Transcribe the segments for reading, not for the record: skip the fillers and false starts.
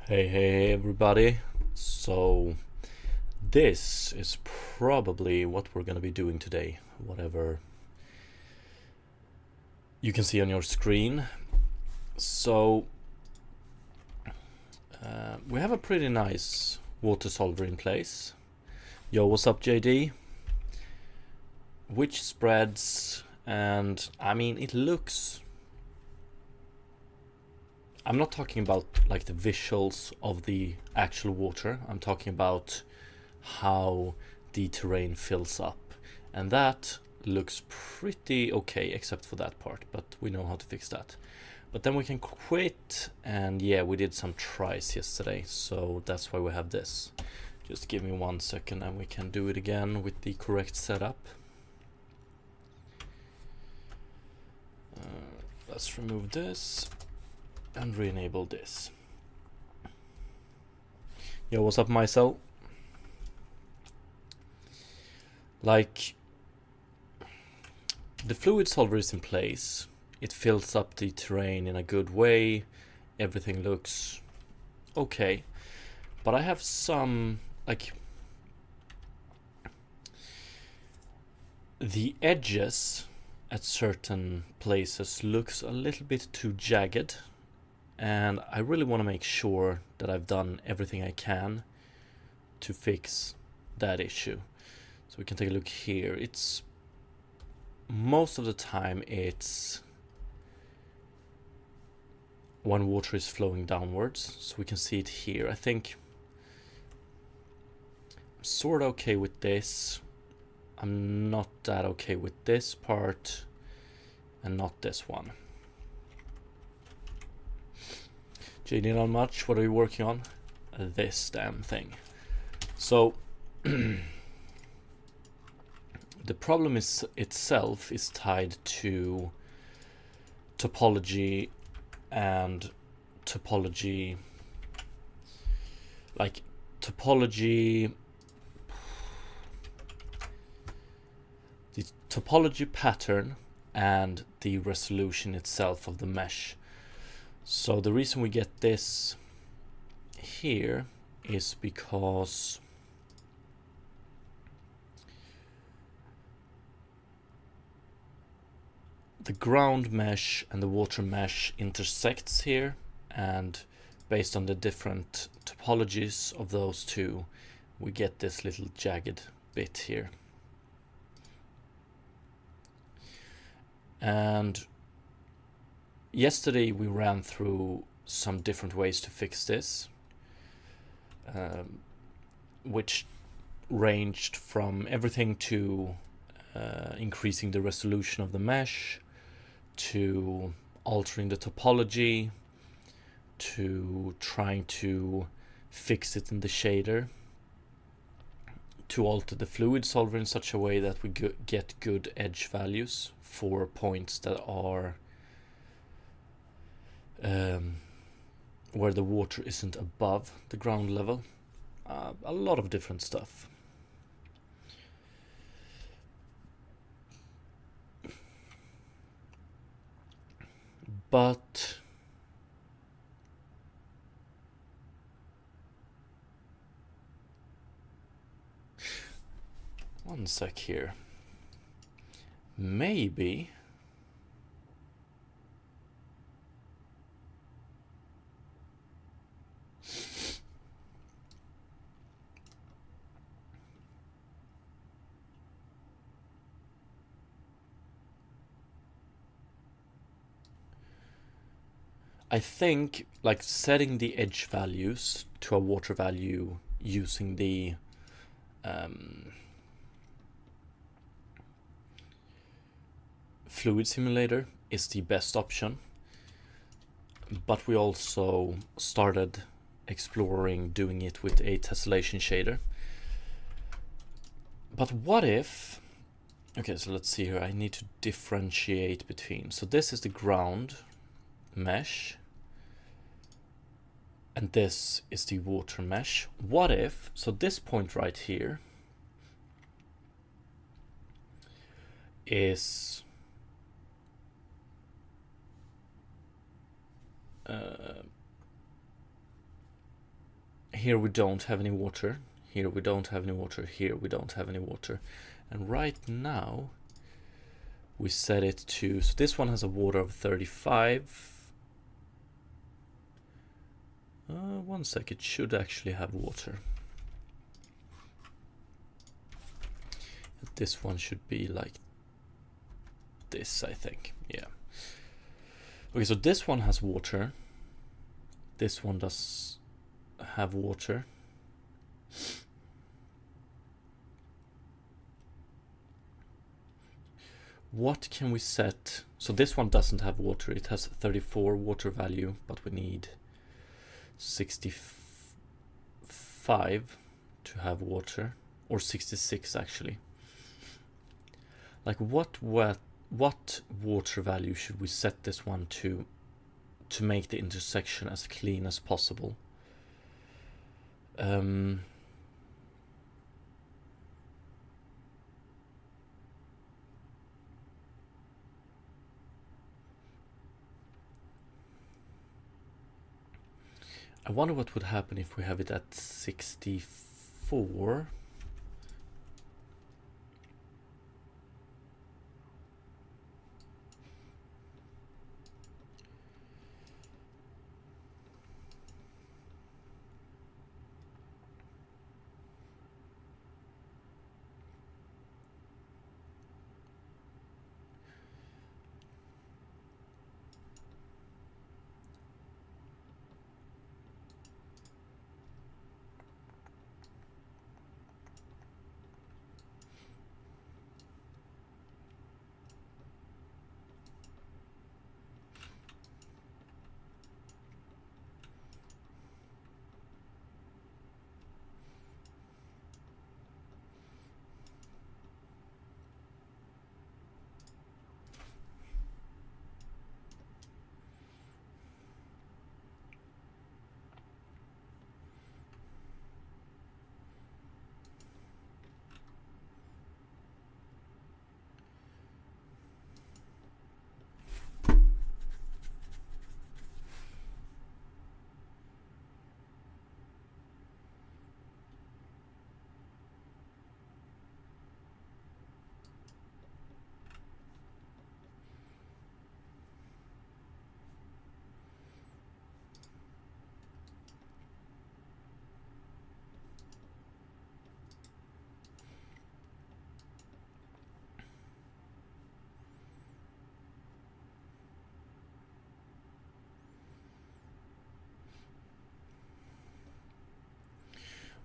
Hey everybody. So this is probably what we're gonna be doing today, whatever you can see on your screen. So we have a pretty nice water solver in place. Yo, what's up JD? Which spreads, and I mean it looks, I'm not talking about like the visuals of the actual water, I'm talking about how the terrain fills up, and that looks pretty okay except for that part, but we know how to fix that. But then we can quit, and yeah, we did some tries yesterday, so that's why we have this. Just give me 1 second and we can do it again with the correct setup. Let's remove this and re-enable this. Yo, what's up Mycel? Like, the fluid solver is in place, it fills up the terrain in a good way, everything looks okay, but I have some, like, the edges at certain places looks a little bit too jagged, and I really want to make sure that I've done everything I can to fix that issue. So we can take a look here. It's most of the time it's when water is flowing downwards, so we can see it here. I think I'm sort of okay with this. I'm not that okay with this part, and not this one. JD, not much. What are you working on? This damn thing. So the problem is itself is tied to topology, and topology, like topology, the topology pattern and the resolution itself of the mesh. So the reason we get this here is because the ground mesh and the water mesh intersects here, and based on the different topologies of those two, we get this little jagged bit here. And yesterday we ran through some different ways to fix this, which ranged from everything to increasing the resolution of the mesh, to altering the topology, to trying to fix it in the shader, to alter the fluid solver in such a way that we get good edge values for points that are where the water isn't above the ground level. A lot of different stuff. But one sec here. Maybe I think like setting the edge values to a water value using the fluid simulator is the best option, but we also started exploring doing it with a tessellation shader. But what if, okay, so let's see here, I need to differentiate between, so this is the ground mesh and this is the water mesh. What if, so this point right here is here we don't have any water, here we don't have any water, here we don't have any water. And right now we set it to, so this one has a water of 35. One sec, it should actually have water. This one should be like this, I think. Yeah. Okay, so this one has water. This one does have water. What can we set? So this one doesn't have water. It has 34 water value, but we need 65 to have water, or 66 actually. Like what water value should we set this one to make the intersection as clean as possible? I wonder what would happen if we have it at 64.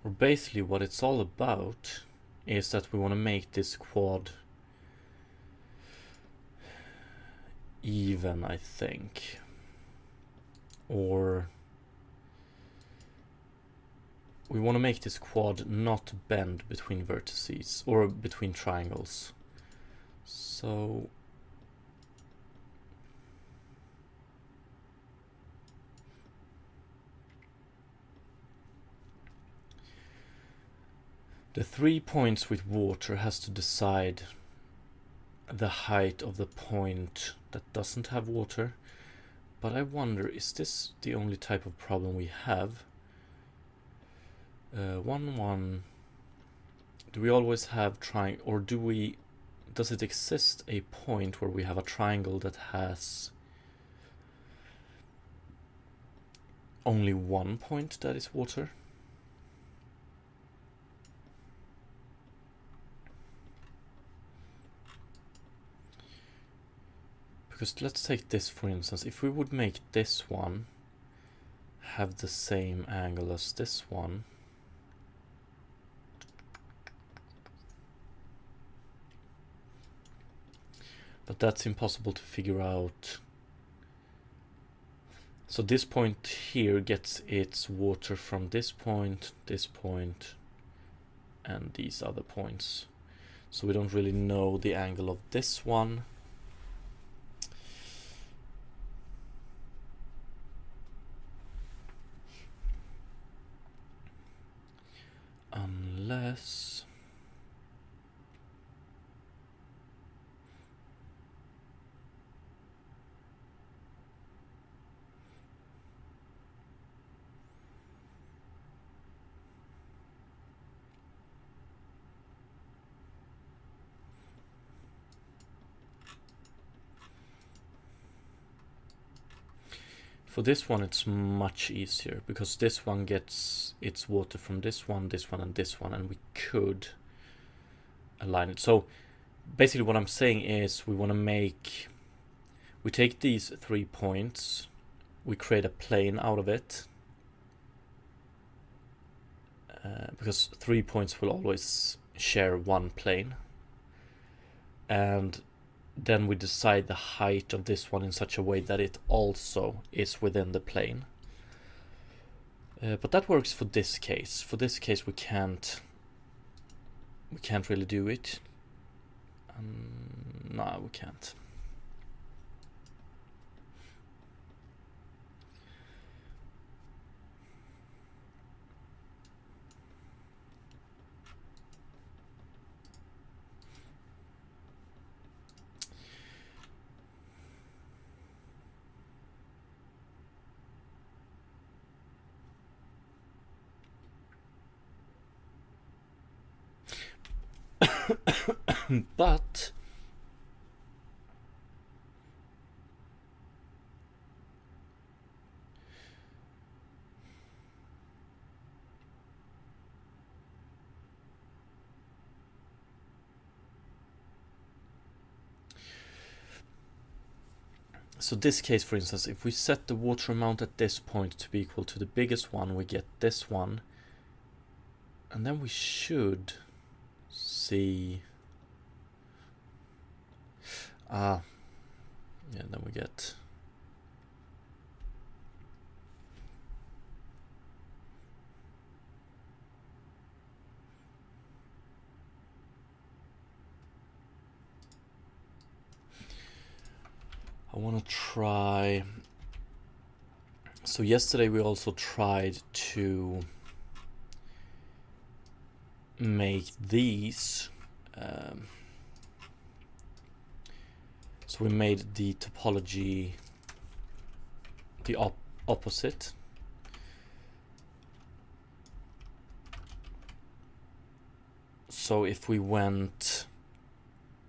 Or basically what it's all about is that we want to make this quad even, I think. Or we want to make this quad not bend between vertices or between triangles. So the 3 points with water has to decide the height of the point that doesn't have water. But I wonder, is this the only type of problem we have? 1, do we always have triangle, or does it exist a point where we have a triangle that has only 1 point that is water? Because let's take this for instance. If we would make this one have the same angle as this one, but that's impossible to figure out. So this point here gets its water from this point, and these other points. So we don't really know the angle of this one. Unless For this one, it's much easier because this one gets its water from this one, and this one, and we could align it. So basically what I'm saying is we take these 3 points, we create a plane out of it, because 3 points will always share one plane, and then we decide the height of this one in such a way that it also is within the plane. But that works for this case. For this case we can't really do it. No, we can't. But so this case, for instance, if we set the water amount at this point to be equal to the biggest one, we get this one, and then we should see yeah, then we get I want to try. So yesterday we also tried to make these so we made the topology the opposite. So if we went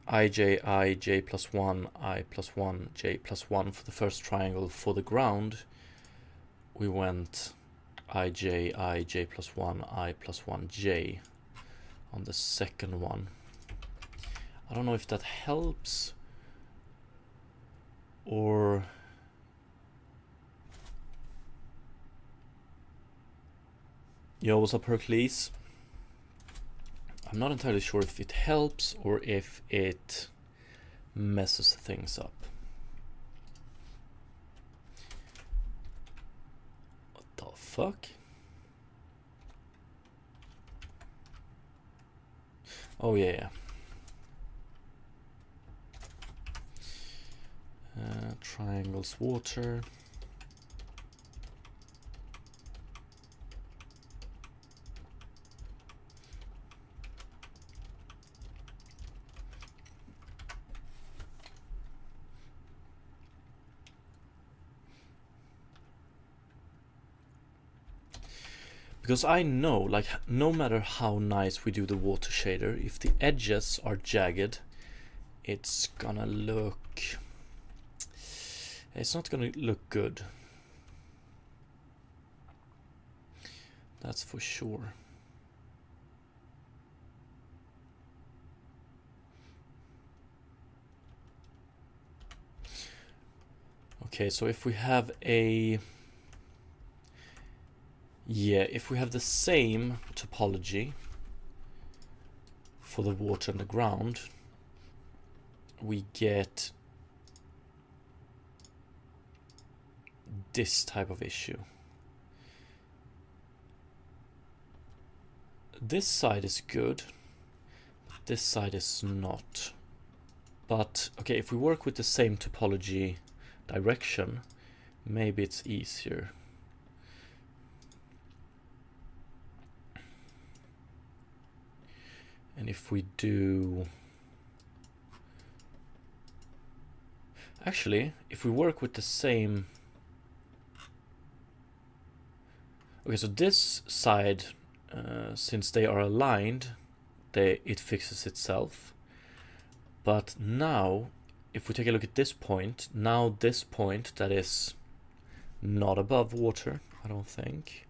ij, I, j plus 1, I plus 1, j plus 1 for the first triangle for the ground, we went ij, I, j plus 1, I plus 1, j on the second one. I don't know if that helps or yo, what's up, Hercules? I'm not entirely sure if it helps or if it messes things up. What the fuck? Oh yeah. Triangles water. Because I know, like, no matter how nice we do the water shader, if the edges are jagged, it's gonna look... It's not gonna look good. That's for sure. Okay, so if we have a... Yeah, if we have the same topology for the water and the ground, we get this type of issue. This side is good, this side is not. But okay, if we work with the same topology direction, maybe it's easier. And if we do... Actually, if we work with the same... Okay, so this side, since they are aligned, it fixes itself. But now, if we take a look at this point, now this point that is not above water, I don't think.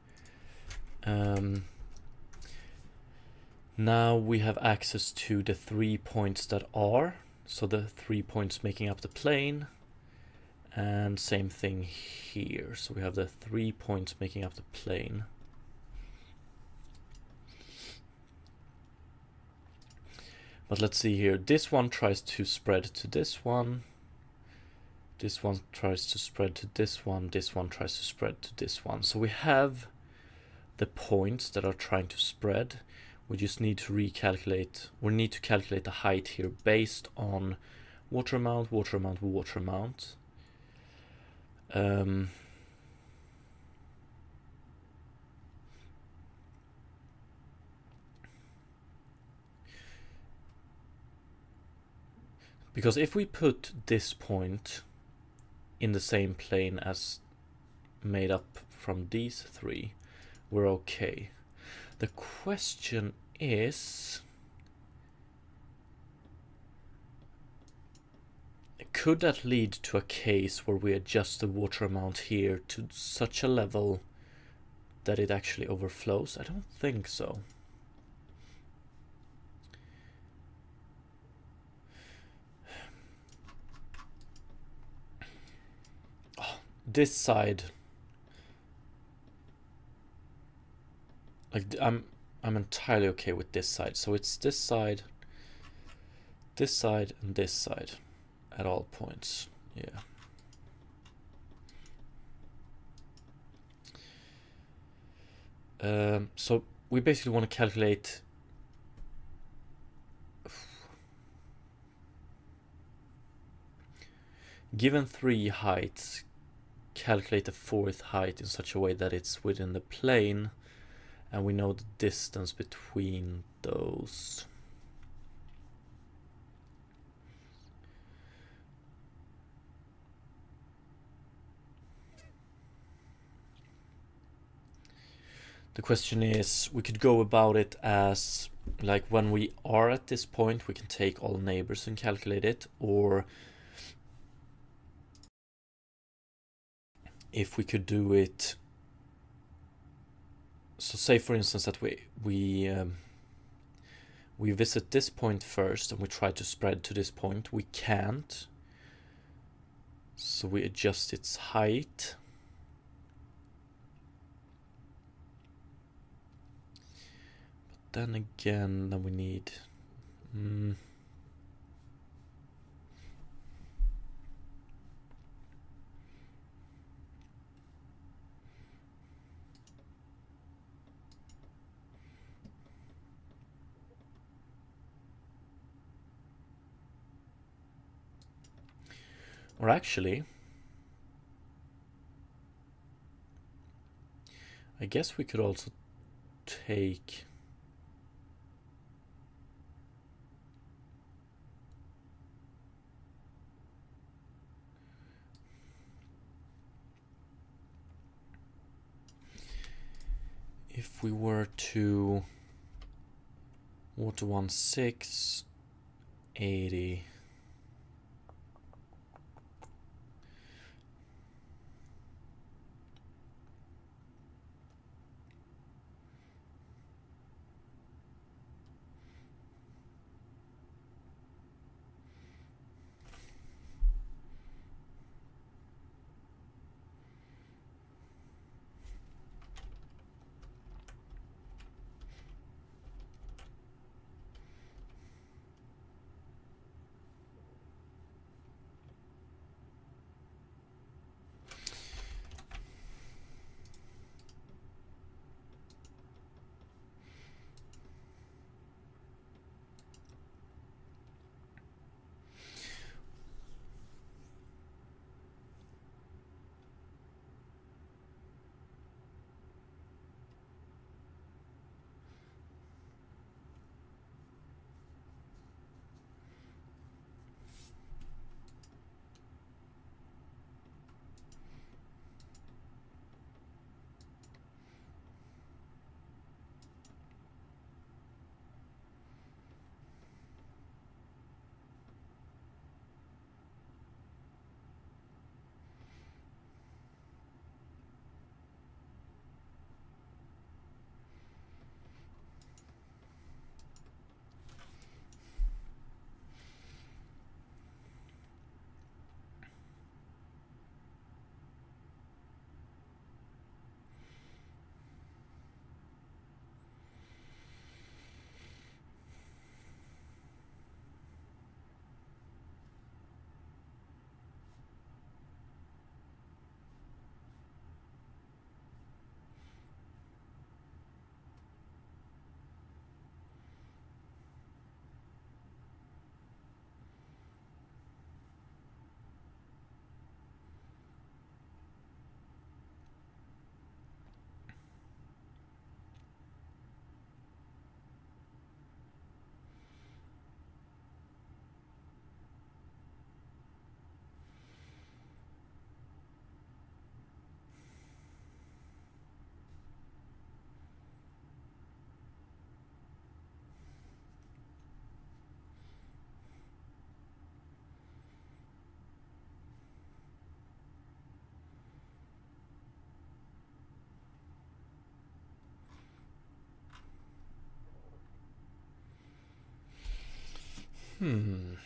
Now we have access to the 3 points that are, so the 3 points making up the plane, and same thing here. So we have the 3 points making up the plane. But let's see here, this one tries to spread to this one tries to spread to this one tries to spread to this one. So we have the points that are trying to spread. We just need to recalculate, we need to calculate the height here based on water amount, water amount, water amount. Because if we put this point in the same plane as made up from these three, we're okay. The question is, could that lead to a case where we adjust the water amount here to such a level that it actually overflows? I don't think so. Oh, this side, like I'm entirely okay with this side. So it's this side, and this side at all points. Yeah. So we basically want to calculate given 3 heights, calculate the 4th height in such a way that it's within the plane, and we know the distance between those. The question is, we could go about it as, like, when we are at this point, we can take all neighbors and calculate it, or if we could do it, so say for instance that we visit this point first and we try to spread to this point. We can't, so we adjust its height. Then again, then we need or actually, I guess we could also take if we were to water 16, 80, Hmm.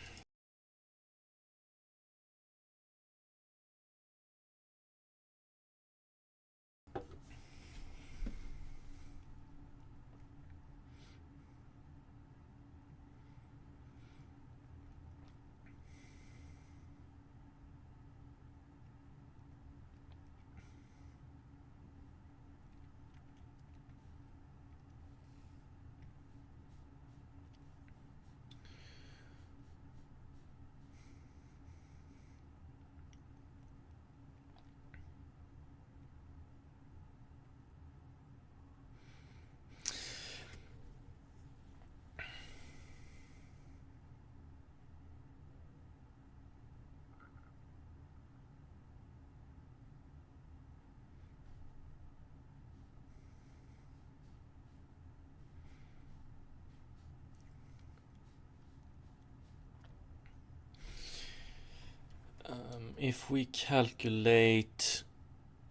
If we calculate,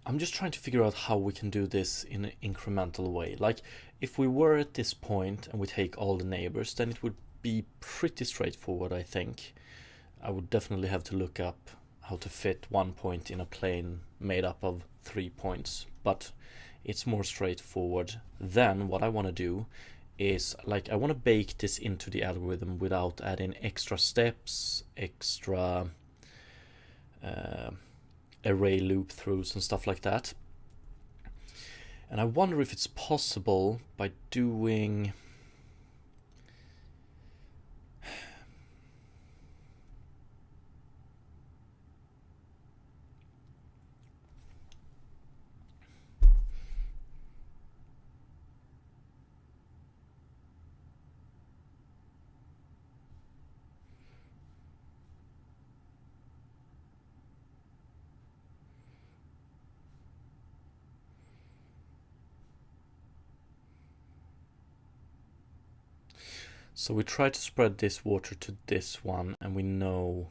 I'm just trying to figure out how we can do this in an incremental way. Like, if we were at this point and we take all the neighbors, then it would be pretty straightforward, I think. I would definitely have to look up how to fit 1 point in a plane made up of 3 points, but it's more straightforward. Then what I want to do is, like, I want to bake this into the algorithm without adding extra steps, extra array loop throughs and stuff like that. And I wonder if it's possible by doing so we try to spread this water to this one, and we know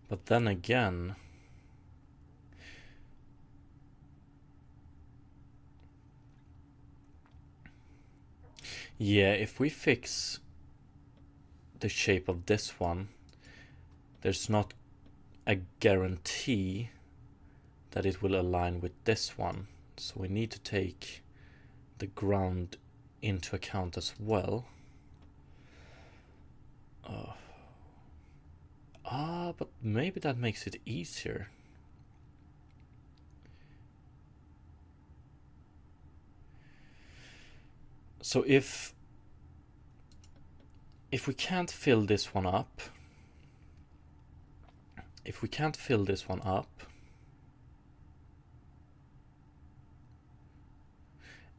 but then again, yeah, if we fix the shape of this one, there's not a guarantee that it will align with this one. So we need to take the ground into account as well. But maybe that makes it easier. So if we can't fill this one up,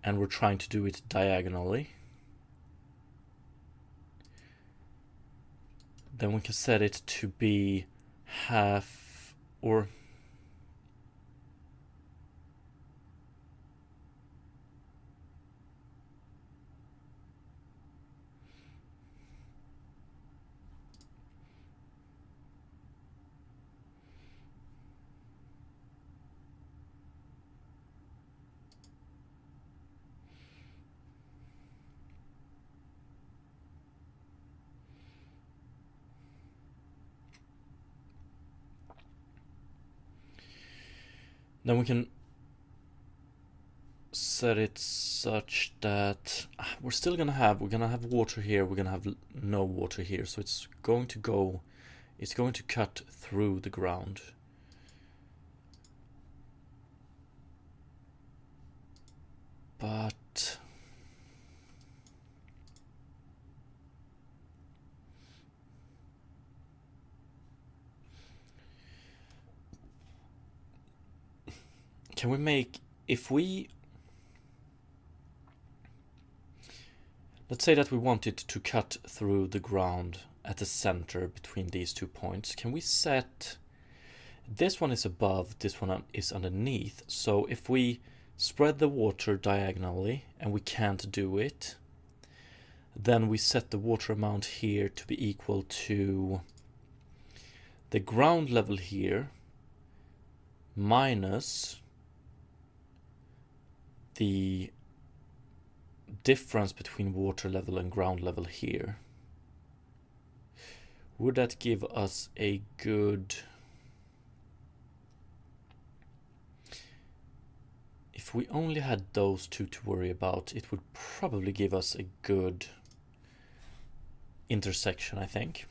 and we're trying to do it diagonally, then we can set it to be half, or then we can set it such that we're gonna have water here, we're gonna have no water here, so it's going to cut through the ground. But can we make, if we Let's say that we want it to cut through the ground at the center between these 2 points. Can we set... This one is above, this one is underneath. So if we spread the water diagonally, and we can't do it, then we set the water amount here to be equal to the ground level here minus the difference between water level and ground level here. Would that give us a good... If we only had those two to worry about, it would probably give us a good intersection, I think.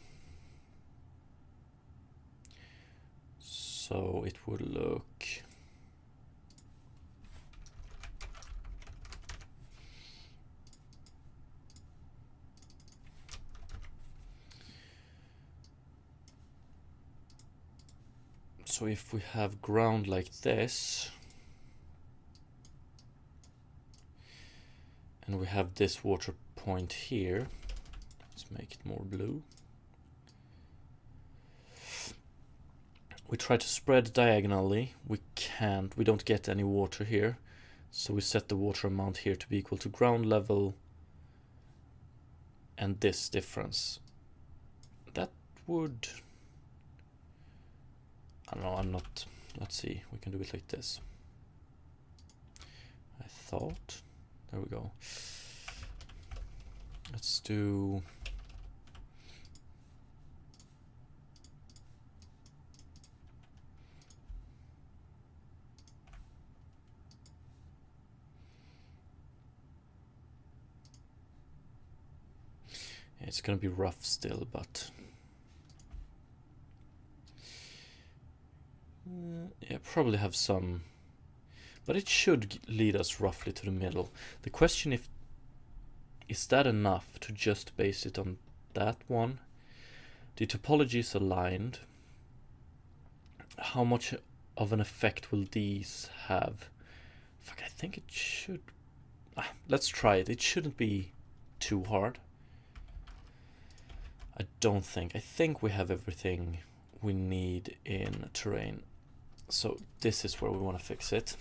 So it would look... So if we have ground like this, and we have this water point here, let's make it more blue. We try to spread diagonally, we can't, we don't get any water here. So we set the water amount here to be equal to ground level and this difference. That would... I don't know, I'm not... Let's see, we can do it like this. I thought... There we go. Let's do... It's gonna be rough still, but... yeah, probably have some... But it should lead us roughly to the middle. The question is that enough to just base it on that one? The topology is aligned. How much of an effect will these have? Fuck, I think it should... let's try it. It shouldn't be too hard. I don't think. I think we have everything we need in terrain. So this is where we want to fix it.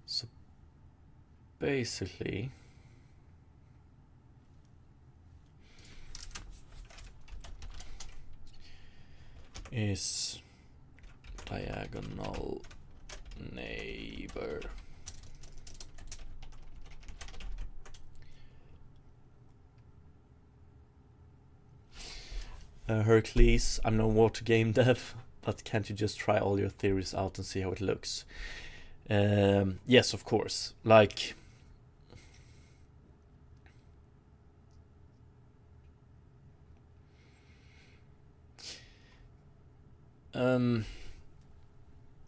So basically is diagonal neighbor. Hercules, I'm no water game dev, but can't you just try all your theories out and see how it looks? Yes, of course. Like,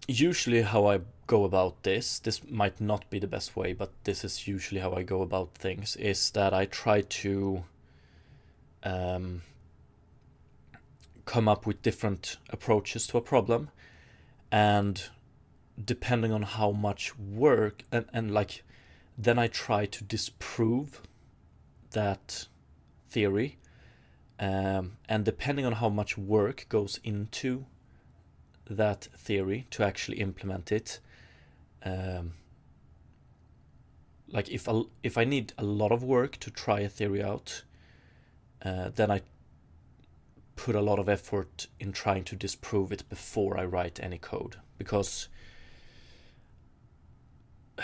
usually how I go about this might not be the best way, but this is usually how I go about things, is that I try to come up with different approaches to a problem, and depending on how much work and like, then I try to disprove that theory, and depending on how much work goes into that theory to actually implement it, like if I need a lot of work to try a theory out, then I put a lot of effort in trying to disprove it before I write any code, because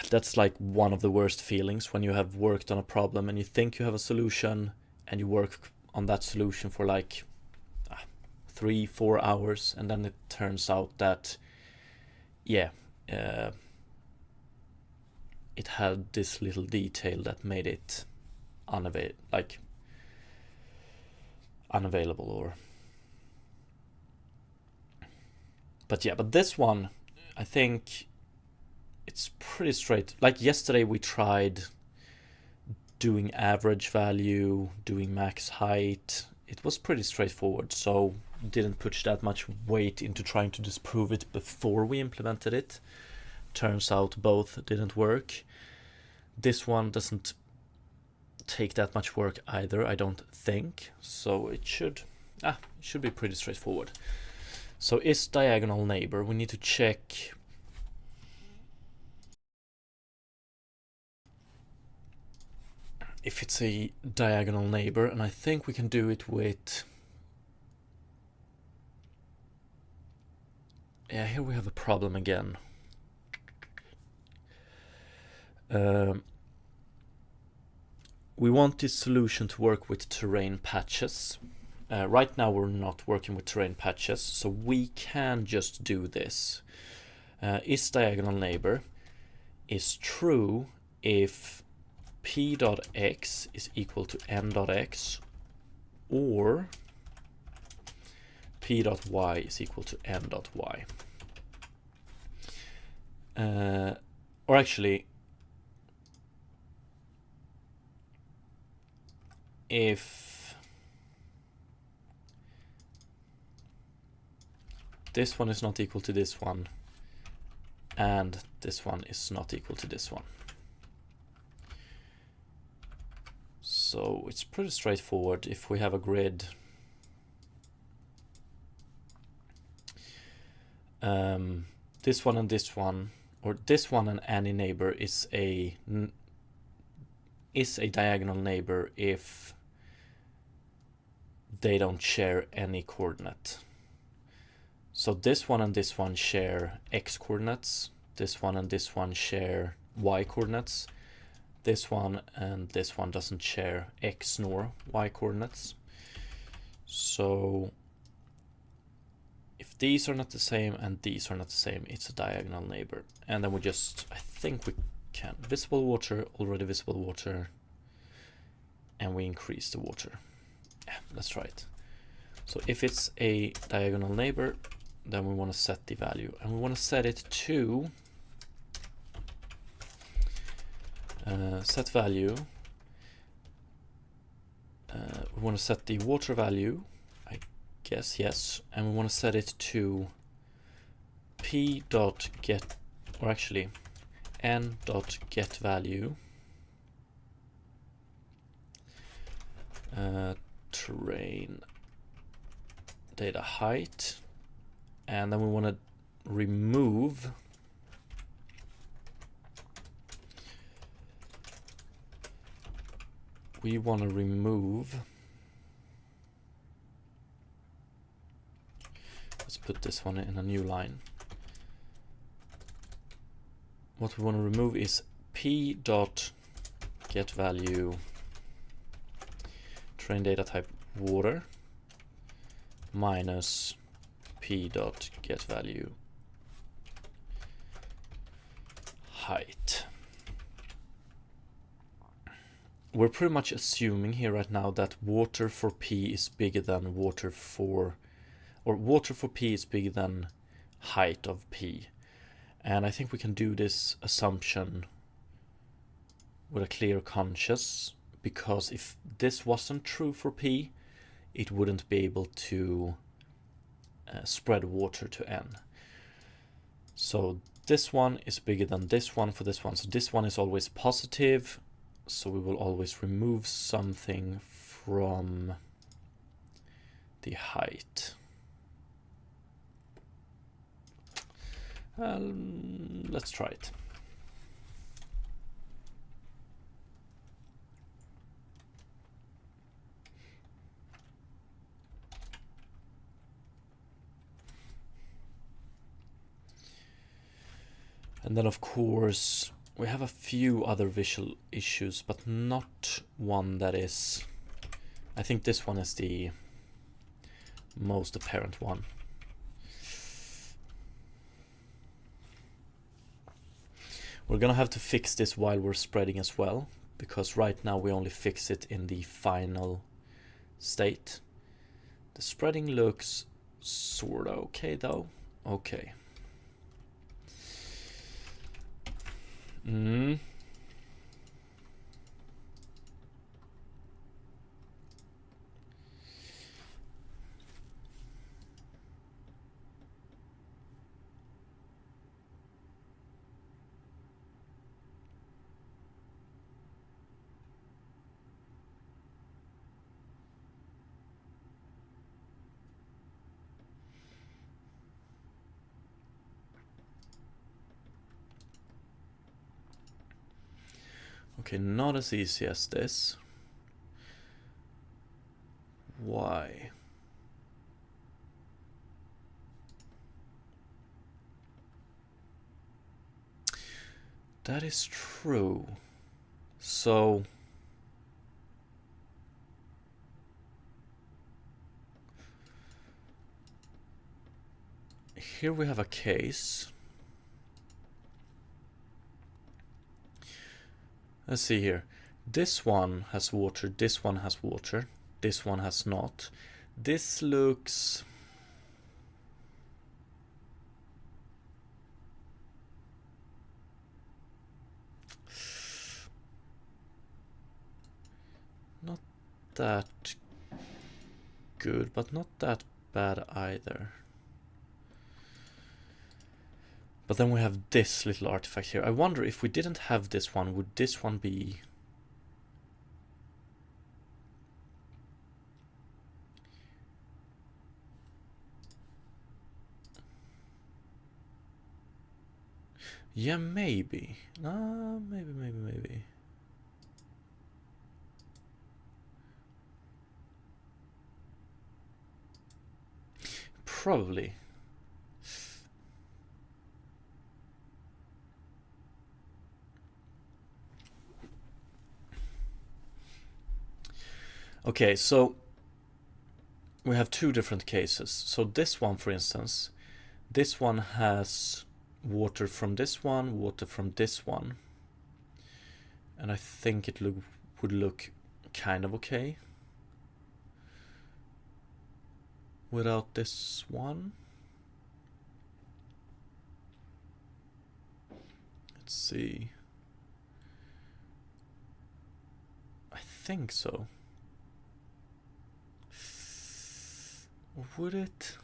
that's like one of the worst feelings when you have worked on a problem and you think you have a solution and you work on that solution for like 3-4 hours, and then it turns out that it had this little detail that made it unavailable, or but this one, I think it's pretty straight. Like yesterday we tried doing average value, doing max height. It was pretty straightforward, so didn't put that much weight into trying to disprove it before we implemented it. Turns out both didn't work. This one doesn't take that much work either, I don't think. So it should be pretty straightforward. So is diagonal neighbor, we need to check if it's a diagonal neighbor, and I think we can do it with, yeah, here we have a problem again. We want this solution to work with terrain patches. Right now we're not working with terrain patches, so we can just do this. Is diagonal neighbor is true if p.x is equal to n.x or p.y is equal to n.y. Or actually, if this one is not equal to this one and this one is not equal to this one. So it's pretty straightforward. If we have a grid, this one and this one, or this one and any neighbor is a diagonal neighbor if they don't share any coordinate. So this one and this one share x coordinates, this one and this one share y coordinates, this one and this one doesn't share x nor y coordinates. So if these are not the same and these are not the same, it's a diagonal neighbor. And then we just, I think we can, visible water, already visible water, and we increase the water. Yeah, let's try it. So if it's a diagonal neighbor, then we want to set the value, and we want to set it to set value. We want to set the water value, I guess, yes, and we want to set it to p.get, or actually n.get value terrain data height, and then we want to remove let's put this one in a new line. What we want to remove is p.get value terrain data type water minus p.get value height. We're pretty much assuming here right now that water for p is bigger than water for p is bigger than height of p. And I think we can do this assumption with a clear conscience, because if this wasn't true for p, it wouldn't be able to spread water to n. So this one is bigger than this one for this one. So this one is always positive. So we will always remove something from the height. Let's try it. And then of course we have a few other visual issues, but not one that is, I think this one is the most apparent one. We're gonna have to fix this while we're spreading as well, because right now we only fix it in the final state. The spreading looks sorta okay though. Okay. Okay, not as easy as this. Why? That is true. So here we have a case. Let's see here. This one has water, this one has water, this one has not. This looks... not that good, but not that bad either. But then we have this little artifact here. I wonder if we didn't have this one, would this one be... Yeah, maybe. Maybe. Probably. Okay, so we have two different cases. So this one, for instance, this one has water from this one, water from this one. And I think it would look kind of okay without this one. Let's see. I think so. Would it?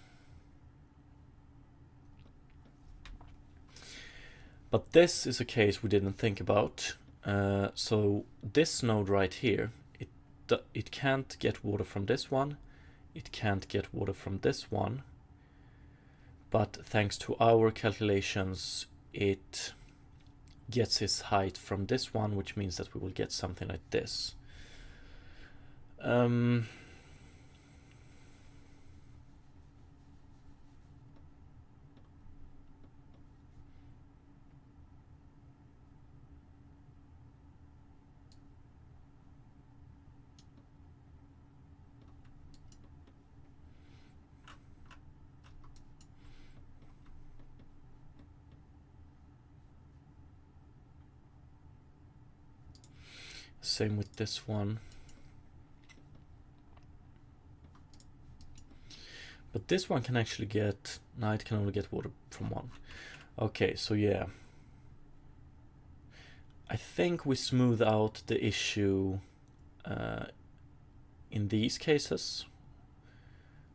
But this is a case we didn't think about. So this node right here, it can't get water from this one. It can't get water from this one. But thanks to our calculations, it gets its height from this one, which means that we will get something like this. Same with this one. But this one can actually get... No, it can only get water from one. Okay, so yeah. I think we smooth out the issue in these cases,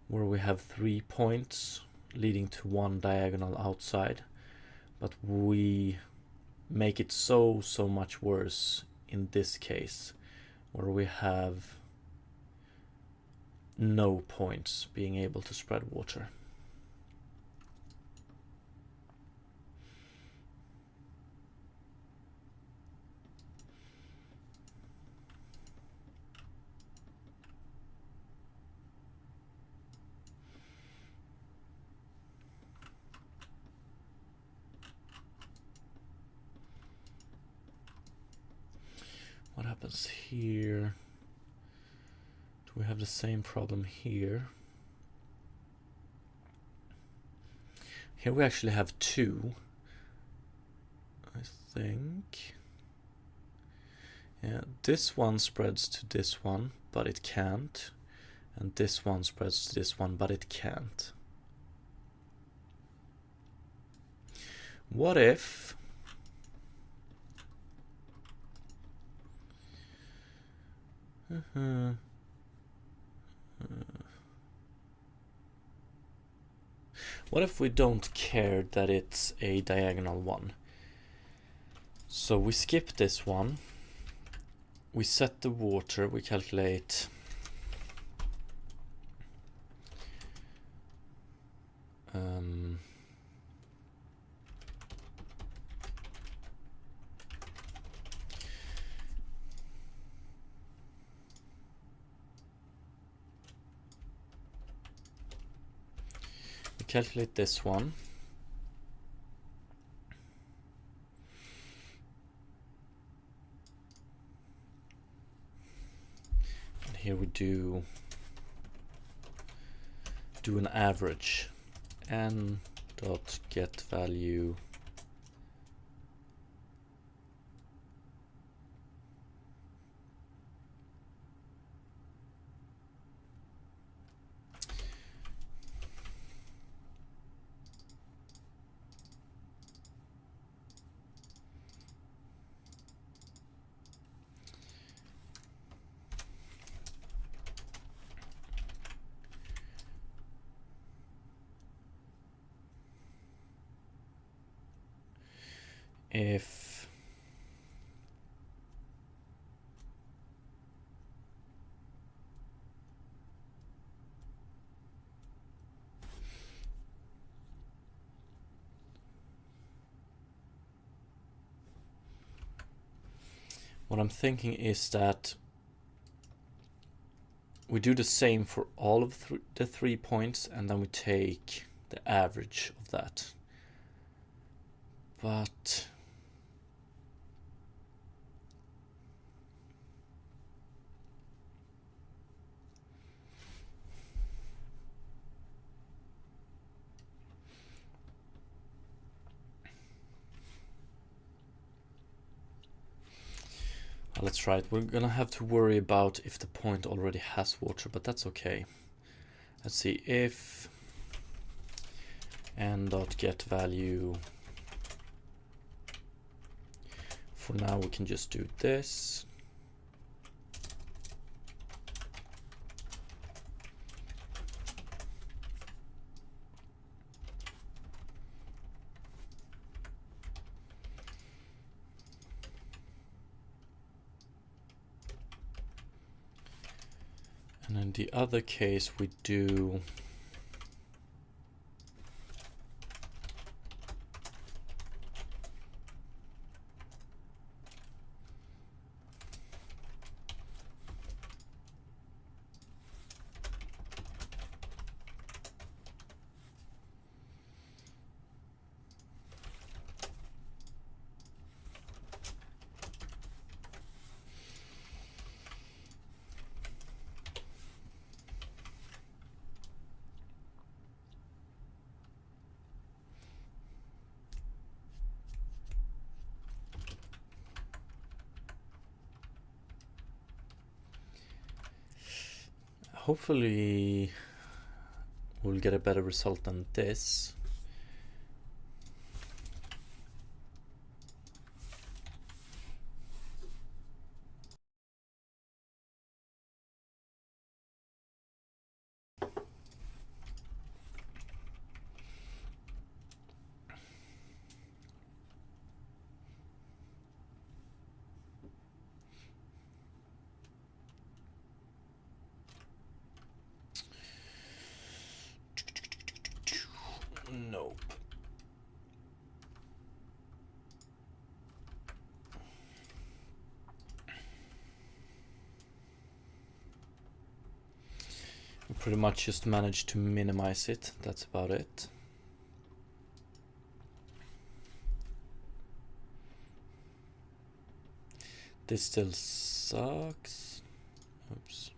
where we have 3 points leading to one diagonal outside. But we make it so much worse in this case, where we have no points being able to spread water. What happens here? Do we have the same problem here? Here we actually have 2, I think. Yeah, this one spreads to this one, but it can't. And this one spreads to this one, but it can't. What if... What if we don't care that it's a diagonal one? So we skip this one. We set the water, we calculate calculate this one. And here we do an average. N dot get value if what I'm thinking is that we do the same for all of the 3 points, and then we take the average of that. But let's try it. We're gonna have to worry about if the point already has water, but that's okay. Let's see if n dot get value. For now, we can just do this. And in the other case, we do hopefully we'll get a better result than this. Nope. We pretty much just managed to minimize it. That's about it. This still sucks. Oops.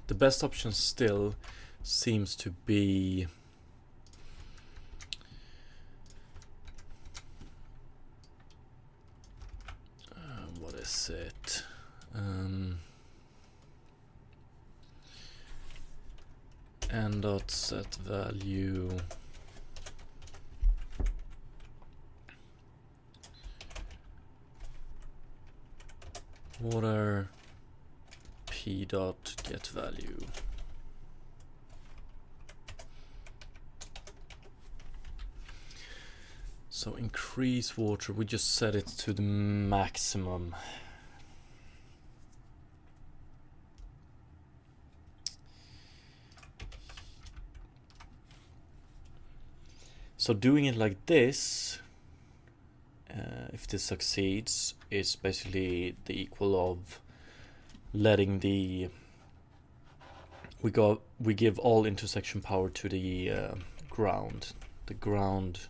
The best option still seems to be what is it? N dot set value water p dot get value. So increase water, we just set it to the maximum. So doing it like this, if this succeeds, is basically the equal of letting the we give all intersection power to the ground. The ground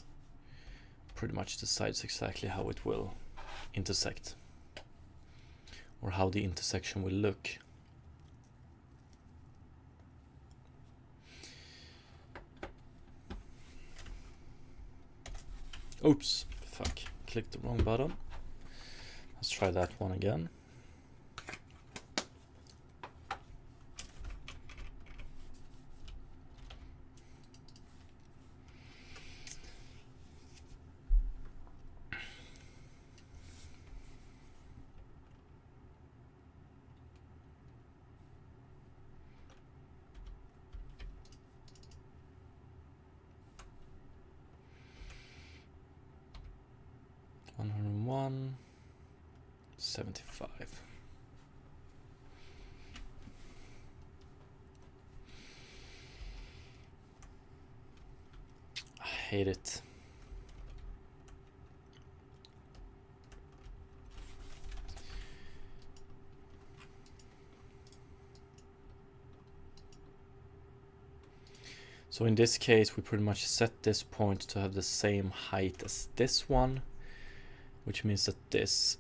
pretty much decides exactly how it will intersect, or how the intersection will look. Oops, fuck, clicked the wrong button. Let's try that one again. $101, 75. I hate it. So in this case, we pretty much set this point to have the same height as this one, which means that this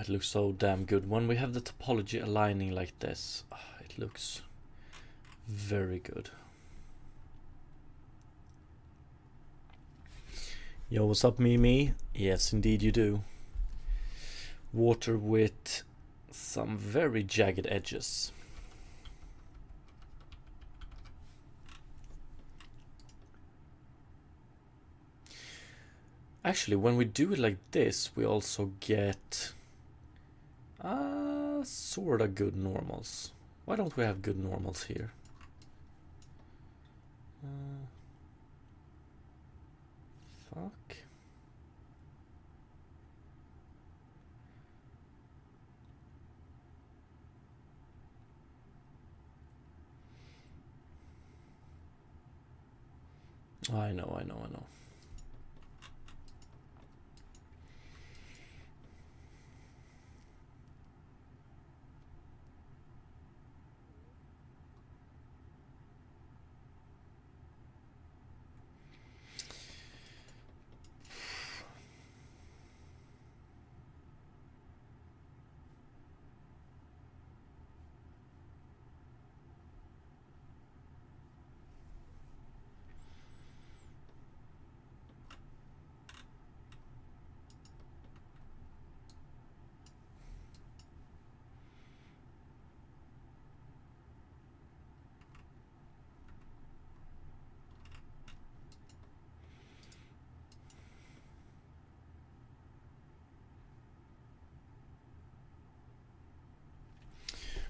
it looks so damn good. When we have the topology aligning like this, it looks very good. Yo, what's up, Mimi? Yes, indeed you do. Water with some very jagged edges. Actually, when we do it like this, we also get sorta good normals. Why don't we have good normals here? Fuck. I know.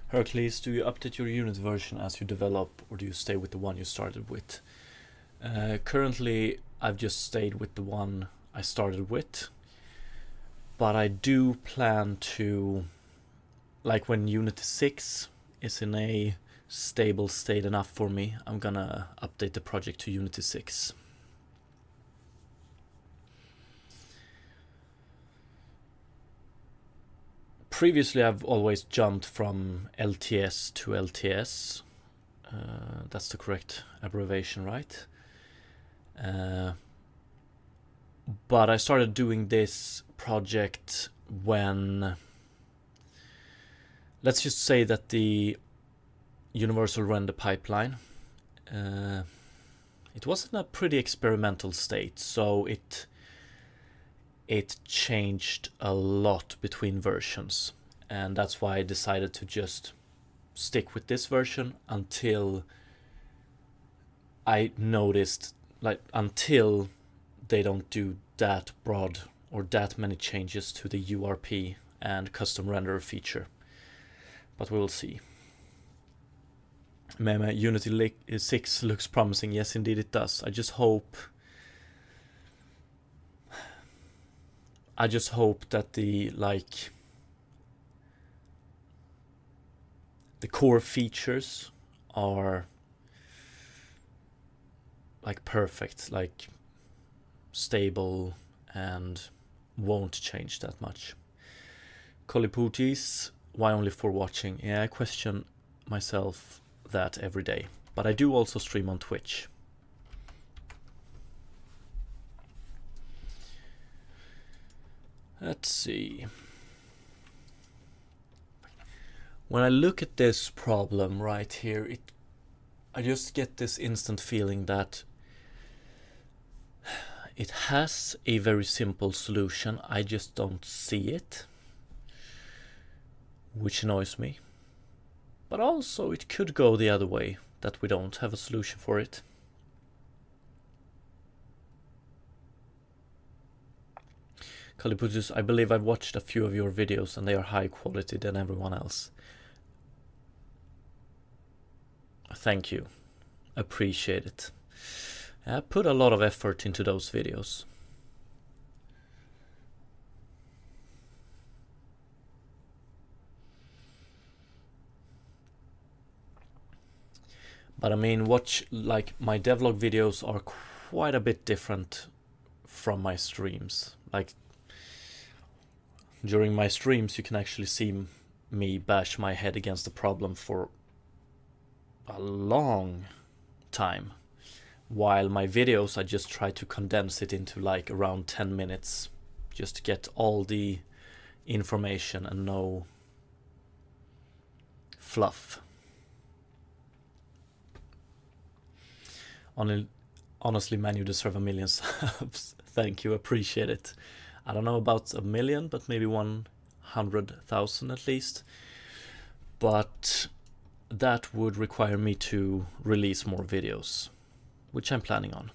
Hercules, do you update your unit version as you develop, or do you stay with the one you started with? Currently, I've just stayed with the one I started with, but I do plan to, like when Unity 6 is in a stable state enough for me, I'm gonna update the project to Unity 6. Previously, I've always jumped from LTS to LTS. That's the correct abbreviation, right? But I started doing this project when, let's just say that the universal render pipeline, it was in a pretty experimental state, so it changed a lot between versions, and that's why I decided to just stick with this version until I noticed, like, until they don't do that broad or that many changes to the URP and custom renderer feature. But we'll see. Unity 6 looks promising. Yes, indeed it does. I just hope that the core features are like perfect, like stable, and won't change that much. Koliputis, why only for watching? Yeah, I question myself that every day, but I do also stream on Twitch. Let's see. When I look at this problem right here, I just get this instant feeling that it has a very simple solution. I just don't see it, which annoys me. But also it could go the other way, that we don't have a solution for it. Kaliputus, I believe I've watched a few of your videos and they are high quality than everyone else. Thank you. Appreciate it. I put a lot of effort into those videos. But I mean, like my devlog videos are quite a bit different from my streams. Like during my streams, you can actually see me bash my head against the problem for a long time, while my videos, I just try to condense it into like around 10 minutes, just to get all the information and no fluff. Honestly, man, you deserve 1 million subs. Thank you, appreciate it. I don't know about 1 million, but maybe 100,000 at least. But that would require me to release more videos, which I'm planning on.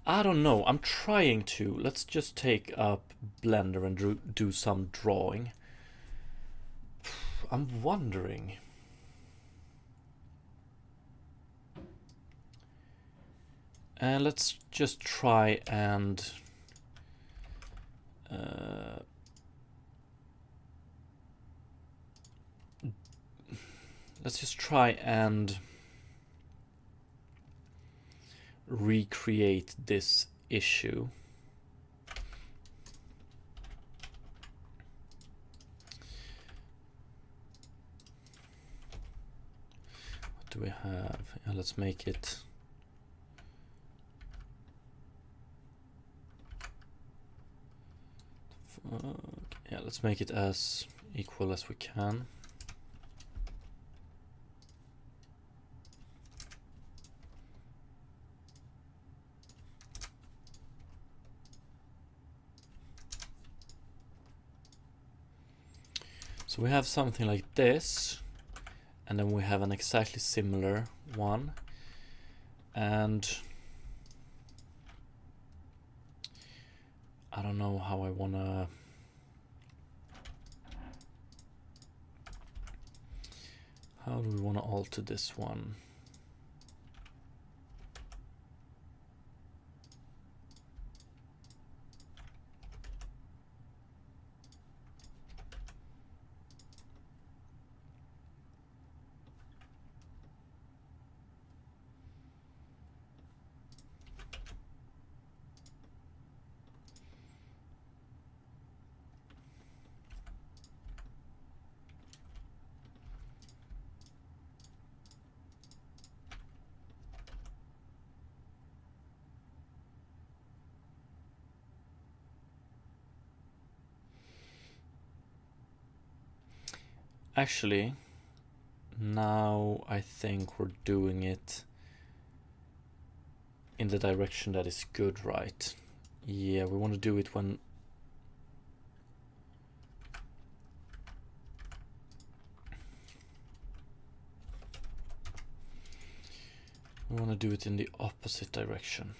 I don't know. I'm trying to. Let's just take up Blender and do some drawing. I'm wondering. And let's just try and recreate this issue. What do we have? Yeah, let's make it yeah, let's make it as equal as we can. So we have something like this, and then we have an exactly similar one, and I don't know how I wanna how do we wanna alter this one? Actually, now I think we're doing it in the direction that is good, right? Yeah, we want to do it when we want to do it in the opposite direction.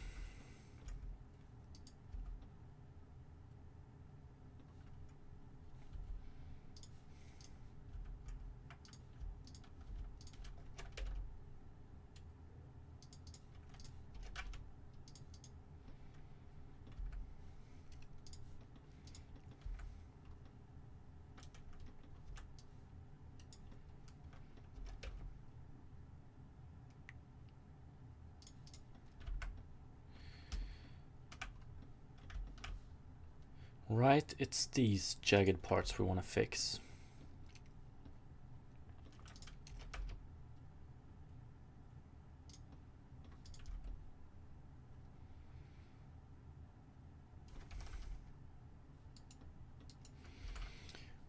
Right, it's these jagged parts we want to fix.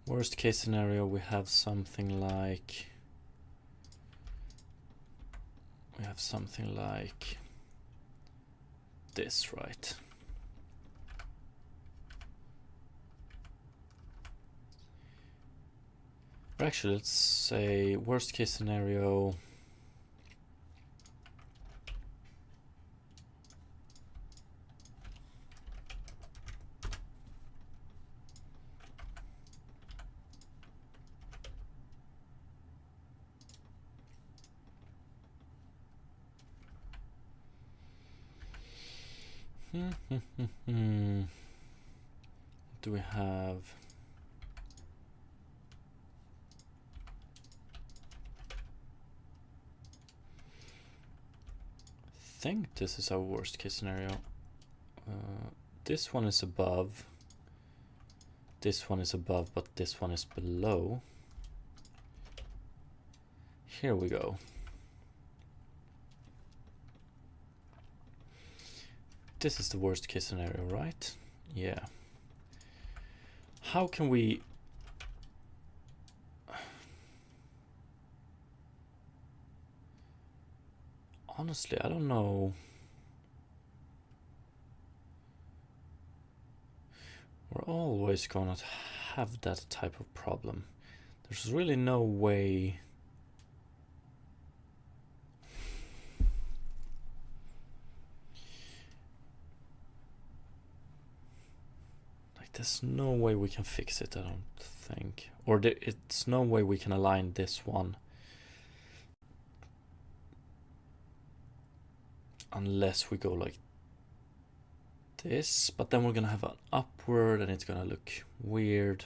Worst case scenario, we have something like this, right? Or actually, let's say worst case scenario. What do we have? I think this is our worst case scenario. This one is above. This one is above, but this one is below. Here we go. This is the worst case scenario, right? Yeah. How can we... Honestly, I don't know. We're always gonna have that type of problem. There's really no way... Like, there's no way we can fix it, I don't think. Or it's no way we can align this one. Unless we go like this, but then we're gonna have an upward and it's gonna look weird.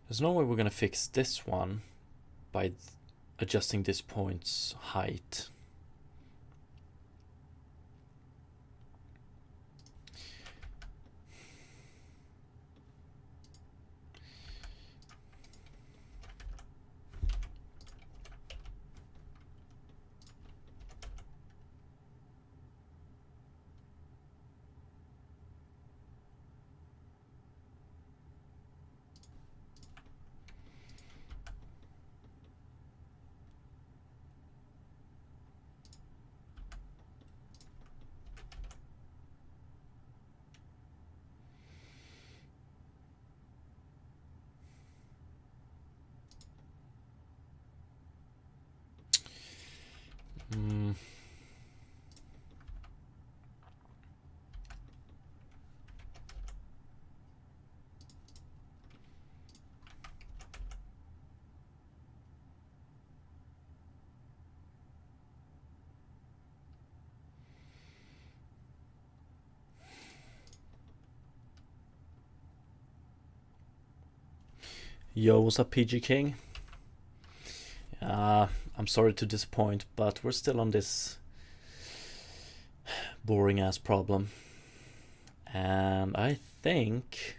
There's no way we're gonna fix this one by adjusting this point's height. Yo, what's up, PG King? I'm sorry to disappoint, but we're still on this boring ass problem. And I think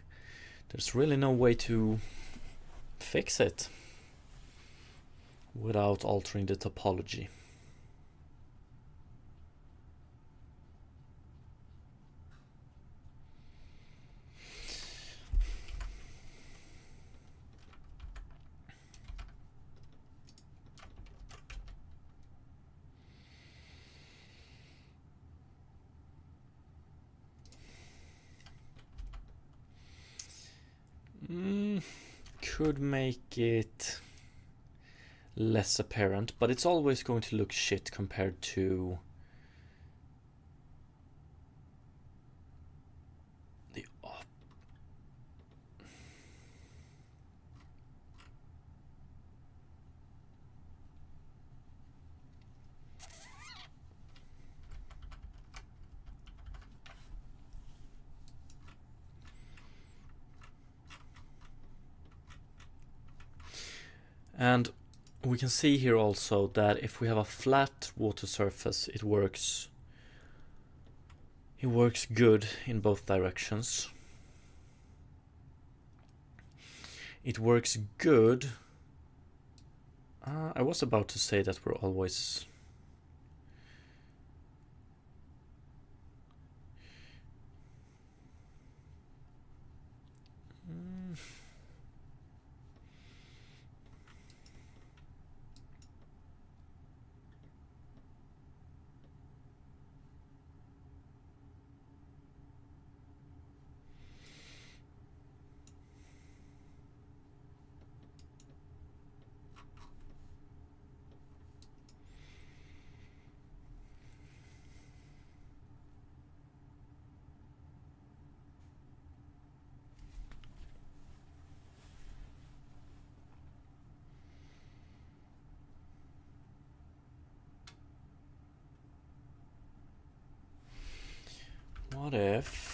there's really no way to fix it without altering the topology. Could make it less apparent, but it's always going to look shit compared to the And we can see here also that if we have a flat water surface, it works good in both directions. It works good. I was about to say that we're always what if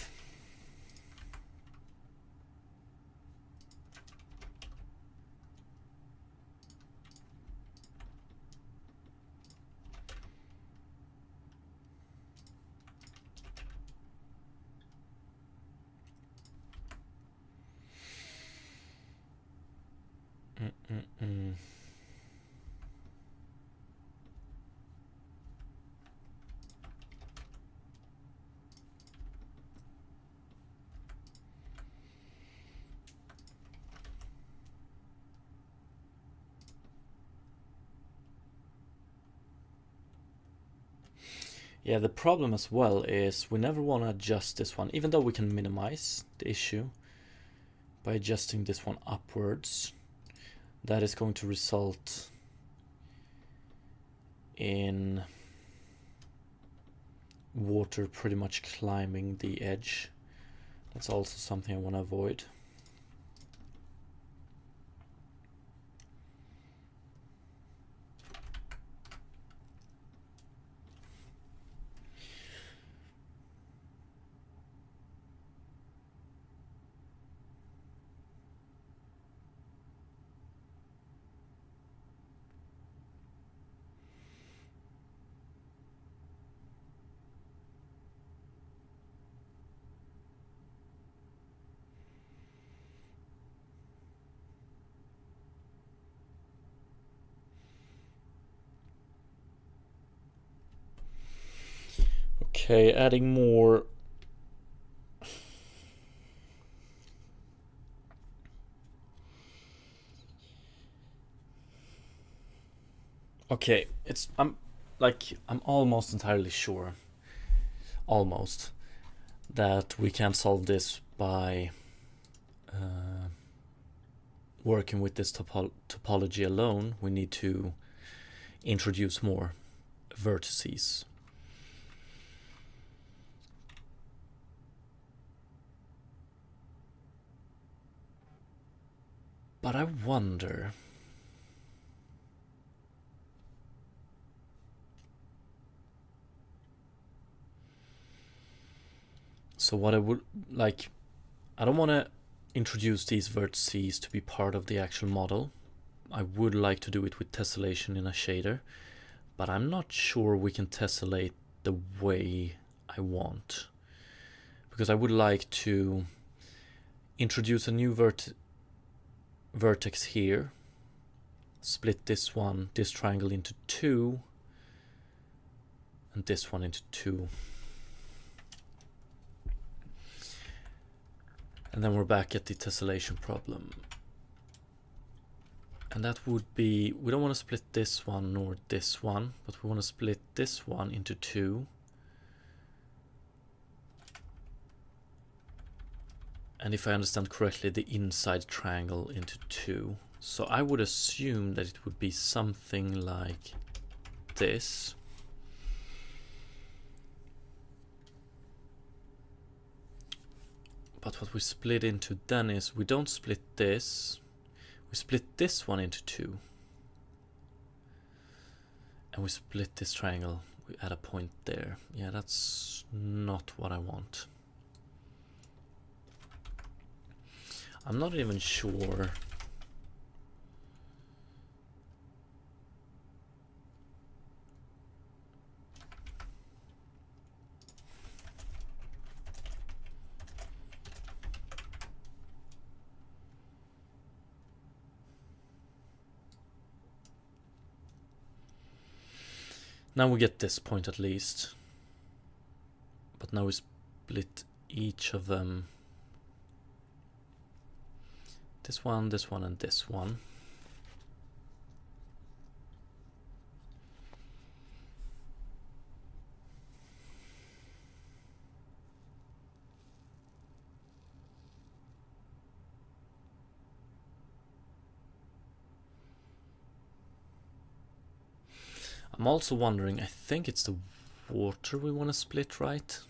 yeah, the problem as well is we never want to adjust this one, even though we can minimize the issue by adjusting this one upwards. That is going to result in water pretty much climbing the edge That's also something I want to avoid. Okay, adding more. Okay, I'm almost entirely sure, almost, that we can't solve this by working with this topology alone. We need to introduce more vertices. But I wonder. So what I would like, I don't want to introduce these vertices to be part of the actual model. I would like to do it with tessellation in a shader, but I'm not sure we can tessellate the way I want, because I would like to introduce a new vertex here, split this triangle into two, and this one into two. And then we're back at the tessellation problem. And that would be, we don't want to split this one nor this one, but we want to split this one into two. And if I understand correctly, the inside triangle into two. So I would assume that it would be something like this. But what we split into then is, we don't split this, we split this one into two. And we split this triangle, we add a point there. Yeah, that's not what I want. I'm not even sure. Now we get this point at least. But now we split each of them. This one, and this one. I'm also wondering, I think it's the water we want to split, right?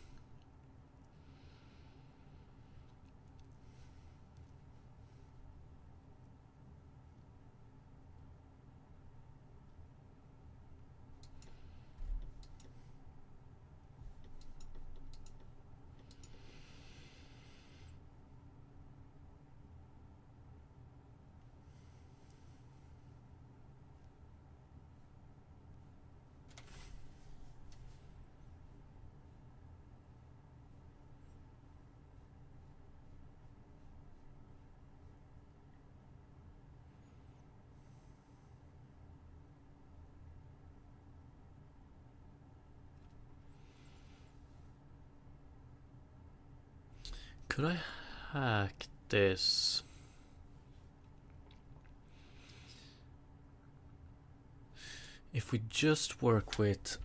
Could I hack this? If we just work with,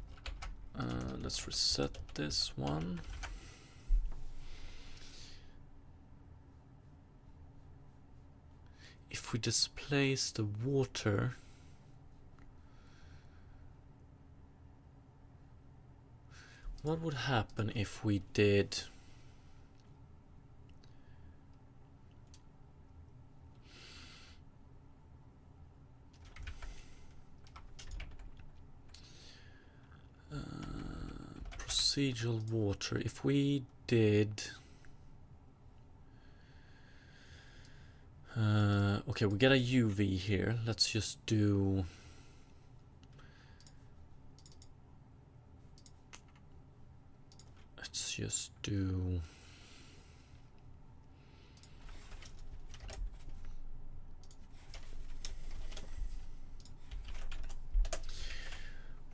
let's reset this one. If we displace the water, what would happen if we did procedural water. If we did... okay, we get a UV here. Let's just do... Let's just do...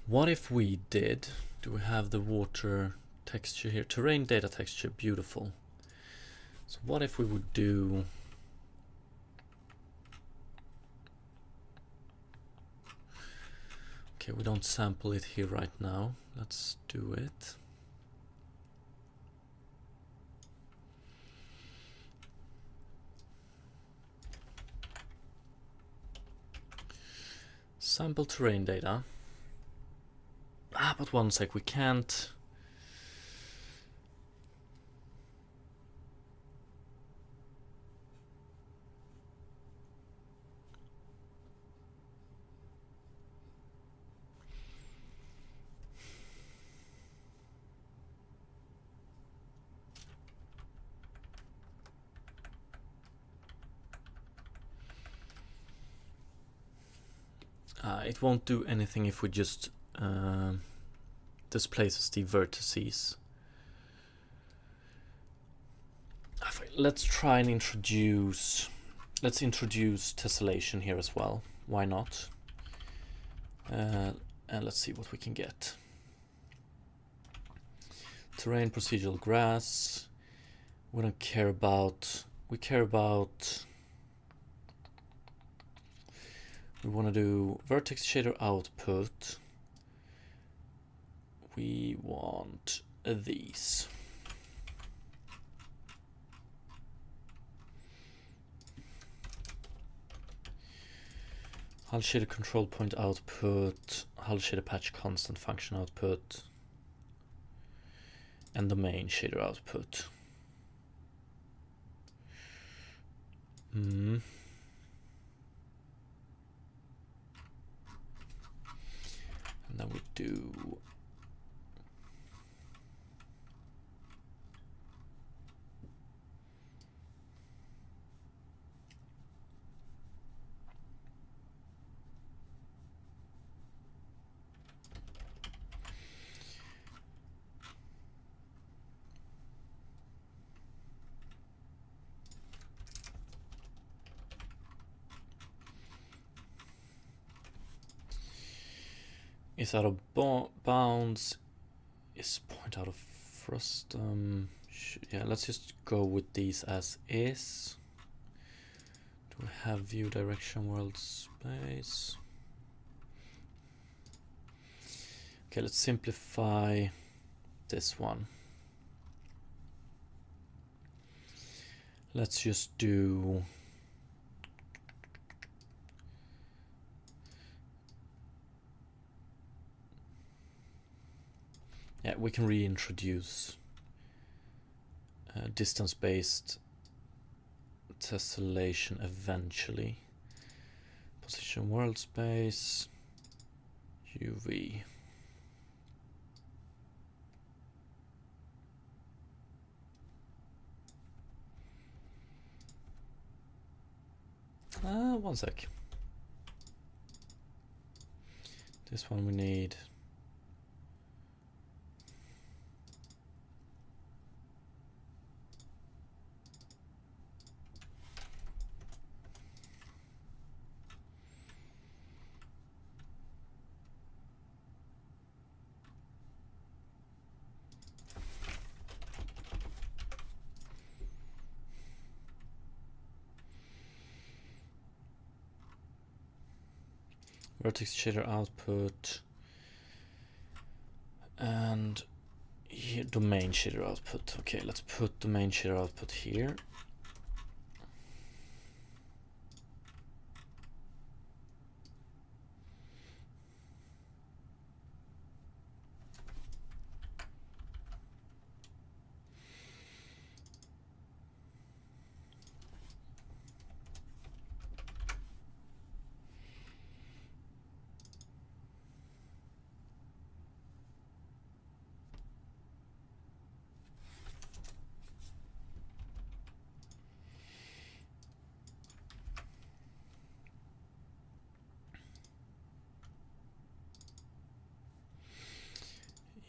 What if we did... Do we have the water texture here? Terrain data texture, beautiful. So what if we would do... Okay, we don't sample it here right now. Let's do it. Sample terrain data. Ah, but one sec, we can't. It won't do anything if we just displaces the vertices. Let's try and introduce... Let's introduce tessellation here as well. Why not? And let's see what we can get. Terrain, procedural grass. We don't care about... We care about... We want to do vertex shader output. We want these. Hull shader control point output, hull shader patch constant function output, and domain shader output. And then we do is out of bounds, is point out of frost. Yeah, let's just go with these as is. Do we have view direction world space? Okay, let's simplify this one. Let's just do yeah, we can reintroduce distance-based tessellation eventually. Position world space, UV. One sec. This one we need. Vertex shader output and here domain shader output. Okay, let's put domain shader output here.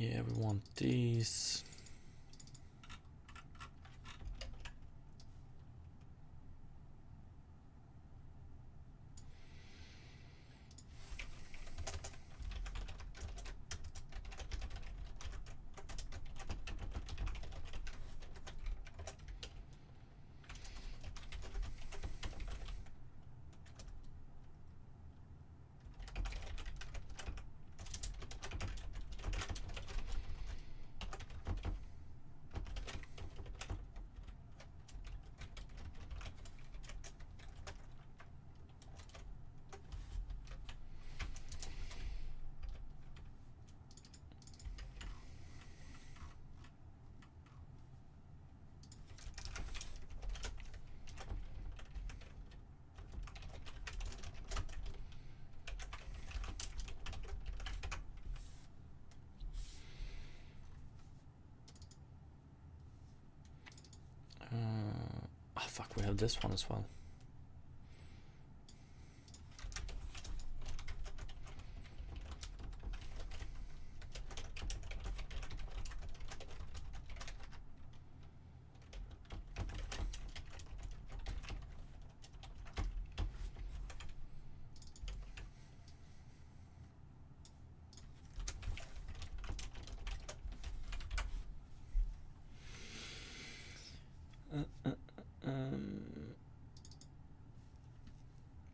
Yeah, we want these. Oh fuck, we have this one as well.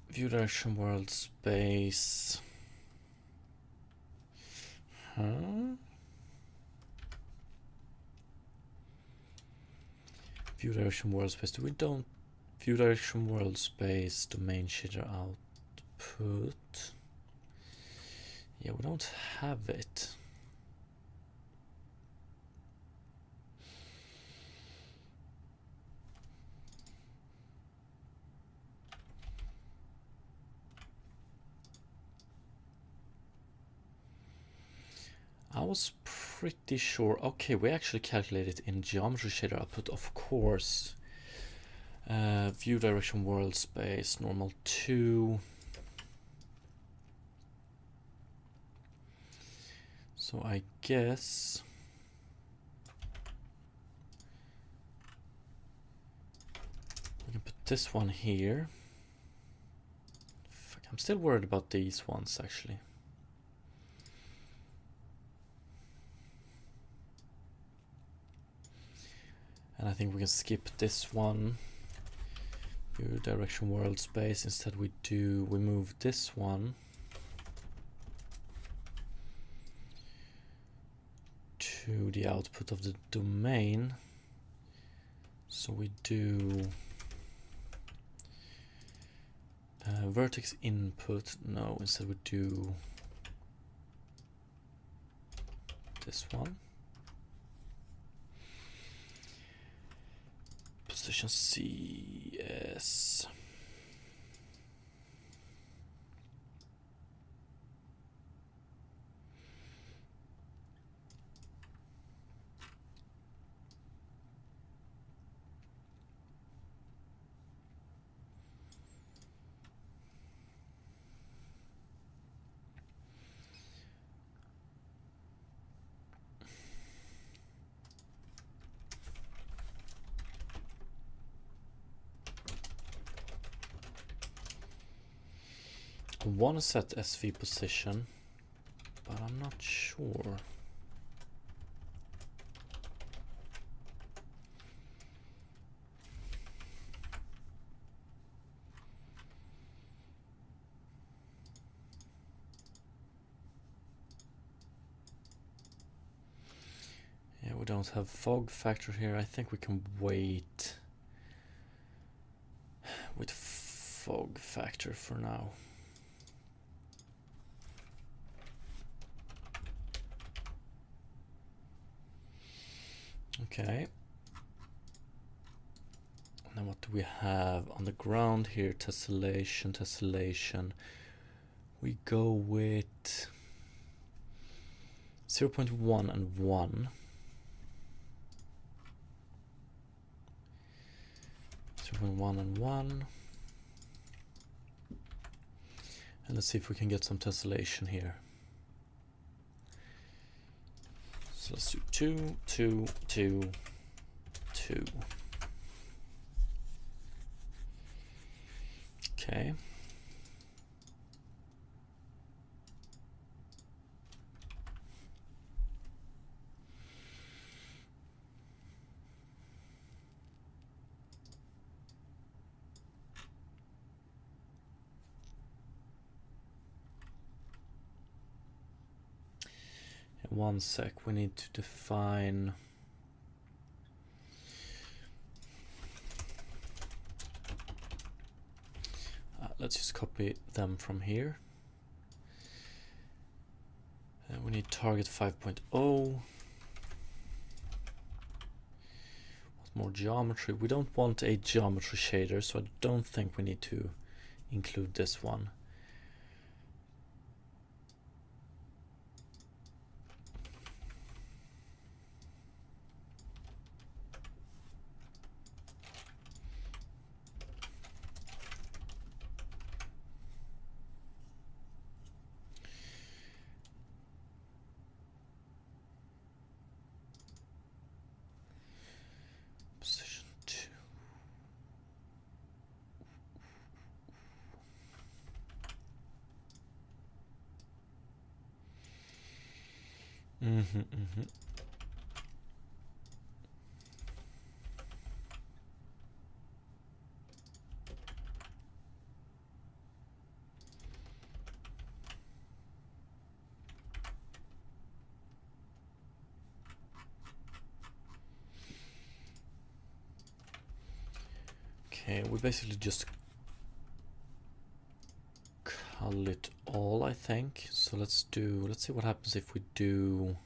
View direction, world, space. Huh? View direction, world, space. Do we don't view direction, world, space, domain shader output? Yeah, we don't have it. I was pretty sure. Okay, we actually calculated in geometry shader output, of course. View direction, world, space, normal 2. So I guess we can put this one here. Fuck, I'm still worried about these ones actually. And I think we can skip this one. View direction, world, space. Instead we move this one to the output of the domain. So we do vertex input. No, instead we do this one. Position CS. I want to set SV position, but I'm not sure. Yeah, we don't have fog factor here. I think we can wait with fog factor for now. Okay. Now what do we have on the ground here? Tessellation, tessellation. We go with 0.1 and 1. 0.1 and 1. And let's see if we can get some tessellation here. So let's do 2, 2, 2, 2. Okay. In 1 sec, we need to define let's just copy them from here. We need target 5.0. What more geometry? We don't want a geometry shader, so I don't think we need to include this one. Okay, we basically just cull it all, I think. So let's see what happens if we do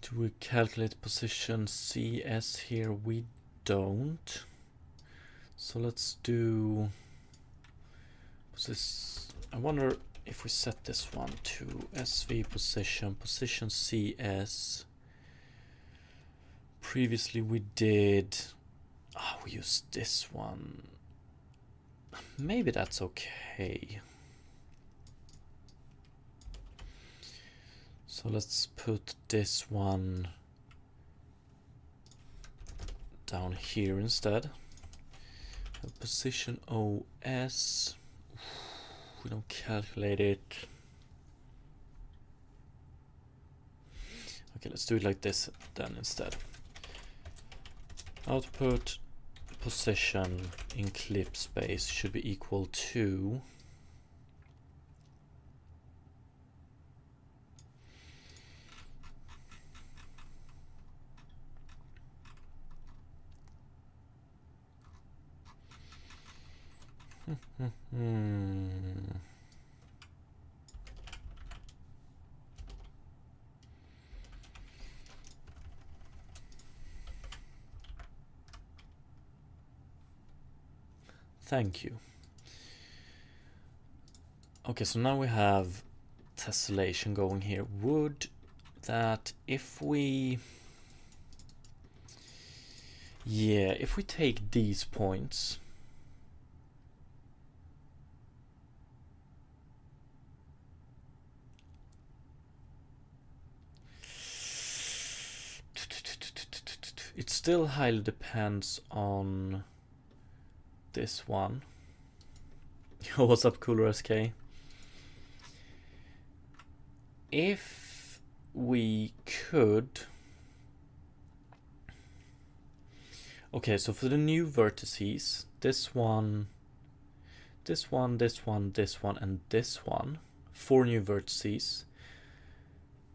do we calculate position CS here? We don't. So let's do this. I wonder if we set this one to SV position CS. Previously we did, we used this one. Maybe that's okay. So let's put this one down here instead. Position OS. We don't calculate it. Okay, let's do it like this then instead. Output position in clip space should be equal to Thank you. Okay, so now we have tessellation going here. Would that if we take these points it still highly depends on this one. Yo, what's up, Cooler SK? If we could, okay, so for the new vertices, this one, this one, this one, this one, and this one, 4 new vertices.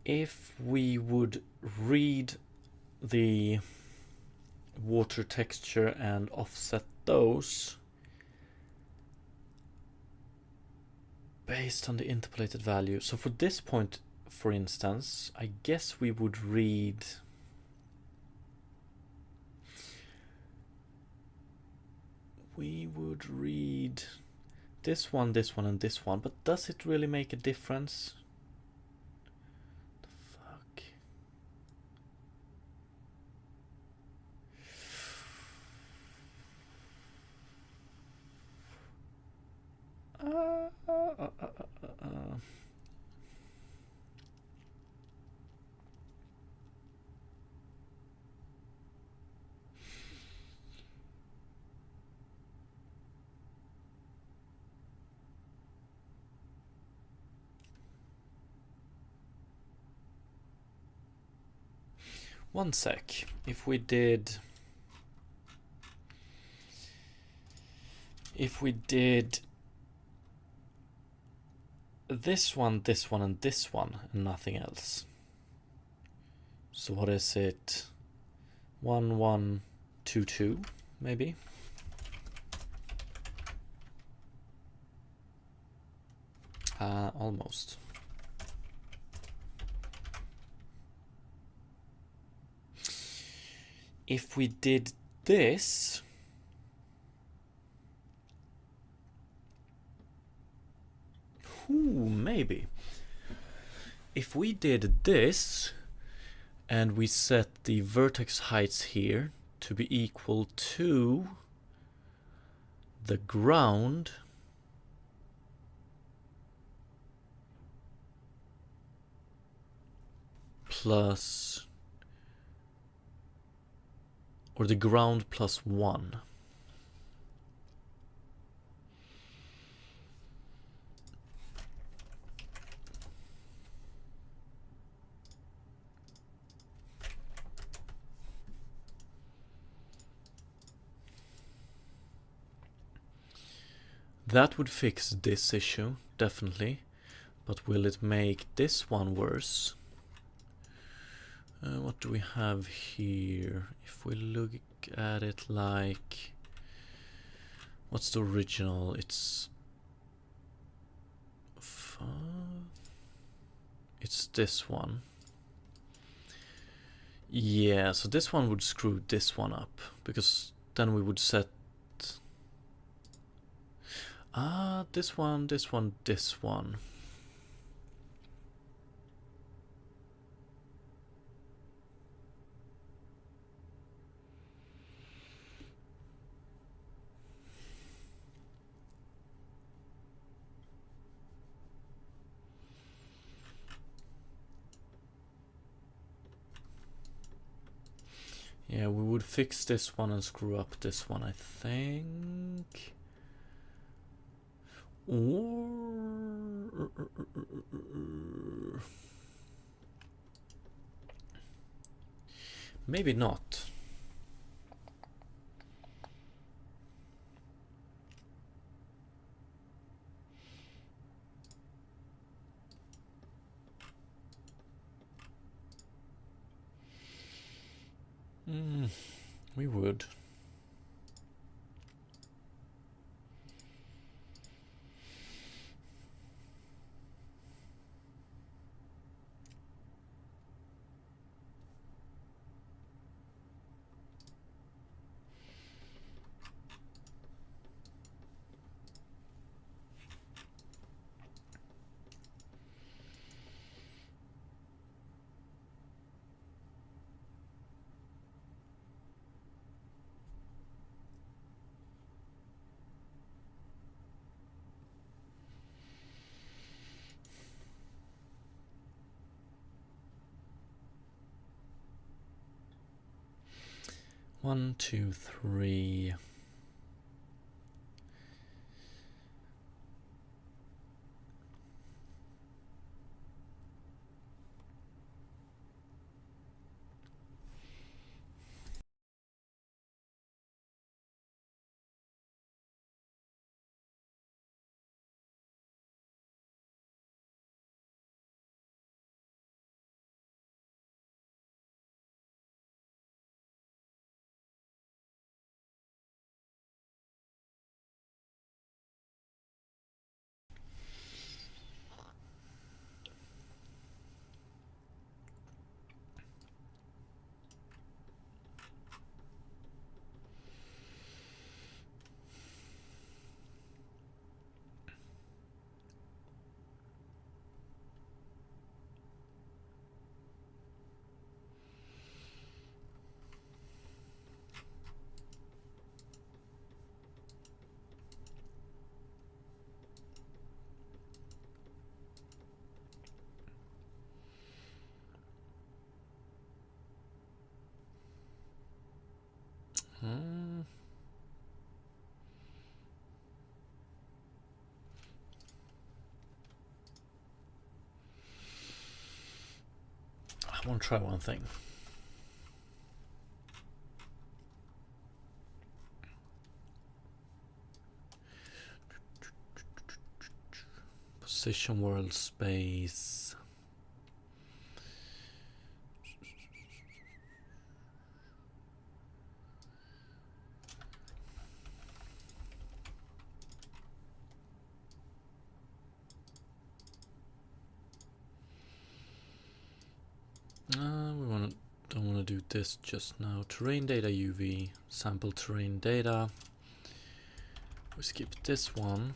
If we would read the water texture and offset those, based on the interpolated value. So for this point, for instance, I guess we would read this one, and this one, but does it really make a difference? The fuck? One sec. If we did this one, and this one, and nothing else. So what is it? 1, 1, 2, 2, maybe? Almost. If we did this, maybe. If we did this, and we set the vertex heights here to be equal to the ground, plus, or the ground plus 1. That would fix this issue, definitely. But will it make this one worse? What do we have here? If we look at it like... What's the original? It's this one. Yeah, so this one would screw this one up, because then we would set... this one, this one, this one. Yeah, we would fix this one and screw up this one, I think. Or... maybe not. We would. One, two, three. I want to try one thing. Position world space. Don't want to do this just now. Terrain data UV, sample terrain data. We skip this one.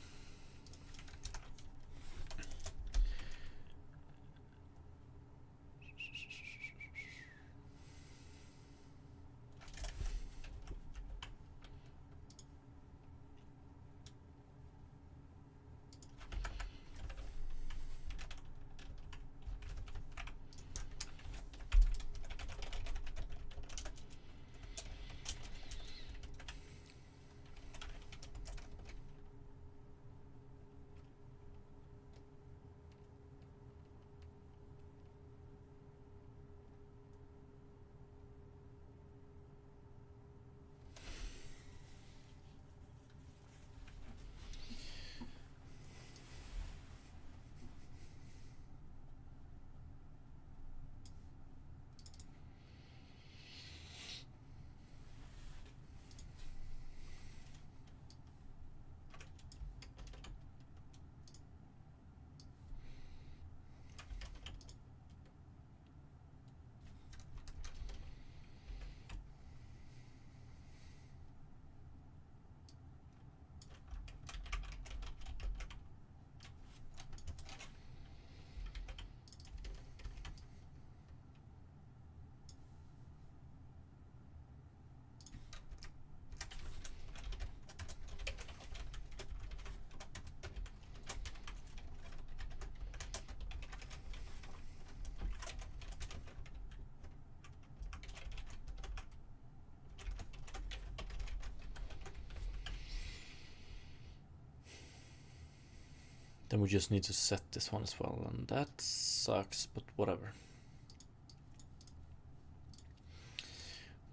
Then we just need to set this one as well, and that sucks, but whatever.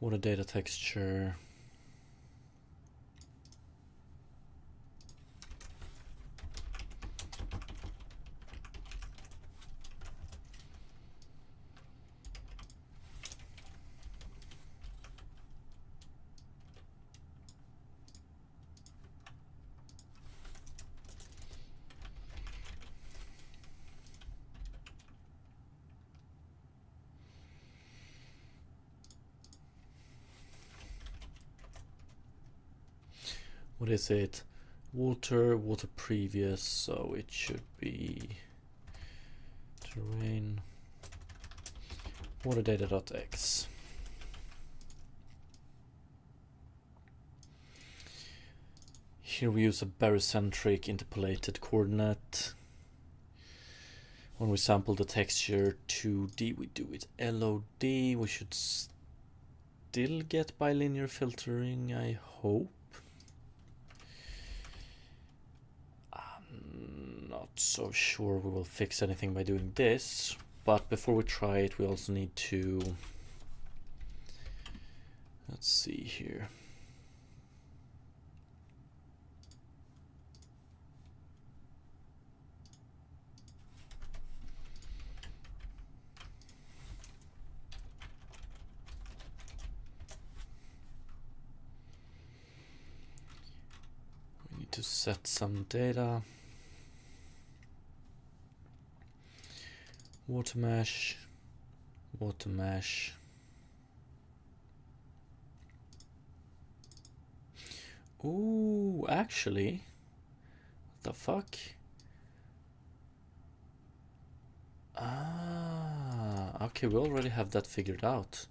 Water data texture. What is it? Water previous, so it should be terrain water data.x. Here we use a barycentric interpolated coordinate. When we sample the texture 2D, we do it LOD. We should still get bilinear filtering, I hope. Not so sure we will fix anything by doing this, but before we try it, we also need to, let's see here. We need to set some data. Water mesh. Ooh, actually, what the fuck? Okay, we already have that figured out.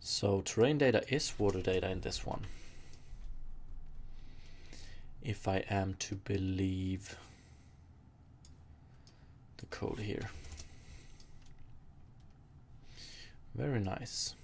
So terrain data is water data in this one, if I am to believe the code here. Very nice.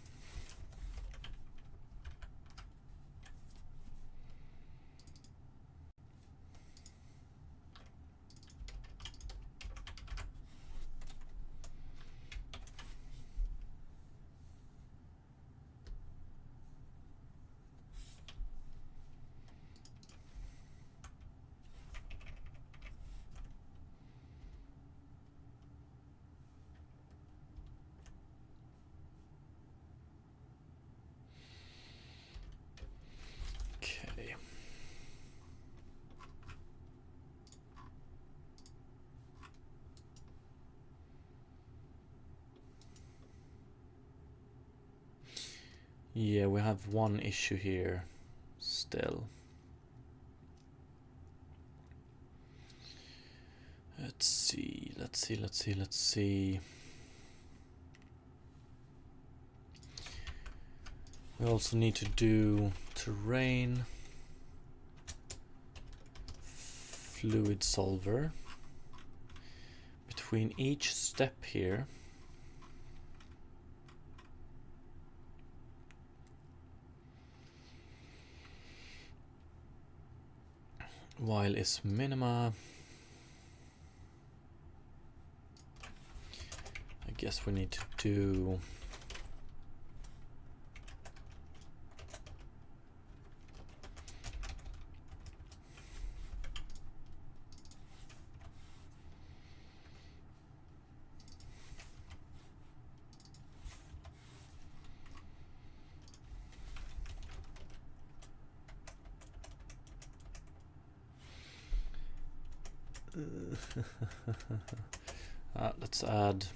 Yeah, we have one issue here still. Let's see. We also need to do terrain, fluid solver. Between each step here, while is minima, I guess we need to do let's add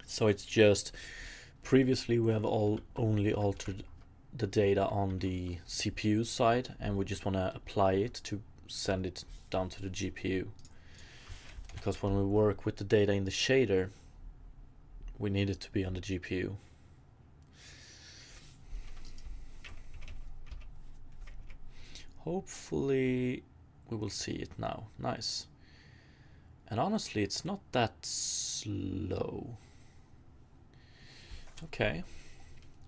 so it's just previously we have only altered the data on the CPU side, and we just want to apply it to send it down to the GPU, because when we work with the data in the shader we need it to be on the GPU. Hopefully we will see it now. Nice. And honestly, it's not that slow. Okay,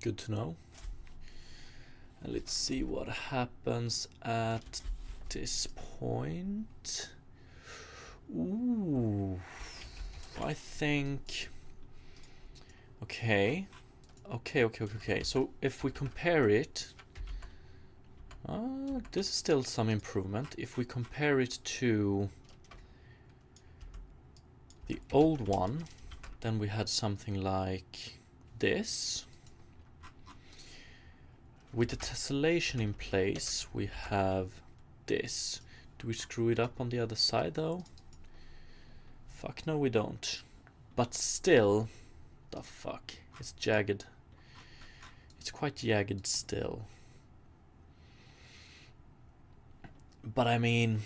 good to know. And let's see what happens at this point. Ooh, I think... Okay. So if we compare it... this is still some improvement. If we compare it to the old one, then we had something like this. With the tessellation in place, we have this. Do we screw it up on the other side though? Fuck no, we don't. But still, the fuck, it's jagged. It's quite jagged still. But I mean,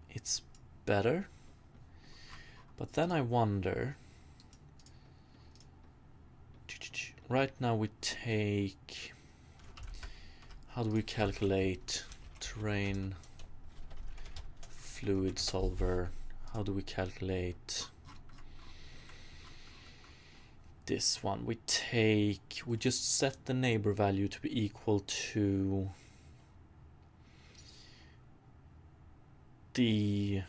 it's better. But then I wonder, right now we take, how do we calculate terrain, fluid solver, how do we calculate this one? We just set the neighbor value to be equal to the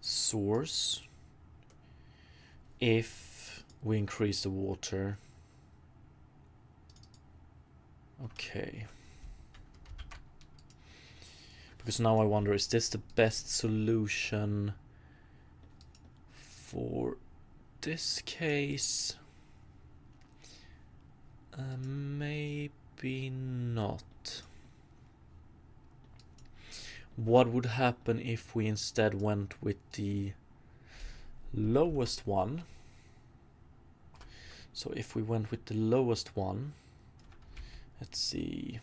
source if we increase the water. Okay. Because now I wonder, is this the best solution for this case? Maybe maybe not. What would happen if we instead went with the lowest one? So if we went with the lowest one, let's see.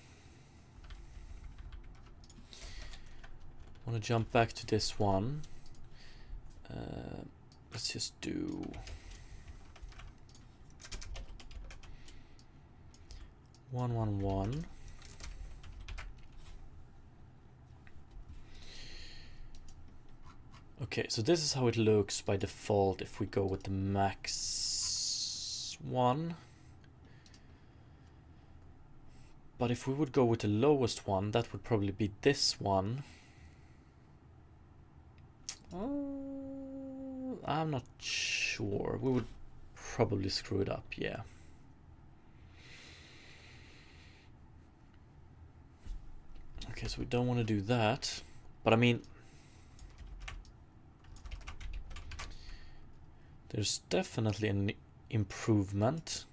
I want to jump back to this one. Let's just do 111. Okay, so this is how it looks by default if we go with the max one. But if we would go with the lowest one, that would probably be this one. I'm not sure. We would probably screw it up, yeah. Okay, so we don't want to do that. But I mean, there's definitely an improvement,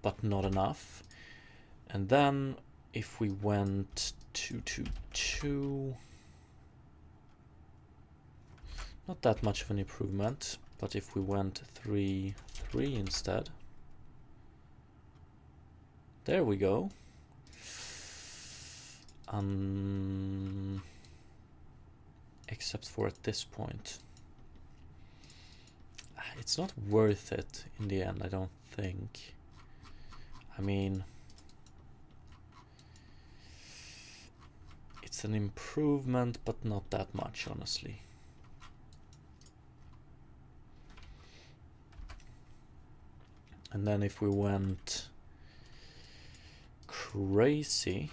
but not enough. And then if we went 222, not that much of an improvement, but if we went 3-3 instead, there we go. Except for at this point. It's not worth it in the end, I don't think. I mean, it's an improvement, but not that much, honestly. And then if we went crazy,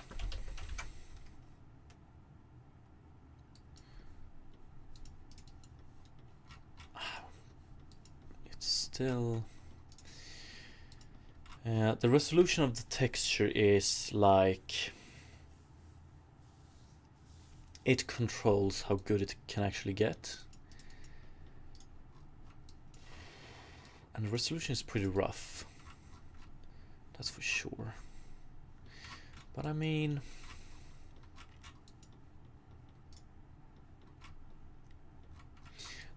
it's still the resolution of the texture is like it controls how good it can actually get. And the resolution is pretty rough, that's for sure. But I mean,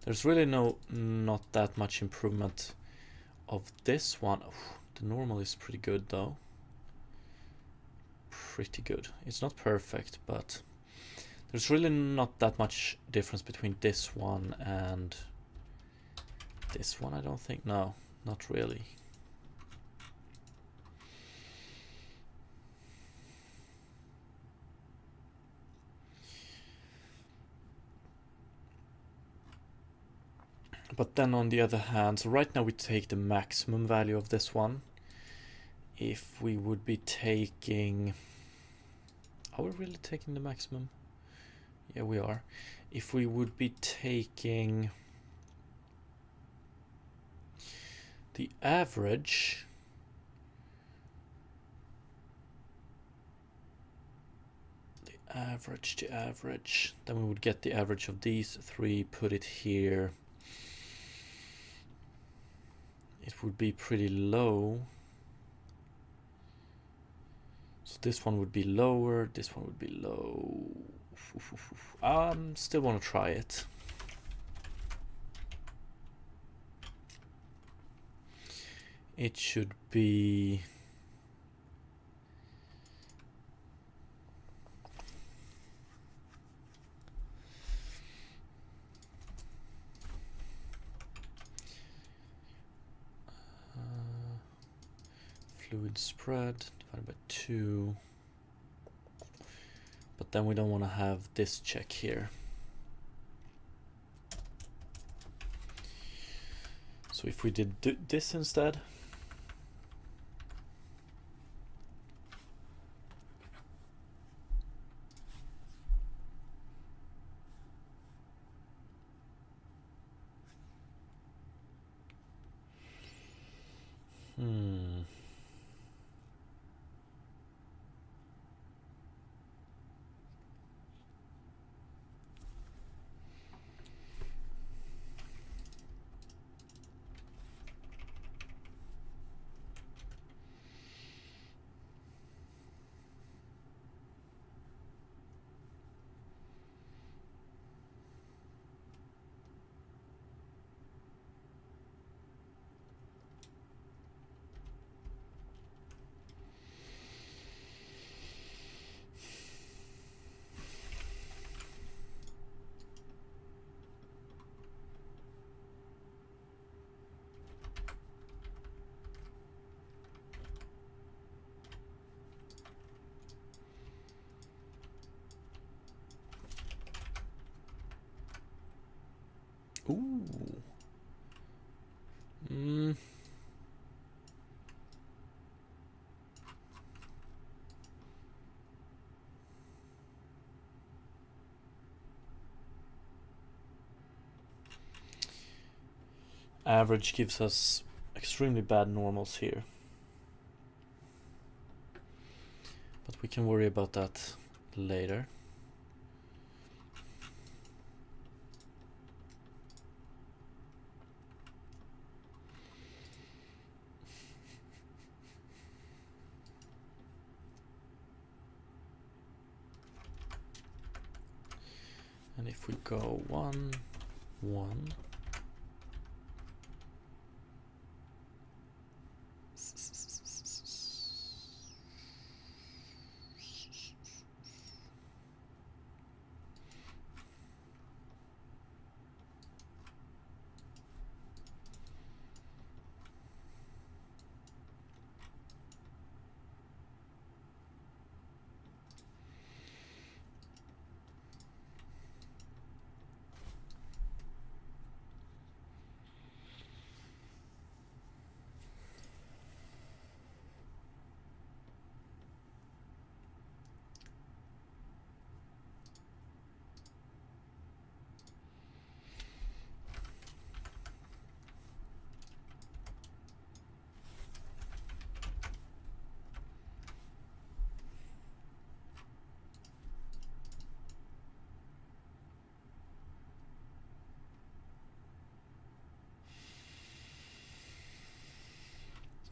there's really not that much improvement of this one. The normal is pretty good though. Pretty good. It's not perfect, but there's really not that much difference between this one and this one, I don't think. No, not really. But then on the other hand, so right now we take the maximum value of this one. If we would be taking... Are we really taking the maximum? Yeah, we are. If we would be taking the average, the average, then we would get the average of these three, put it here. It would be pretty low. So this one would be lower, this one would be low. Still want to try it. It should be fluid spread divided by 2. But then we don't want to have this check here. So if we did this instead, average gives us extremely bad normals here. But we can worry about that later. And if we go 1, 1,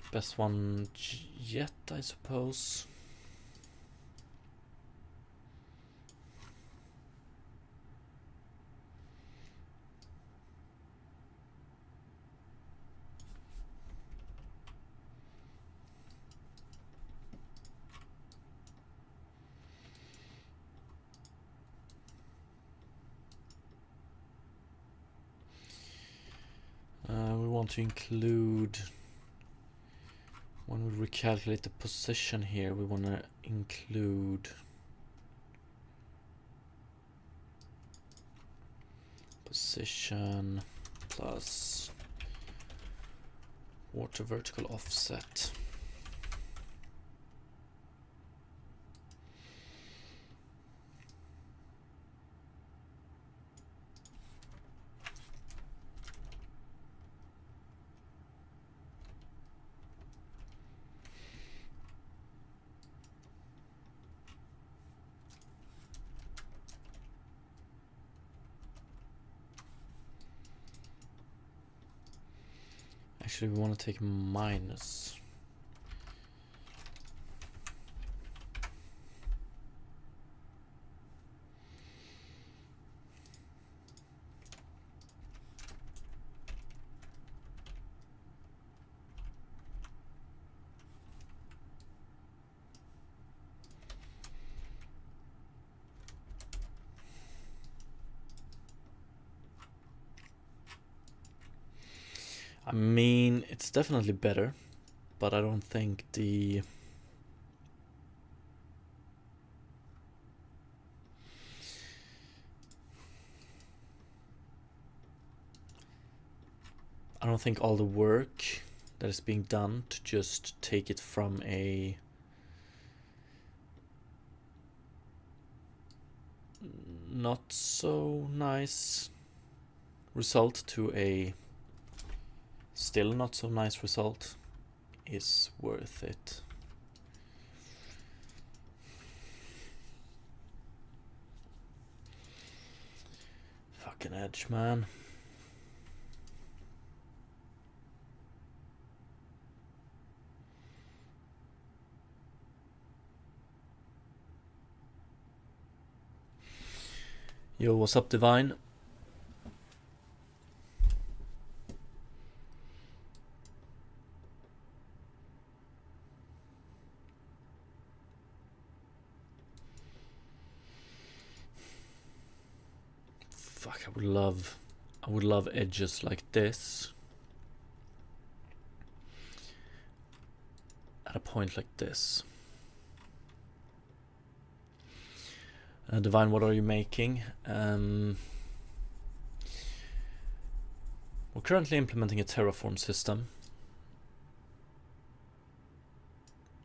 best one yet, I suppose. We want to include, when we recalculate the position here, we want to include position plus water vertical offset. Actually, we want to take minus. I mean, it's definitely better, but I don't think all the work that is being done to just take it from a not so nice result to a still not so nice result is worth it. Fucking Edge, man. Yo, what's up, Divine? Fuck, I would love edges like this at a point like this. Divine, what are you making? We're currently implementing a Terraform system,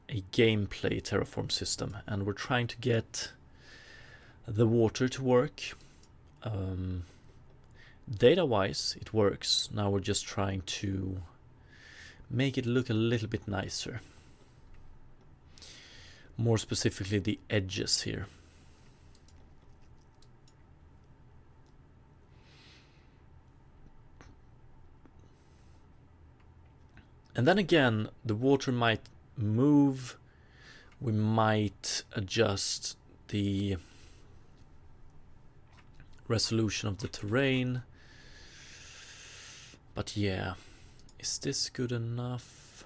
a gameplay Terraform system, and we're trying to get the water to work, Data-wise, it works. Now we're just trying to make it look a little bit nicer. More specifically, the edges here. And then again, the water might move. We might adjust the resolution of the terrain. But yeah, is this good enough?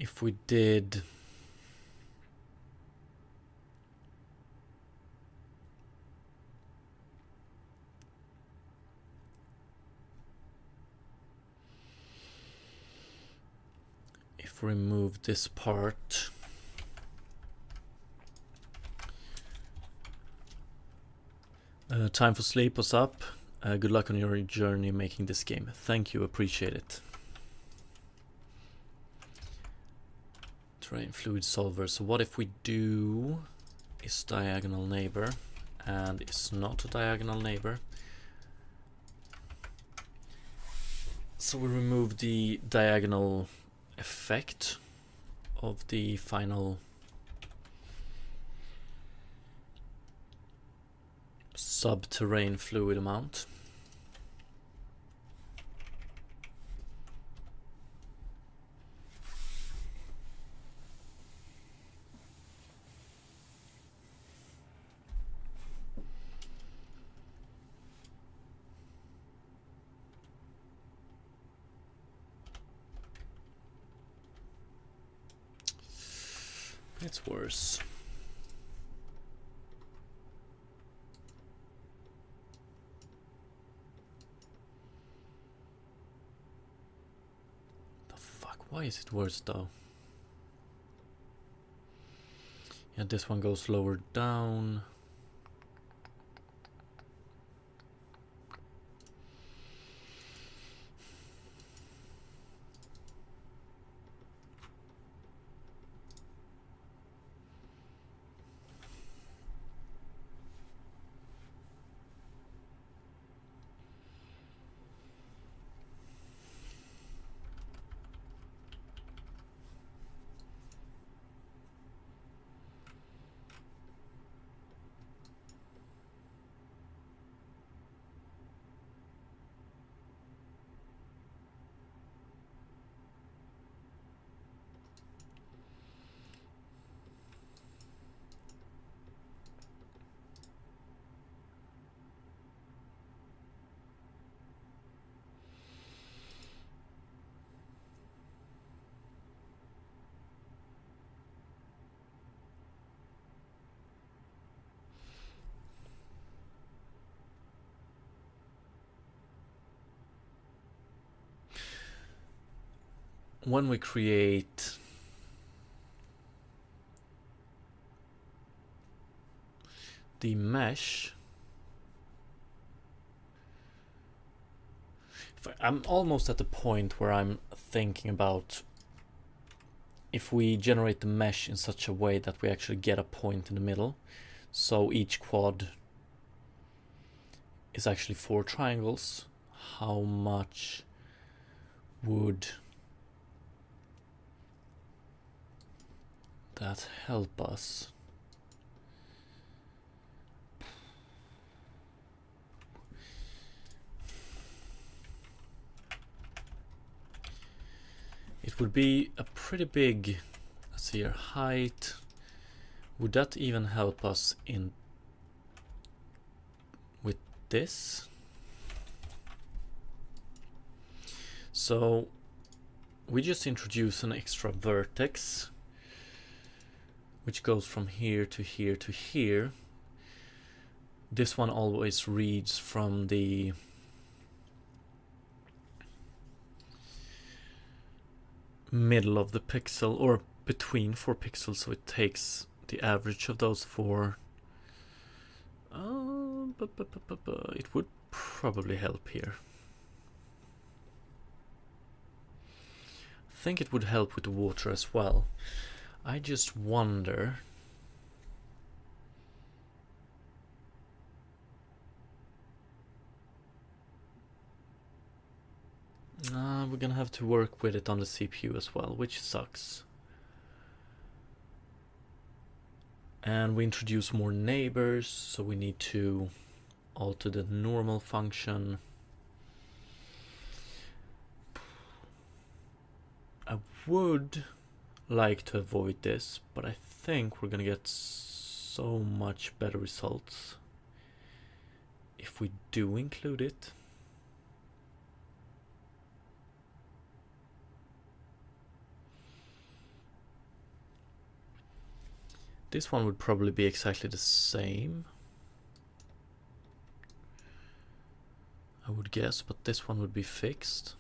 If we did remove this part, time for sleep was up. Good luck on your journey making this game. Thank you, appreciate it. Terrain fluid solver. So what if we do is diagonal neighbor and it's not a diagonal neighbor? So we remove the diagonal effect of the final subterranean fluid amount. It's worse. The fuck? Why is it worse though? Yeah, this one goes lower down. When we create the mesh, I'm almost at the point where I'm thinking about if we generate the mesh in such a way that we actually get a point in the middle, so each quad is actually 4 triangles, how much would that help us? It would be a pretty big, let's see here, height. Would that even help us in with this? So we just introduce an extra vertex which goes from here to here to here. This one always reads from the middle of the pixel, or between 4 pixels, so it takes the average of those 4. It would probably help here. I think it would help with the water as well. I just wonder... we're gonna have to work with it on the CPU as well, which sucks. And we introduce more neighbors, so we need to alter the normal function. I would like to avoid this, but I think we're gonna get so much better results if we do include it. This one would probably be exactly the same, I would guess, but this one would be fixed.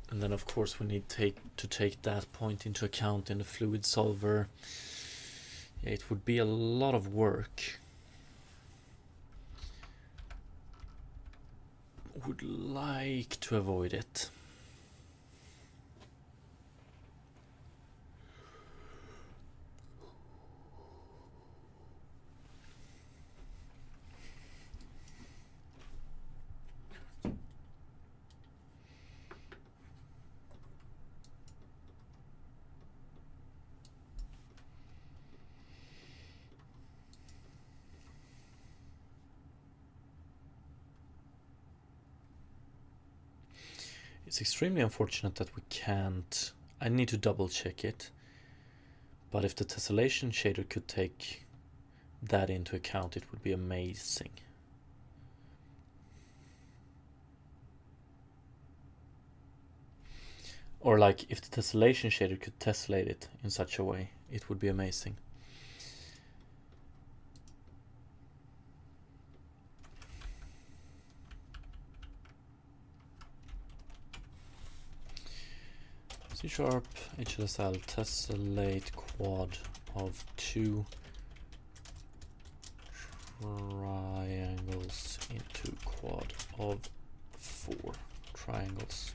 And then of course we need to take that point into account in the fluid solver. Yeah, it would be a lot of work. Would like to avoid it. It's extremely unfortunate that we can't... I need to double check it. But if the tessellation shader could take that into account, it would be amazing. Or like if the tessellation shader could tessellate it in such a way, it would be amazing. C# HLSL tessellate quad of 2 triangles into quad of 4 triangles.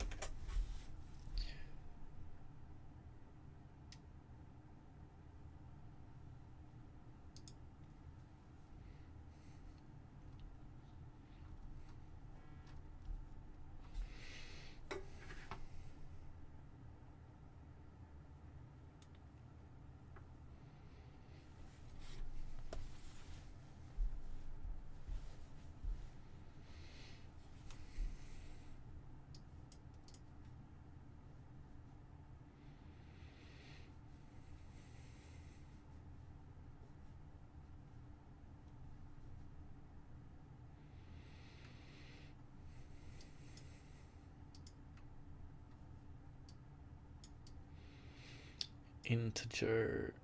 integer.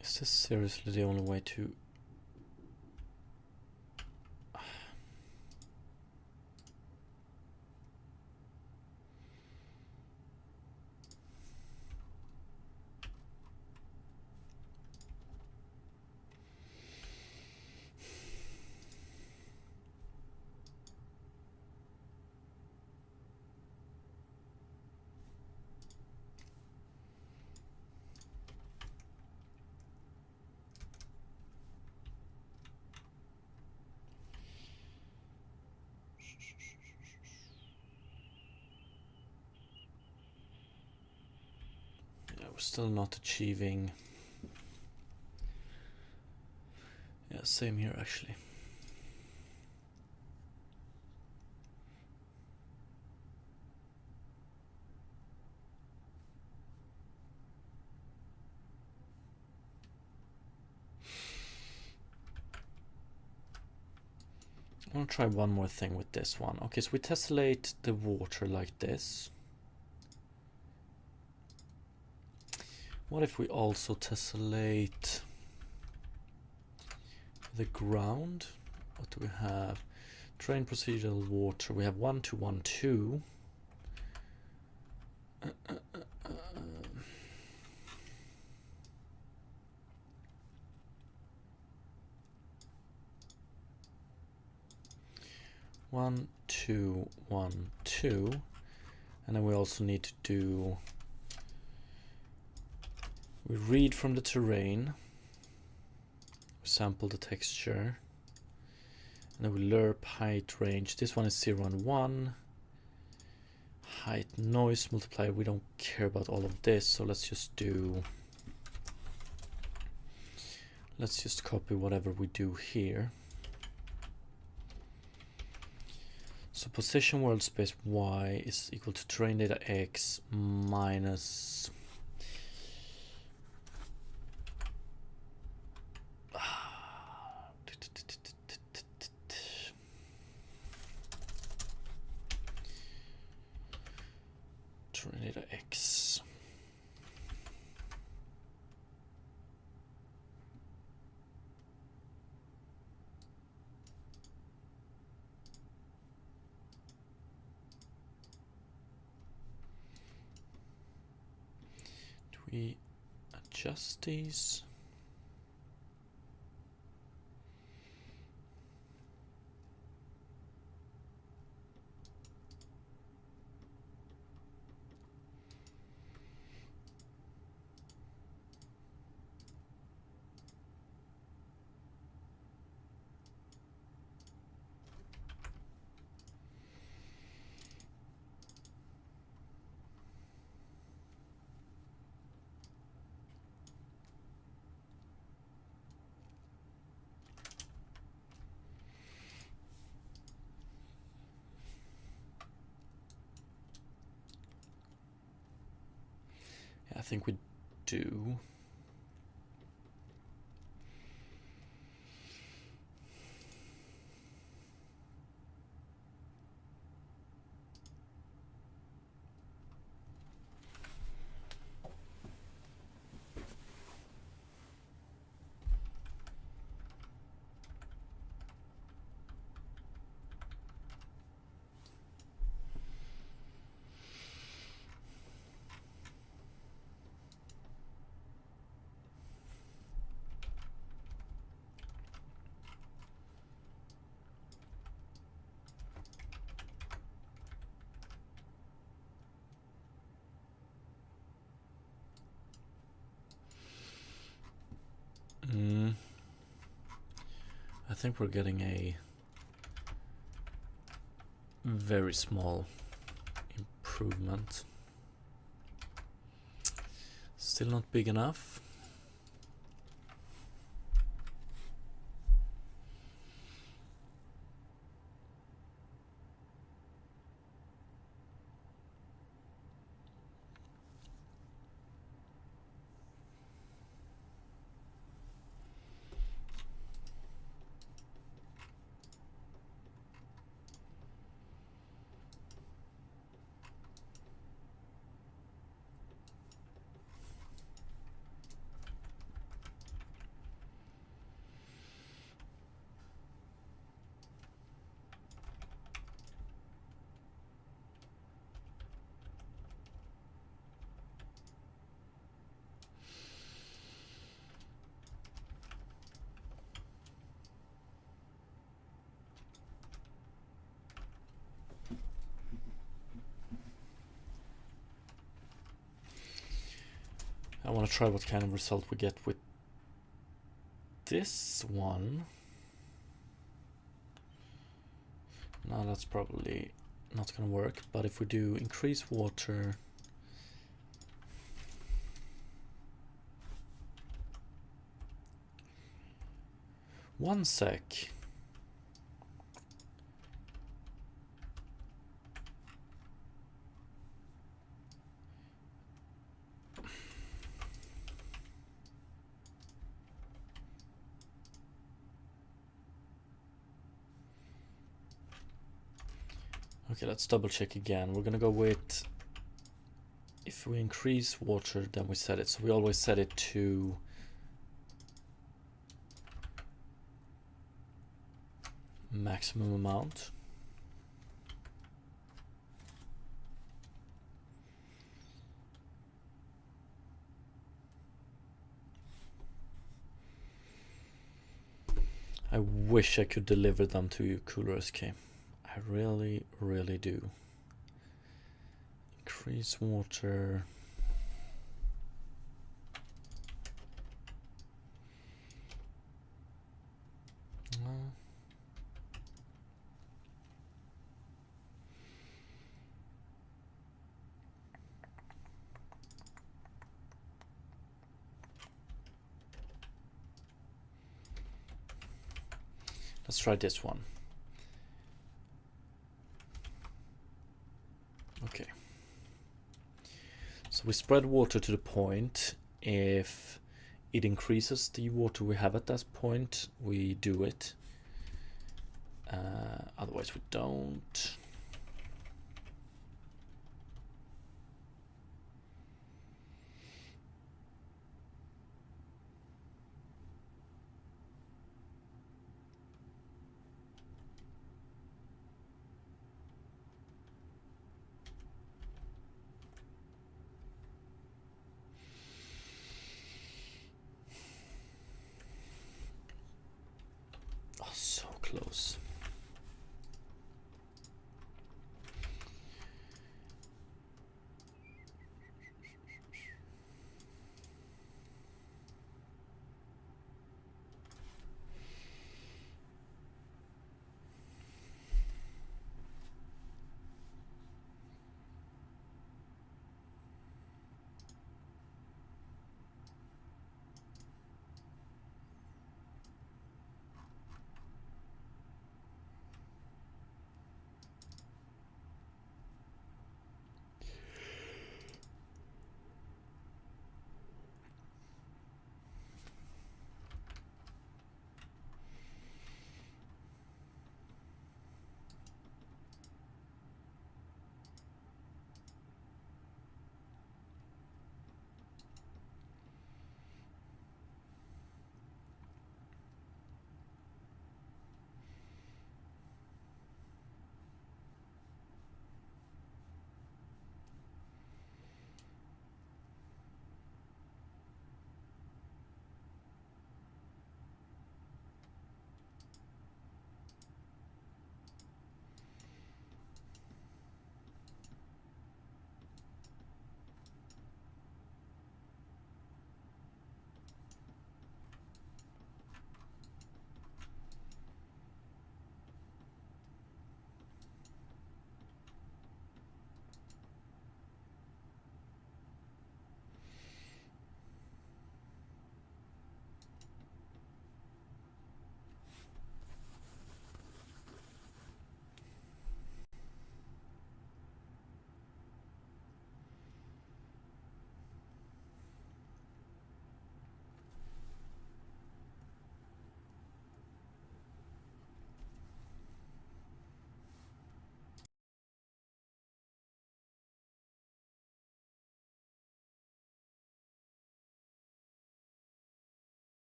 Is this seriously the only way to... We're still not achieving. Yeah, same here actually. I want to try one more thing with this one. Okay, so we tessellate the water like this. What if we also tessellate the ground? What do we have? Train procedural water. We have 1, 2, 1, 2. 1, 2, 1, 2. And then we also need to do... We read from the terrain. We sample the texture. And then we lerp height range. This one is 0 and 1. Height noise multiplier. We don't care about all of this, so let's just do... Let's just copy whatever we do here. So position world space y is equal to terrain data x minus... terrain data x. Do we adjust these? I think we do. think we're getting a very small improvement. Still not big enough. I want to try what kind of result we get with this one. No, that's probably not going to work, but if we do increase water, one sec. Okay, let's double check again. We're gonna go with, if we increase water, then we set it. So we always set it to maximum amount. I wish I could deliver them to you, Cooler SK. I really, really do. Increase water. Let's try this one. Okay. So we spread water to the point. If it increases the water we have at that point, we do it. Otherwise we don't. Oh, so close.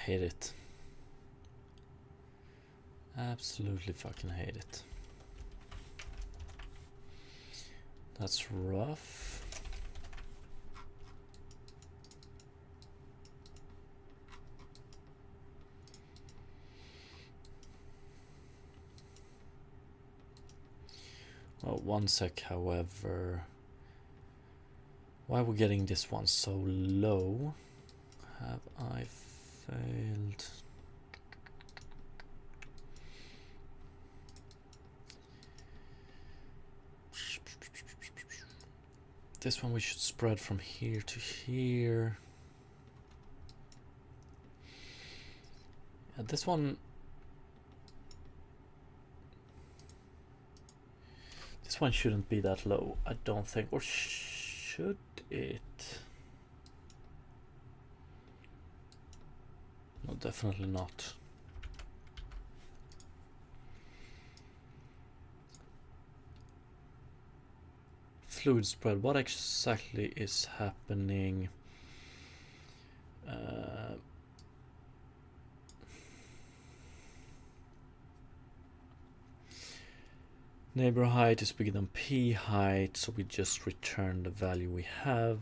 hate it. Absolutely fucking hate it. That's rough. Oh, one sec, however. Why are we getting this one so low? Have I failed? This one we should spread from here to here. This one... This one shouldn't be that low, I don't think. Or should it? No, definitely not. Fluid spread, what exactly is happening? Neighbor height is bigger than P height, so we just return the value we have.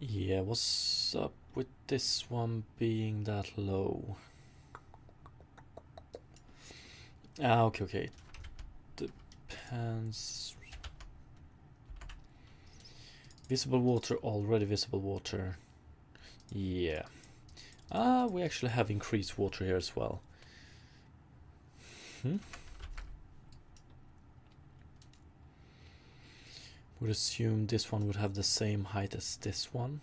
Yeah, what's up with this one being that low? Ah, okay. Depends. Visible water, already visible water. Yeah. Ah, we actually have increased water here as well. Would assume this one would have the same height as this one.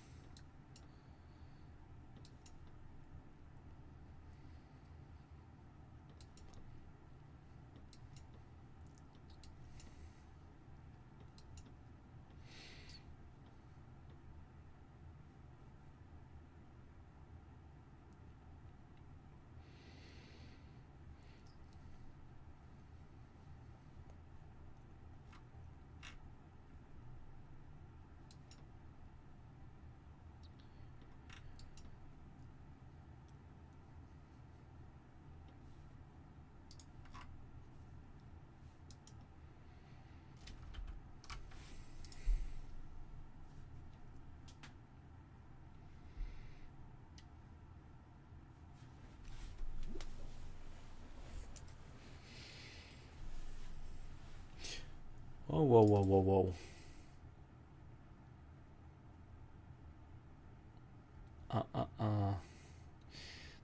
Oh, whoa.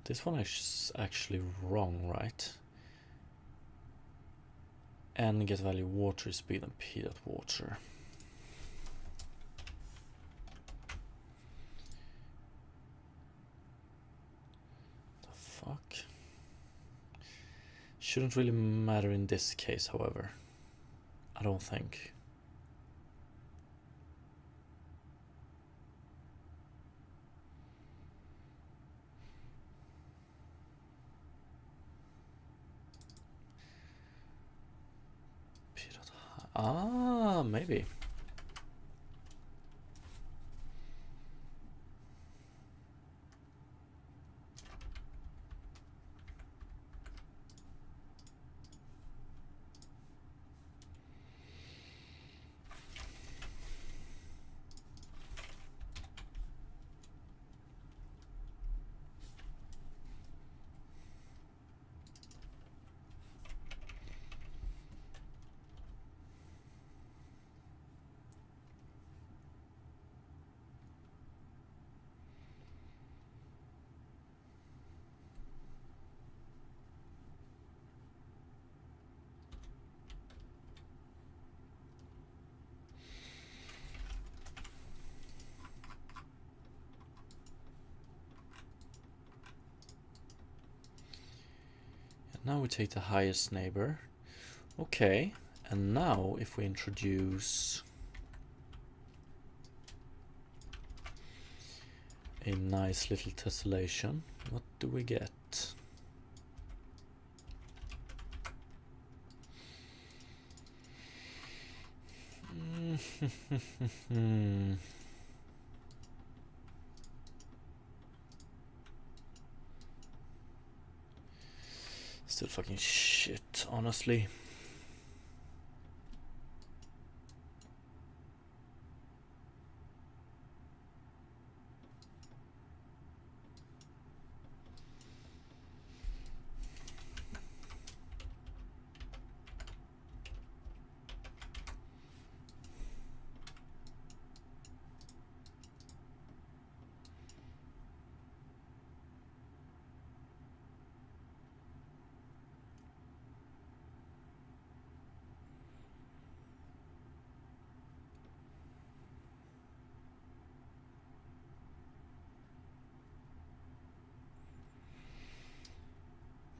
This one is actually wrong, right? And get value water is bigger than P dot water. The fuck? Shouldn't really matter in this case, however. I don't think. Ah, maybe. now we take the highest neighbor. Okay, and now if we introduce a nice little tessellation, what do we get? Still fucking shit, honestly.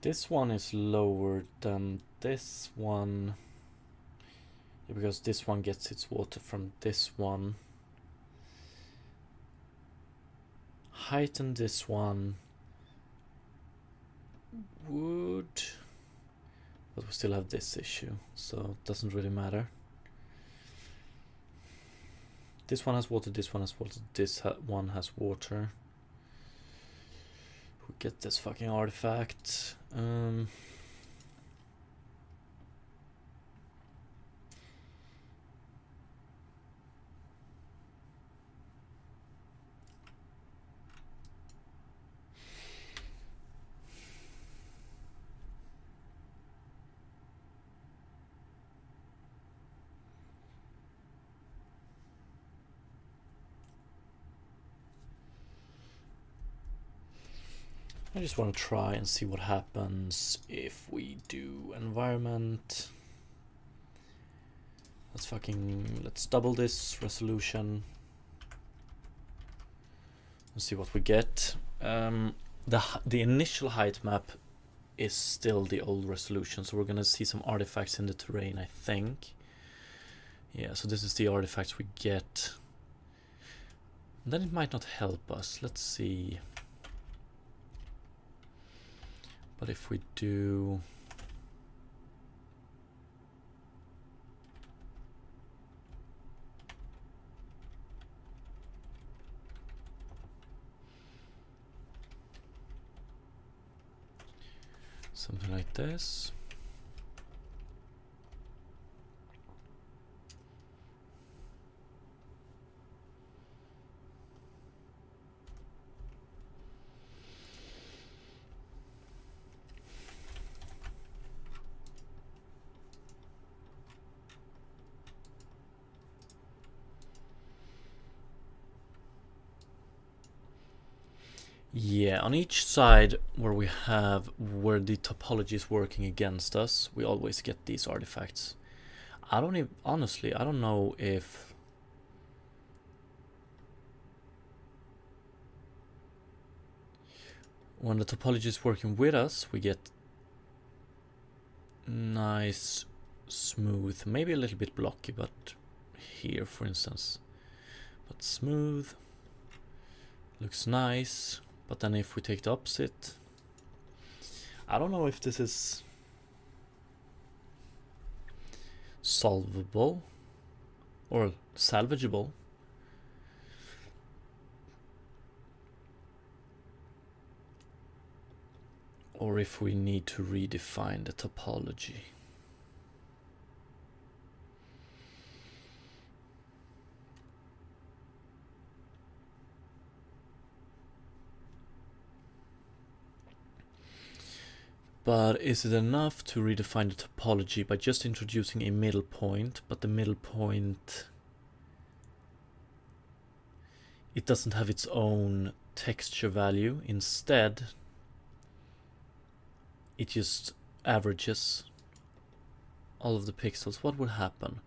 This one is lower than this one, because this one gets its water from this one. Heighten this one would, but we still have this issue, so it doesn't really matter. This one has water, this one has water, this one has water. We get this fucking artifact. I just want to try and see what happens if we do environment. Let's double this resolution and see what we get. The initial height map is still the old resolution, so we're gonna see some artifacts in the terrain, I think. Yeah, so this is the artifacts we get. And then it might not help us. Let's see. But if we do something like this. Yeah, on each side where the topology is working against us, we always get these artifacts. Honestly, I don't know if when the topology is working with us, we get nice, smooth, maybe a little bit blocky, but here, for instance, but smooth, looks nice. But then if we take the opposite, I don't know if this is solvable or salvageable. Or if we need to redefine the topology. But is it enough to redefine the topology by just introducing a middle point, but the middle point, it doesn't have its own texture value. Instead, it just averages all of the pixels. What would happen?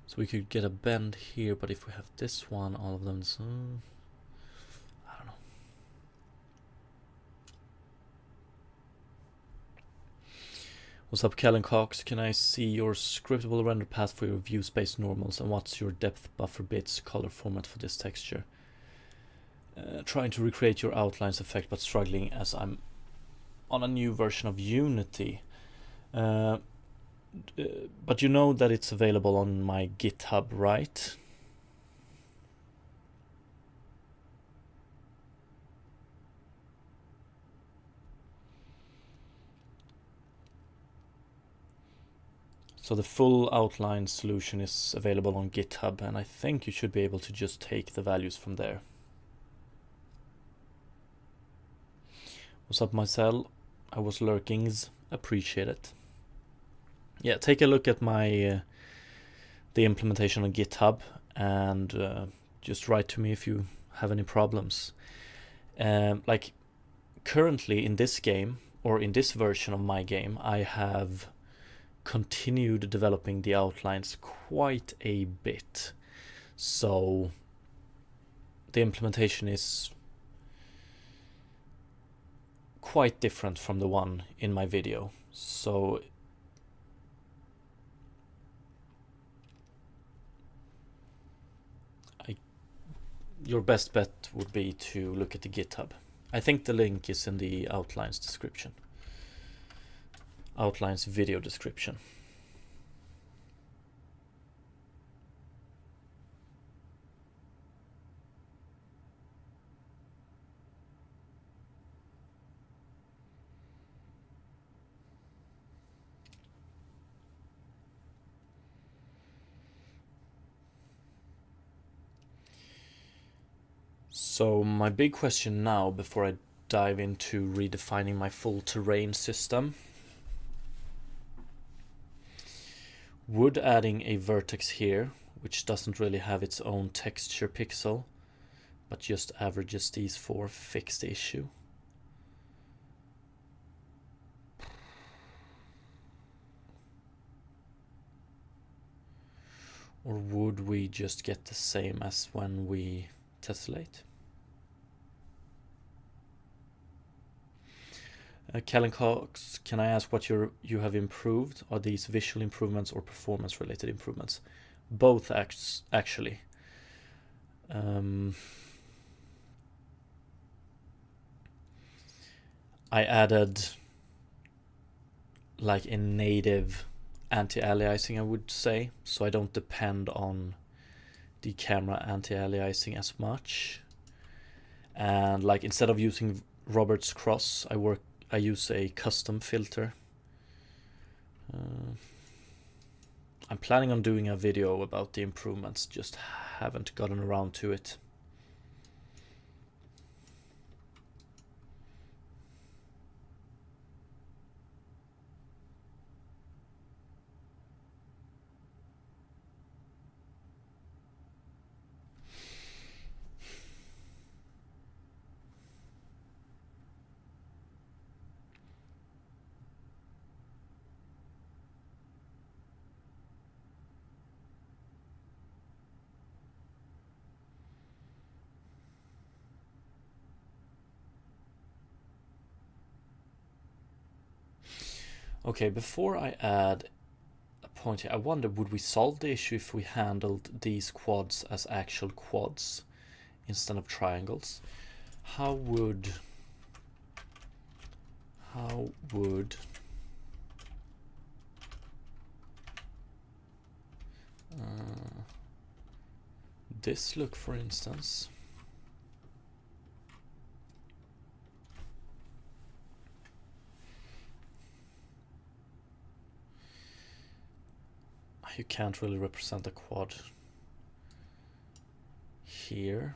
So we could get a bend here, but if we have this one, all of them, so I don't know. What's up, Callan Cox? Can I see your scriptable render path for your view space normals, and what's your depth buffer bits color format for this texture? Trying to recreate your outlines effect, but struggling as I'm on a new version of Unity. But you know that it's available on my GitHub, right? So the full outline solution is available on GitHub, and I think you should be able to just take the values from there. What's up, Marcel? I was lurkings. Appreciate it. Yeah, take a look at my the implementation on GitHub, and just write to me if you have any problems. Like currently in this game, or in this version of my game, I have continued developing the outlines quite a bit. So the implementation is quite different from the one in my video. So your best bet would be to look at the GitHub. I think the link is in the outlines description. Outlines video description. So my big question now, before I dive into redefining my full terrain system, would adding a vertex here, which doesn't really have its own texture pixel, but just averages these four, fix the issue? Or would we just get the same as when we tessellate? Callan Cox, can I ask what you have improved? Are these visual improvements or performance related improvements? Both actually. I added like a native anti-aliasing, I would say, so I don't depend on the camera anti-aliasing as much. And like instead of using Robert's Cross, I use a custom filter. I'm planning on doing a video about the improvements, just haven't gotten around to it. Okay, before I add a point here, I wonder, would we solve the issue if we handled these quads as actual quads instead of triangles? How would this look, for instance? You can't really represent a quad here.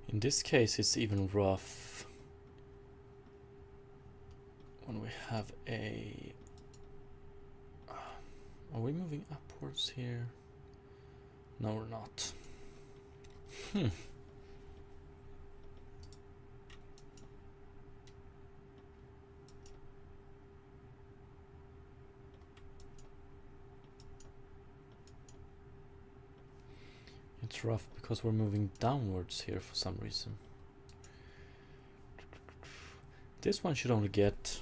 In this case, it's even rough when we have a... Are we moving upwards here? No, we're not. It's rough because we're moving downwards here for some reason. This one should only get...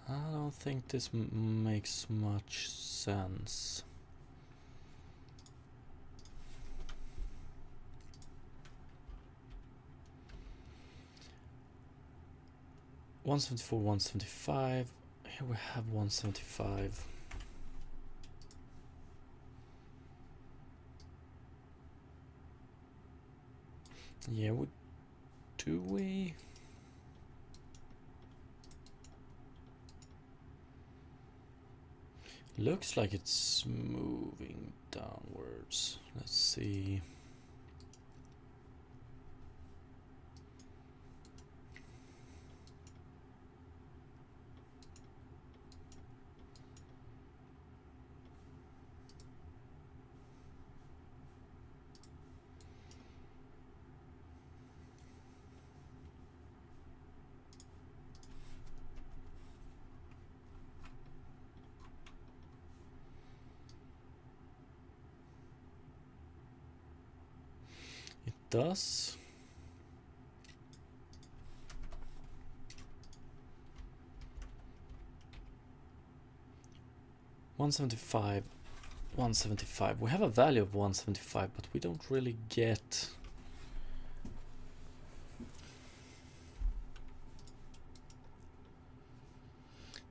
I don't think this makes much sense. $174, $175. Here we have $175. Yeah, do we? Looks like it's moving downwards. Let's see. Does 175, 175. We have a value of 175, but we don't really get...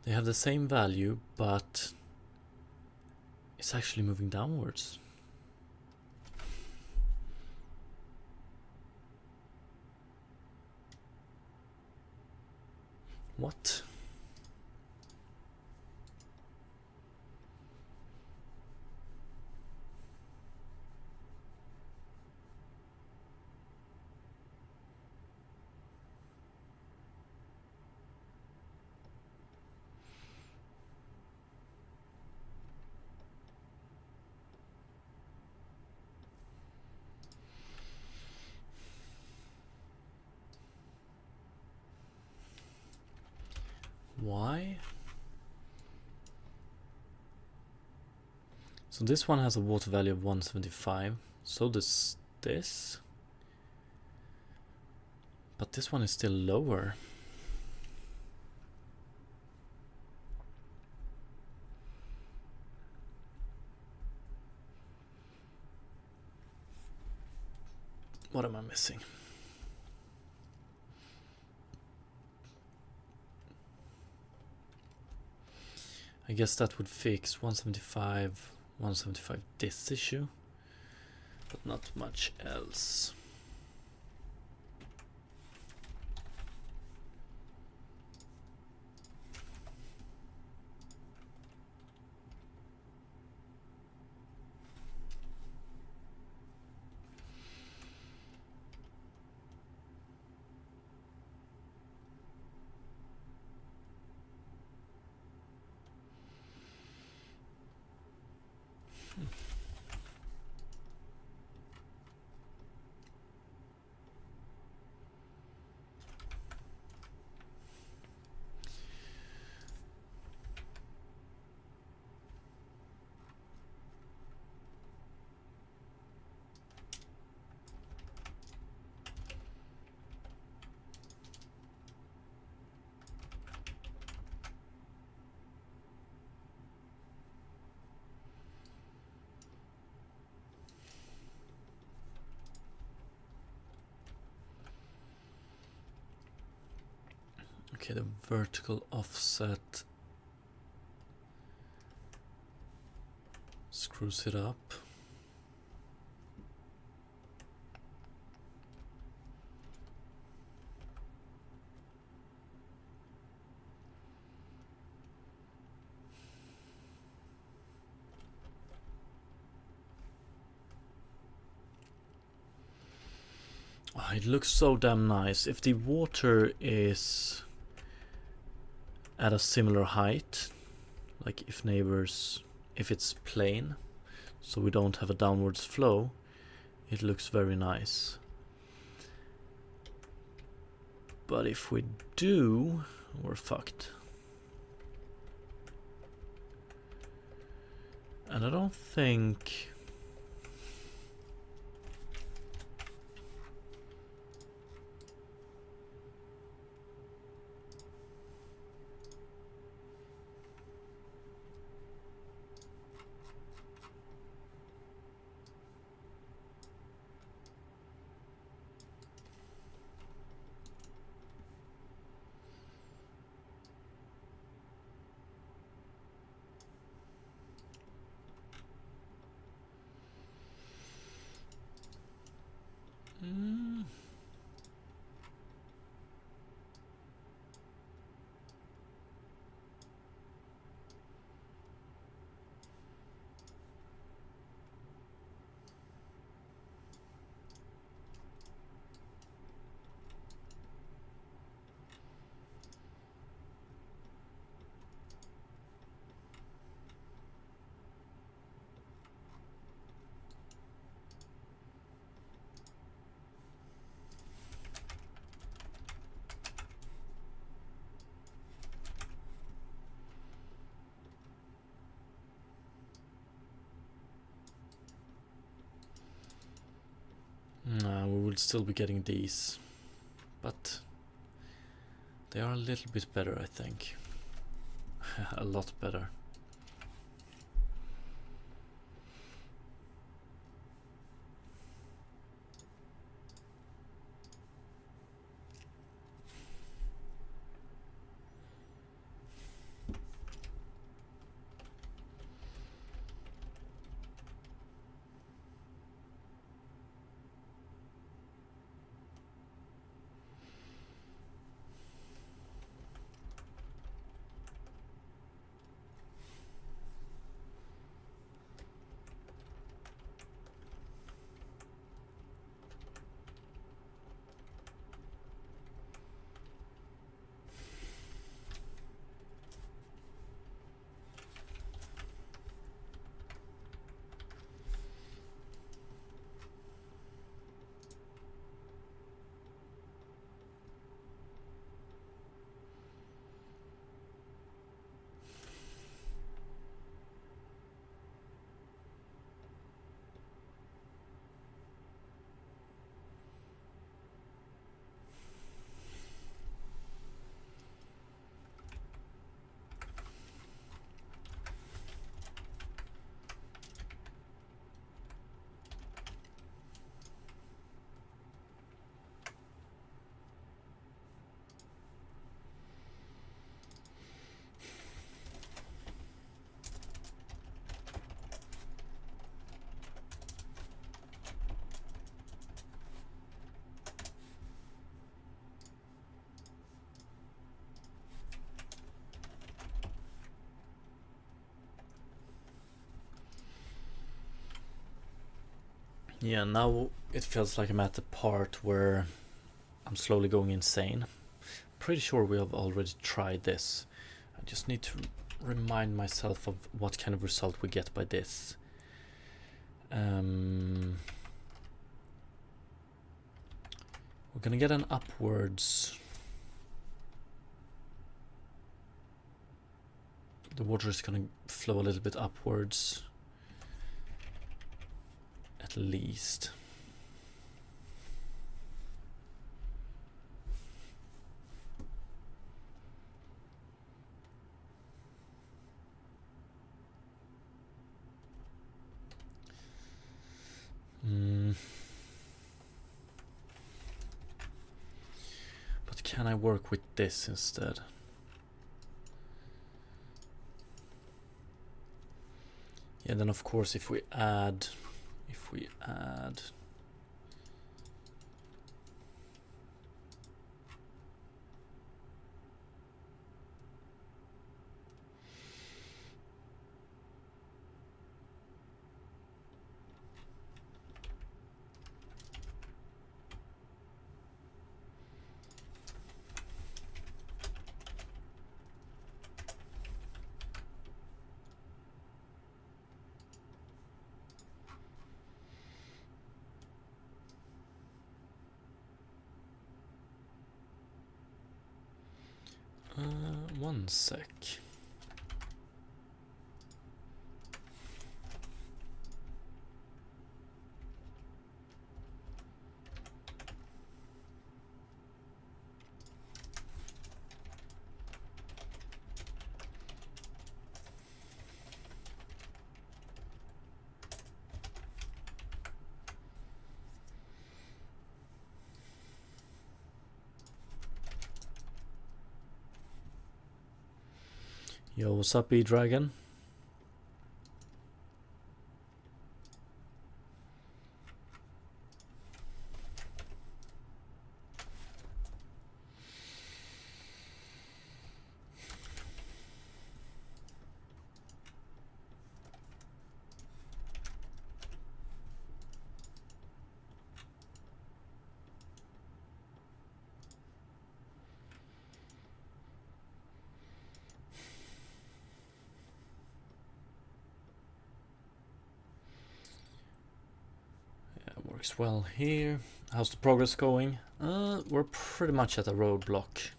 They have the same value, but it's actually moving downwards. What? Why? So this one has a water value of 175. So does this. But this one is still lower. What am I missing? I guess that would fix 175 this issue, but not much else. Okay, the vertical offset screws it up. Oh, it looks so damn nice. If the water is at a similar height, like if it's plain, so we don't have a downwards flow, it looks very nice. But if we do, we're fucked. And I don't think... we will still be getting these, but they are a little bit better, I think. A lot better. Yeah, now it feels like I'm at the part where I'm slowly going insane. Pretty sure we have already tried this. I just need to remind myself of what kind of result we get by this. We're gonna get an upwards. The water is gonna flow a little bit upwards, at least. But can I work with this instead? Yeah, then of course if we add one sec. Yo, what's up, E-Dragon? Works well here. How's the progress going? We're pretty much at a roadblock.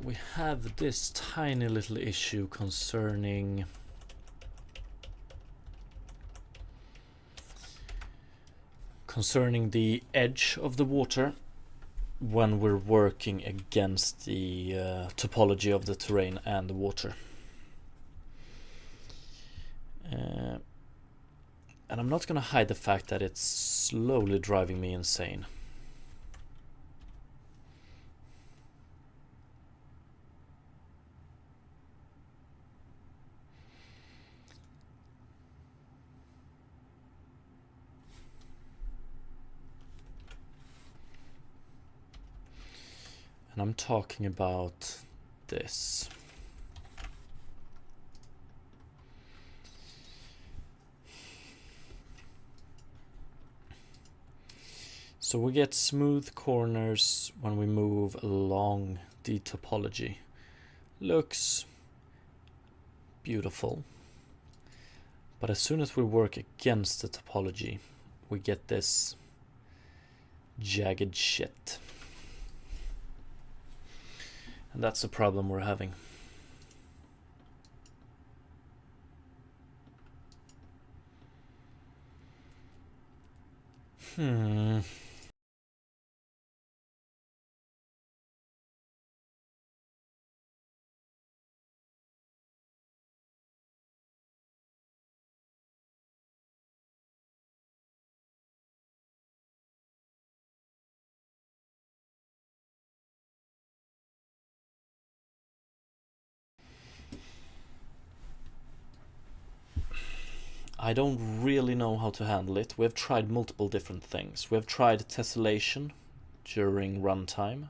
We have this tiny little issue concerning the edge of the water when we're working against the topology of the terrain and the water. And I'm not gonna hide the fact that it's slowly driving me insane. And I'm talking about this. So we get smooth corners when we move along the topology. Looks beautiful. But as soon as we work against the topology, we get this jagged shit. And that's the problem we're having. I don't really know how to handle it. We've tried multiple different things. We've tried tessellation during runtime.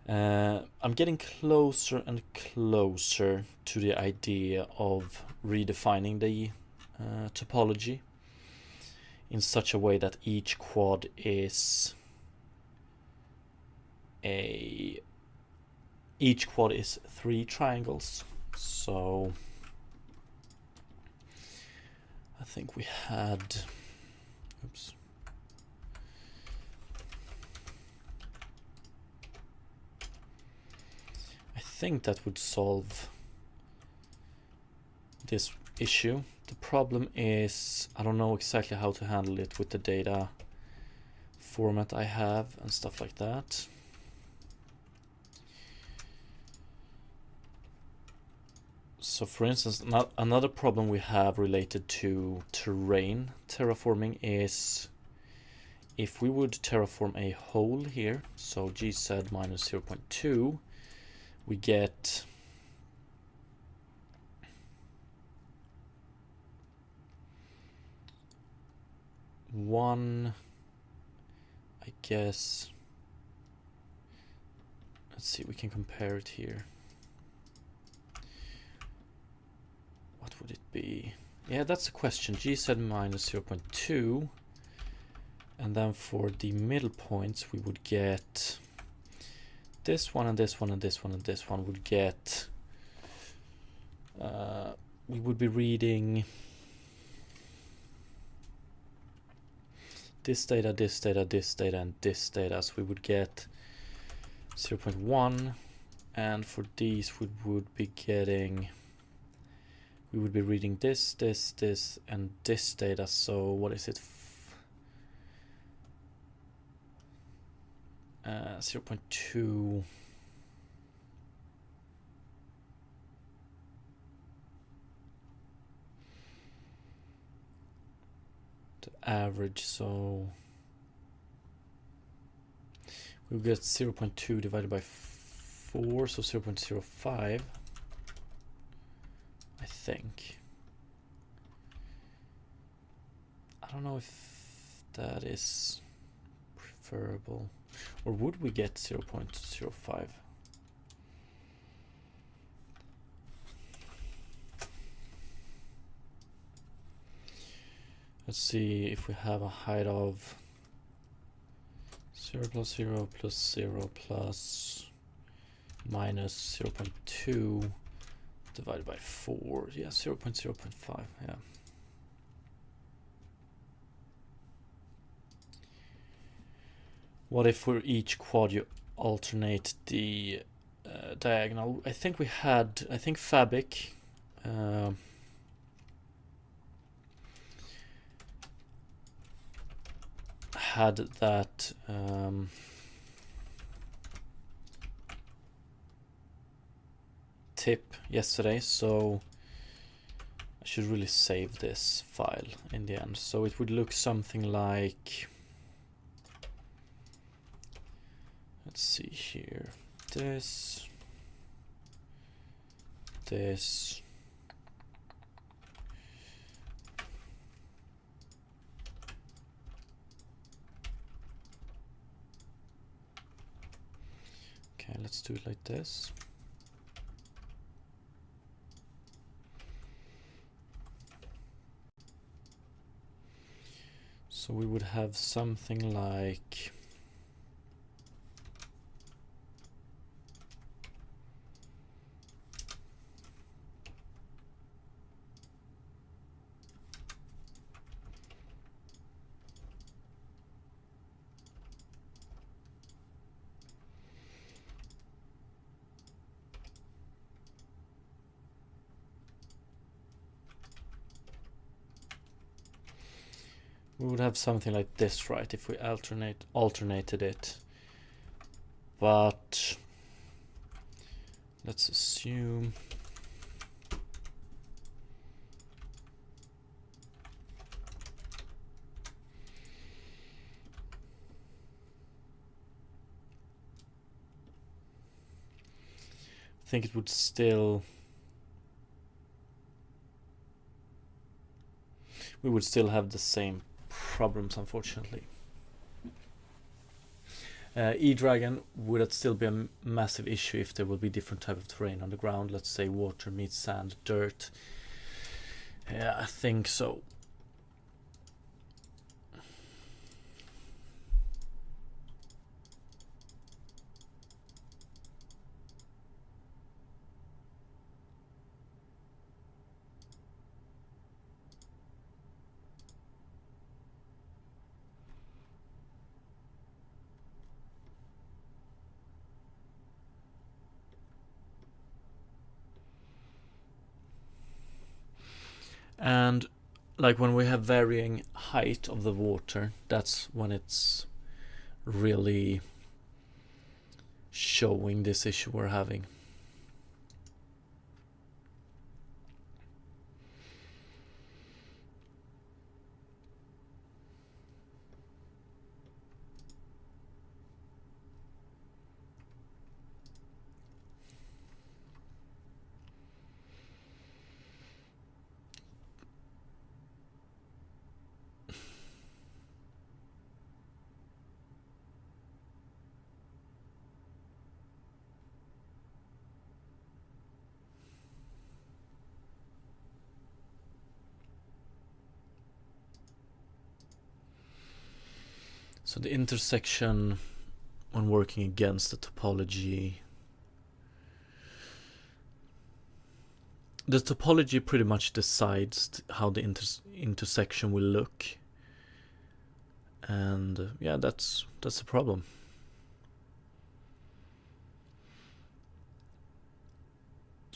I'm getting closer and closer to the idea of redefining the topology. in such a way that each quad is three triangles. So I think we had, oops. I think that would solve this issue. The problem is I don't know exactly how to handle it with the data format I have and stuff like that. So for instance, another problem we have related to terrain terraforming is if we would terraform a hole here, so gz minus 0.2, we get one, I guess, let's see, we can compare it here. What would it be? Yeah, that's the question. gz minus 0.2, and then for the middle points we would get this one and this one and this one and this one would get, we would be reading this data, this data, this data, and this data. So we would get 0.1, and for these we would be getting, we would be reading this, this, this, and this data. So what is it? 0.2. The average, so we get 0.2 divided by 4, so 0.05, I think. I don't know if that is preferable, or would we get 0.05? Let's see if we have a height of 0 plus 0 plus 0 plus minus 0.2 divided by 4. Yeah, 0.0.5. Yeah. What if for each quad you alternate the diagonal? I think Fabric had that tip yesterday, so I should really save this file in the end. So it would look something like, let's see here, this, okay, let's do it like this. So we would have something like, we would have something like this, right, if we alternated it. But let's assume I think it would still, we would still have the same problems, unfortunately. E-Dragon would still be a massive issue if there will be different type of terrain on the ground. Let's say water meets sand, dirt. Yeah, I think so. And like when we have varying height of the water, that's when it's really showing this issue we're having. So the intersection when working against the topology, the topology pretty much decides how the intersection will look, and yeah, that's the problem.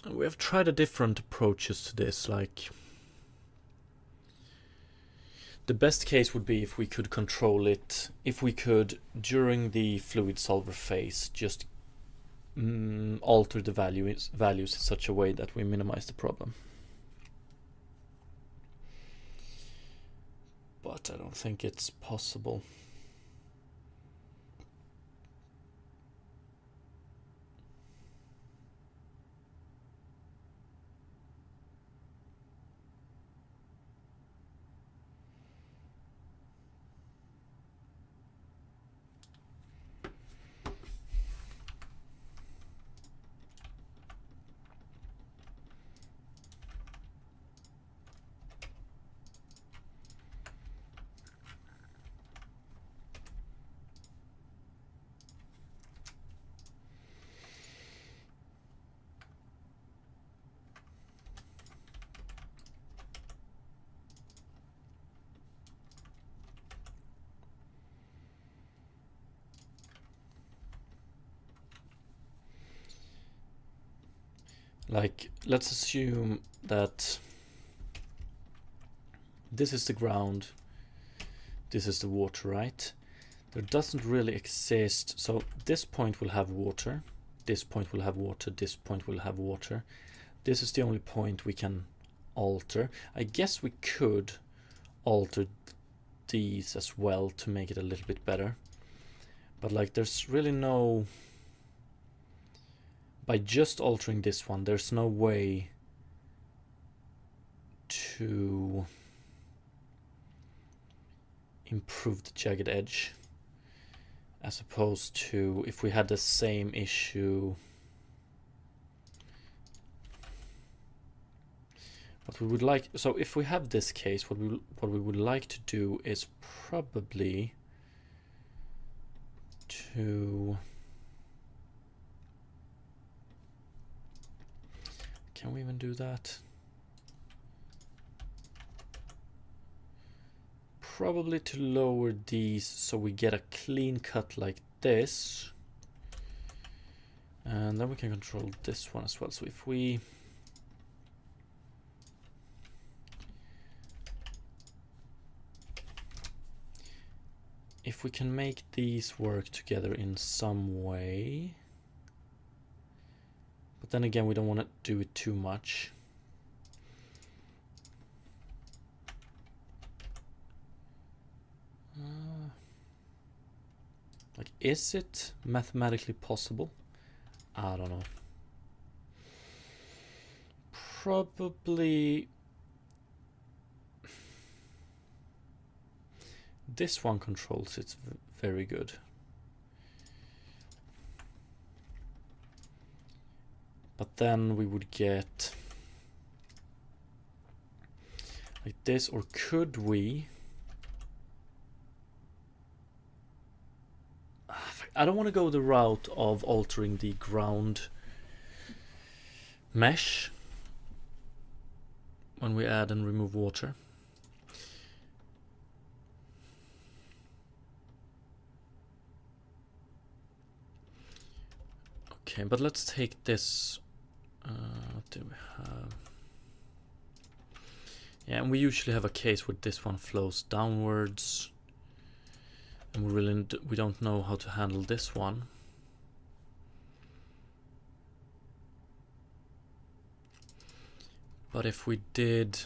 We have tried different approaches to this, like the best case would be if we could control it, if we could, during the fluid solver phase, just alter the values in such a way that we minimize the problem. But I don't think it's possible. Like, let's assume that this is the ground, this is the water, right? There doesn't really exist, so this point will have water, this point will have water, this point will have water. This is the only point we can alter. I guess we could alter these as well to make it a little bit better. But like, there's really no... By just altering this one, there's no way to improve the jagged edge, as opposed to if we had the same issue. What we would like, so if we have this case, what we would like to do is probably to... Can we even do that? Probably to lower these so we get a clean cut like this. And then we can control this one as well. So if we... If we can make these work together in some way... But then again, we don't want to do it too much. Like, is it mathematically possible? I don't know. Probably... This one controls it very good. But then we would get like this, or could we? I don't want to go the route of altering the ground mesh when we add and remove water. Okay, but let's take this. What do we have? Yeah, and we usually have a case where this one flows downwards, and we don't know how to handle this one. But if we did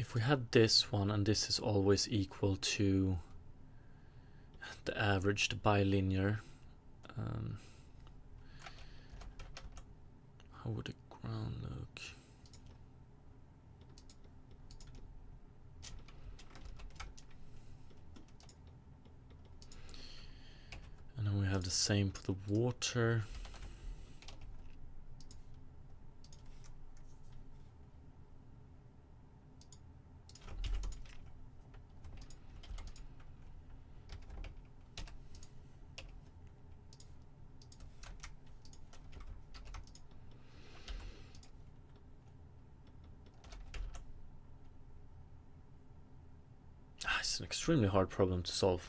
if we had this one, and this is always equal to the average, the bilinear, how would the ground look? And then we have the same for the water. It's an extremely hard problem to solve.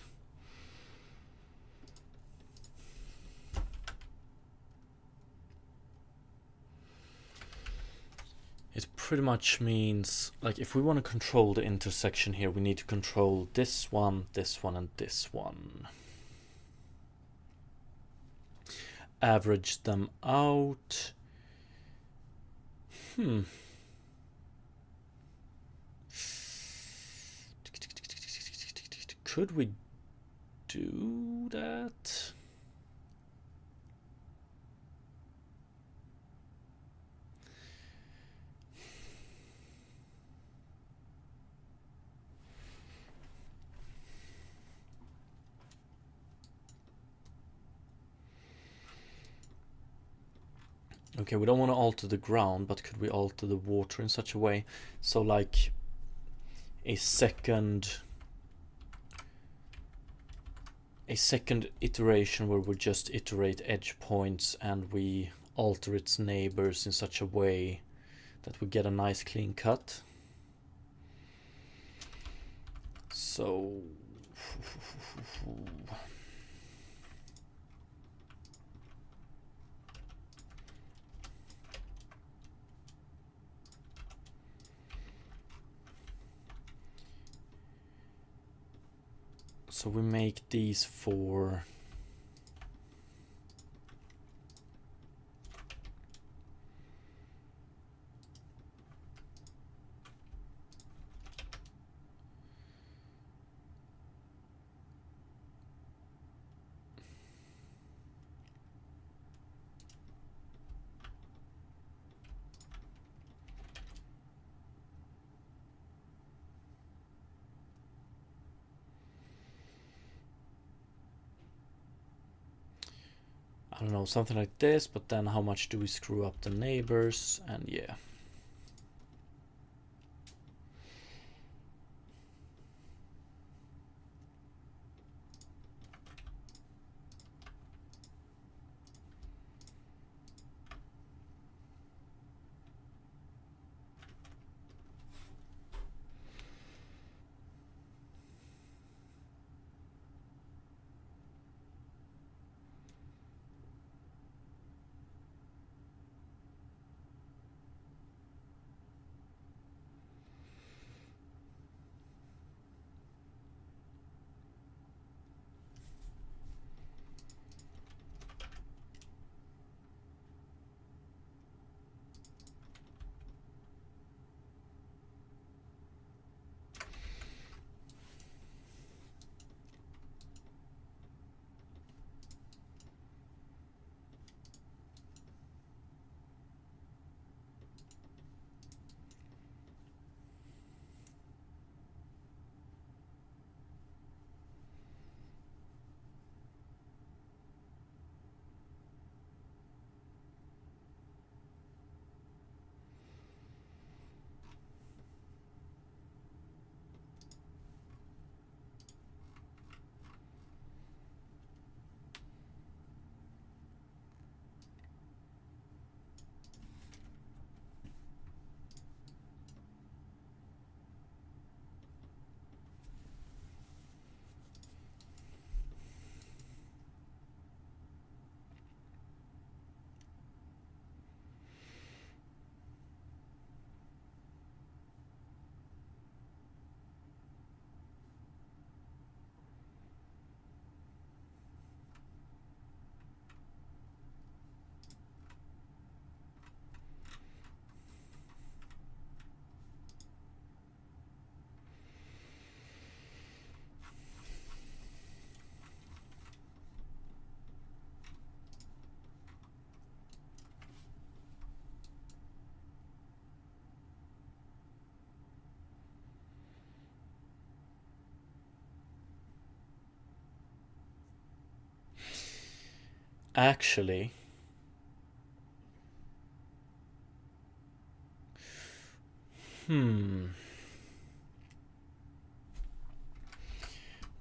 It pretty much means, like, if we want to control the intersection here, we need to control this one, and this one. Average them out. Could we do that? Okay, we don't want to alter the ground, but could we alter the water in such a way? So like a second iteration where we just iterate edge points and we alter its neighbors in such a way that we get a nice clean cut. So we make these for I don't know, something like this, but then how much do we screw up the neighbors? And yeah. actually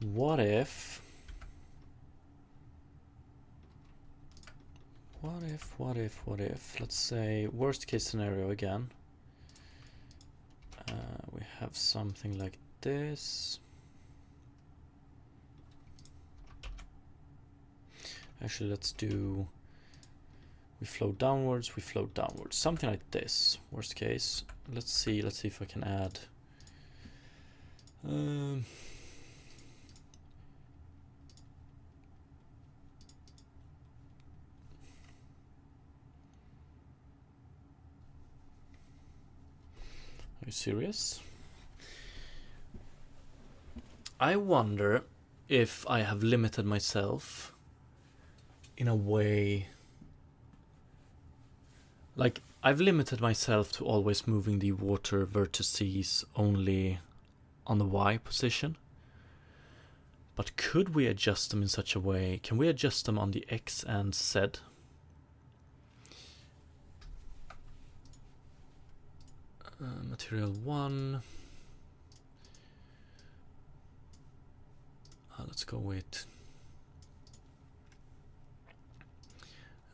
what if let's say worst case scenario again, we have something like this. Actually, let's do, we flow downwards, something like this, worst case. Let's see if I can add are you serious? I wonder if I have limited myself in a way, like I've limited myself to always moving the water vertices only on the Y position. But could we adjust them in such a way? Can we adjust them on the X and Z? Material 1. Let's go with,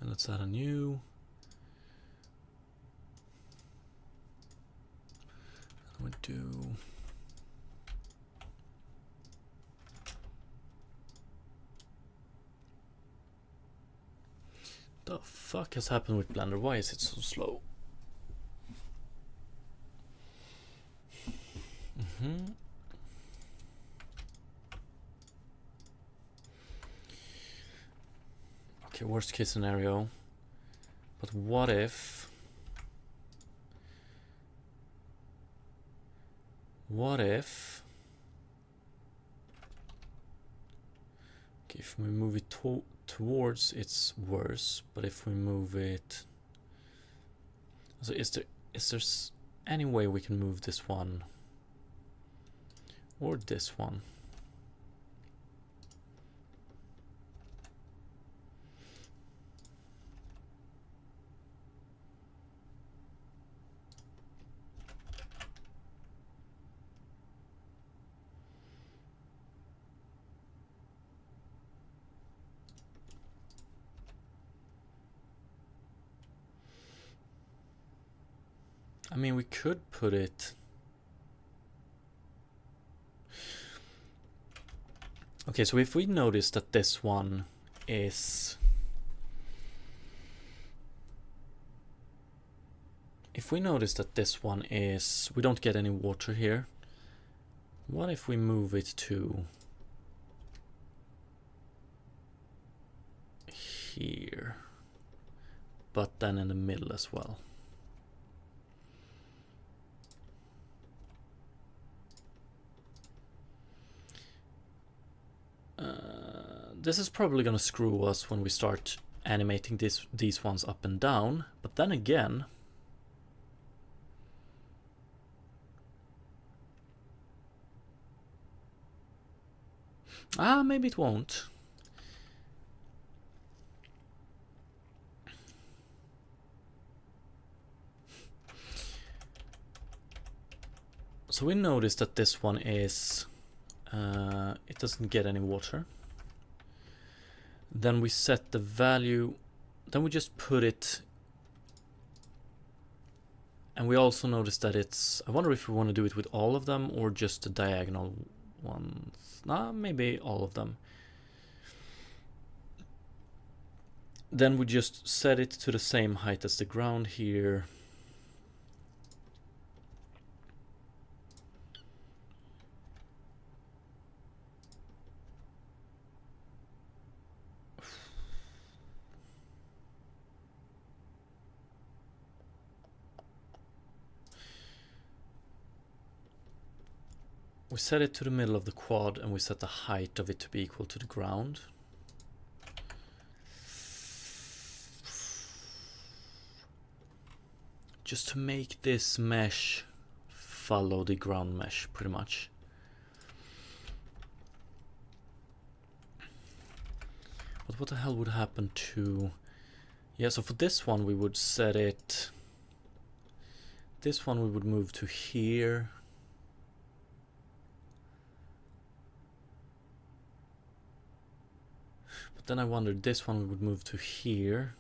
and let's add a new. And we do the fuck has happened with Blender? Why is it so slow? Okay, worst case scenario. But what if okay, if we move it towards, it's worse, but if we move it, so is there any way we can move this one or this one? I mean, we could put it. Okay, so if we notice that this one is, we don't get any water here, what if we move it to here, but then in the middle as well? This is probably gonna screw us when we start animating these ones up and down, but then again, maybe it won't. So we notice that this one is, it doesn't get any water. Then we set the value, then we just put it, and we also notice that it's, I wonder if we want to do it with all of them or just the diagonal ones. Maybe all of them. Then we just set it to the same height as the ground here. We set it to the middle of the quad and we set the height of it to be equal to the ground. Just to make this mesh follow the ground mesh pretty much. But But what the hell would happen to... Yeah, so for this one we would set it... This one we would move to here. But then I wondered, this one we would move to here.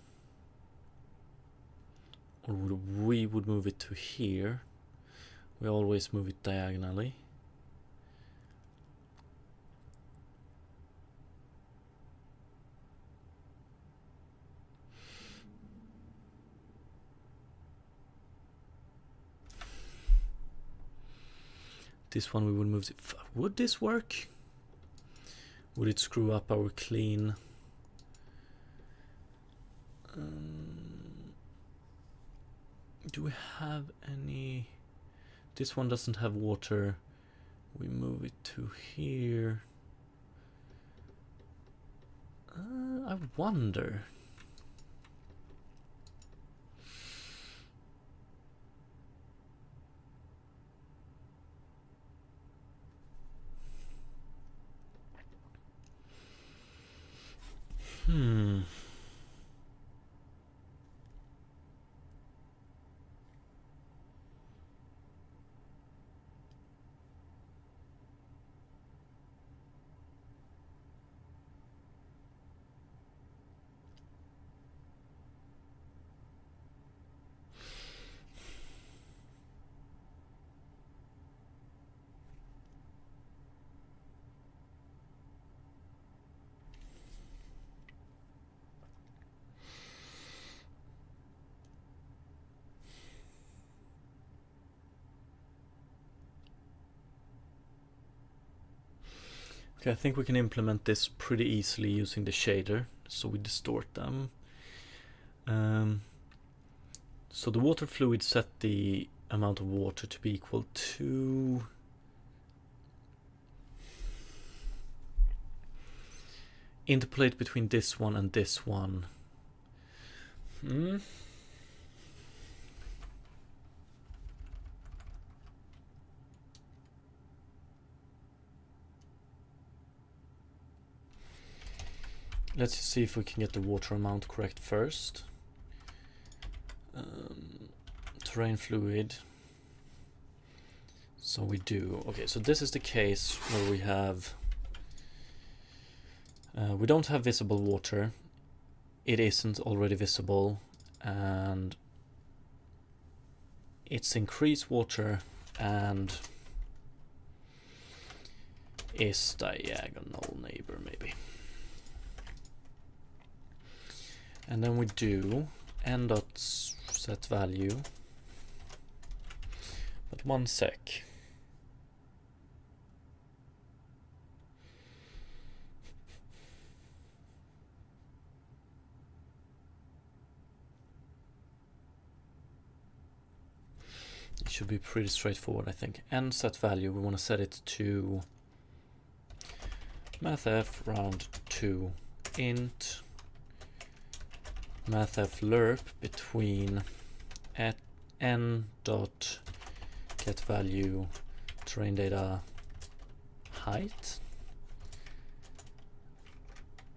Or we would move it to here. We always move it diagonally. This one we would move it. Would this work? Would it screw up our clean? Do we have any? This one doesn't have water. We move it to here. I wonder. Okay, I think we can implement this pretty easily using the shader. So we distort them. So the water fluid set the amount of water to be equal to interpolate between this one and this one. Let's see if we can get the water amount correct first. Terrain fluid. So we do. Okay, so this is the case where we have... we don't have visible water. It isn't already visible. And it's increased water and is diagonal neighbor maybe. And then we do n dot set value, but 1 sec. It should be pretty straightforward, I think. N set value, we want to set it to mathf round 2 int mathf lerp between at n dot get value terrain data height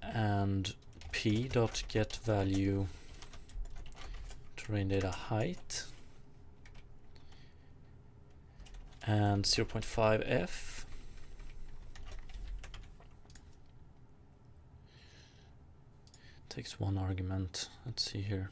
and p dot get value terrain data height and 0.5 f. Takes one argument. Let's see here.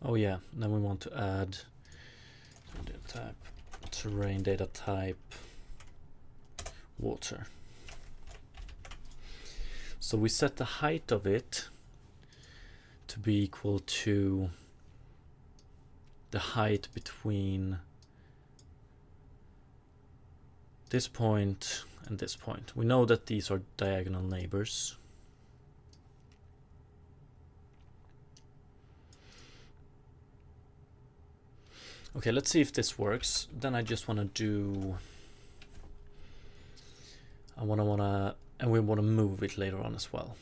Oh yeah, then we want to add terrain data type water. So we set the height of it to be equal to the height between this point and this point. We know that these are diagonal neighbors. Okay, let's see if this works. Then I just want to do and we wanna move it later on as well.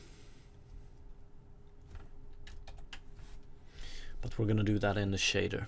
But we're gonna do that in the shader.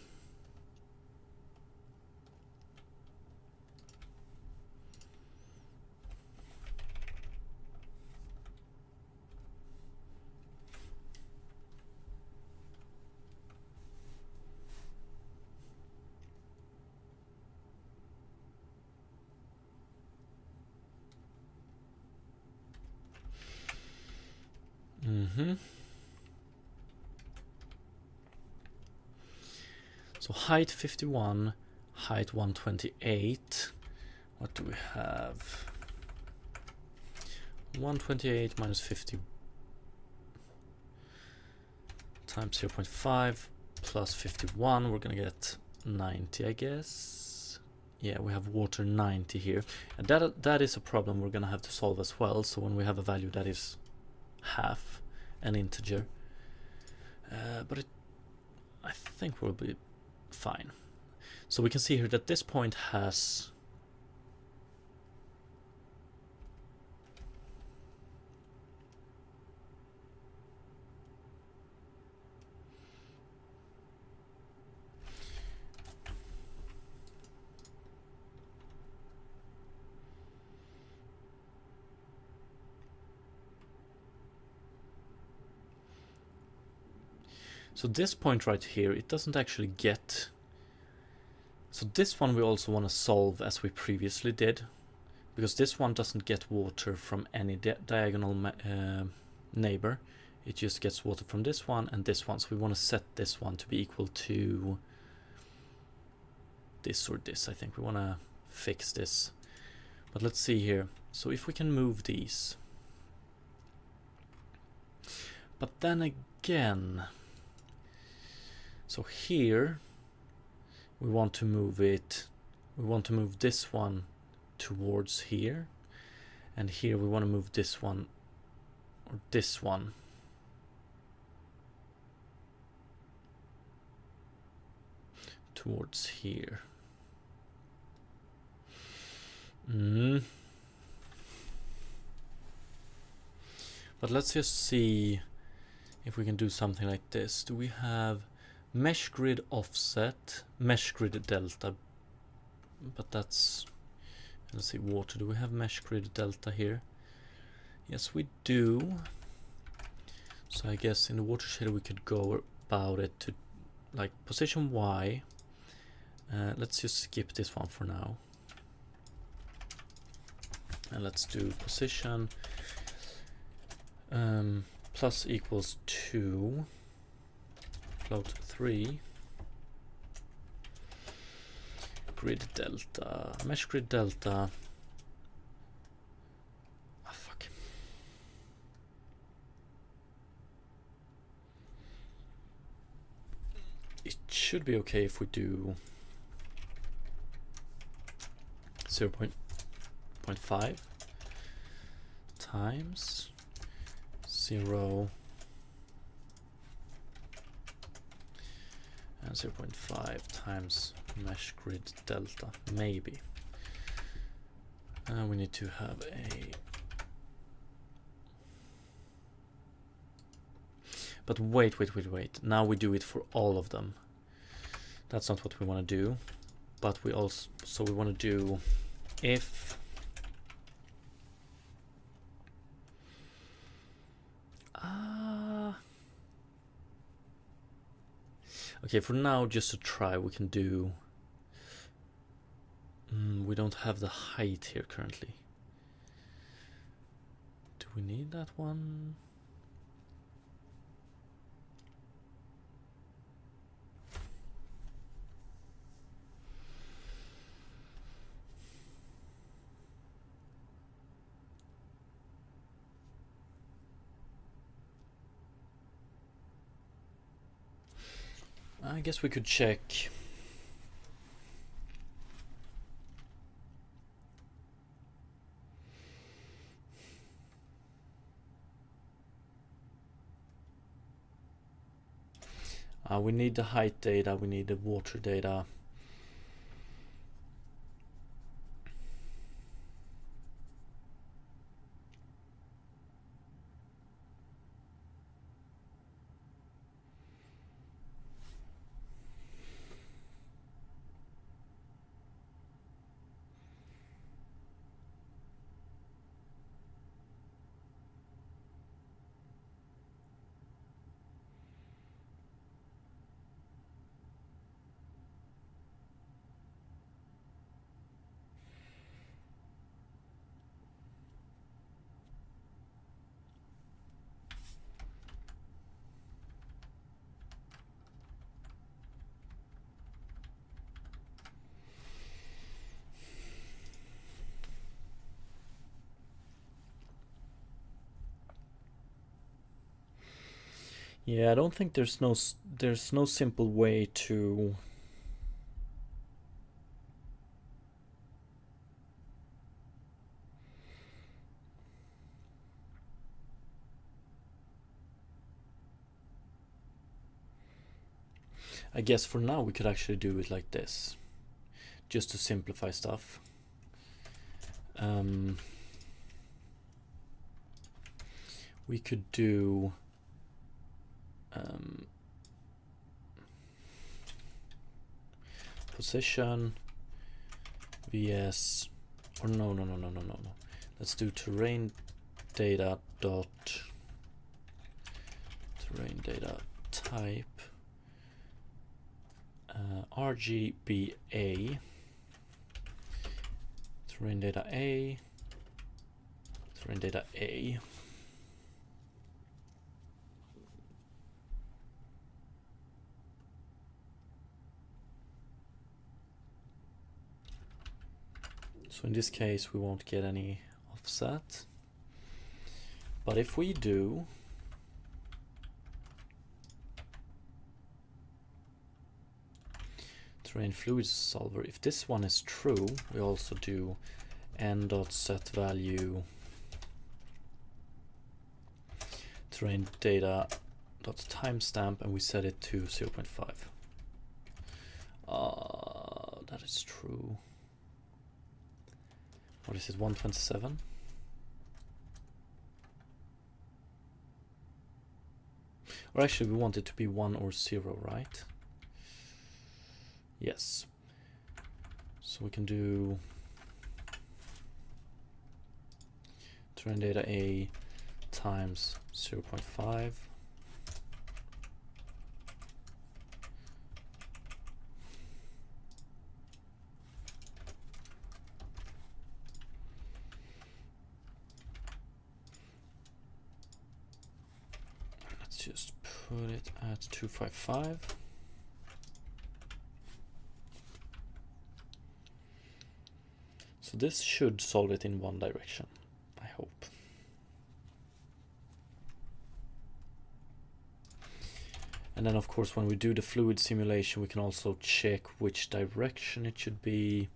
So height 51, height 128. What do we have? 128 minus 50 times 0.5 plus 51. We're gonna get 90, I guess. Yeah, we have water 90 here, and that is a problem we're gonna have to solve as well. So when we have a value that is half an integer, but I think we'll be fine. So we can see here that this point has so this point right here, it doesn't actually get. So this one we also want to solve as we previously did, because this one doesn't get water from any diagonal neighbor. It just gets water from this one and this one. So we want to set this one to be equal to this or this. I think we want to fix this. But let's see here. So if we can move these. But then again, so here we want to move it, we want to move this one towards here, and here we want to move this one or this one towards here. But let's just see if we can do something like this. Do we have mesh grid offset, mesh grid delta? But that's, let's see, water. Do we have mesh grid delta here? Yes, we do. So I guess in the water shader we could go about it to like position Y. Let's just skip this one for now. And let's do position plus equals 2 float 3 grid delta, mesh grid delta. Ah, fuck. It should be okay if we do 0.5 times 0 and 0.5 times mesh grid delta, maybe. We need to have a, but wait, now we do it for all of them. That's not what we want to do, but we also, so we want to do if okay, for now, just to try, we can do, we don't have the height here currently. Do we need that one? I guess we could check. We need the height data, we need the water data. Yeah, I don't think there's no simple way to I guess for now we could actually do it like this, just to simplify stuff. We could do position vs, or no. Let's do terrain data dot terrain data type RGBA, terrain data A, terrain data A. So in this case we won't get any offset, but if we do terrain fluid solver, if this one is true, we also do n.setValue terrain data dot timestamp, and we set it to 0.5. That is true. What is it, 127? Or actually we want it to be 1 or 0, right? Yes. So we can do terrain data A times 0.5. Let's just put it at 255. So this should solve it in one direction, I hope. And then of course when we do the fluid simulation we can also check which direction it should be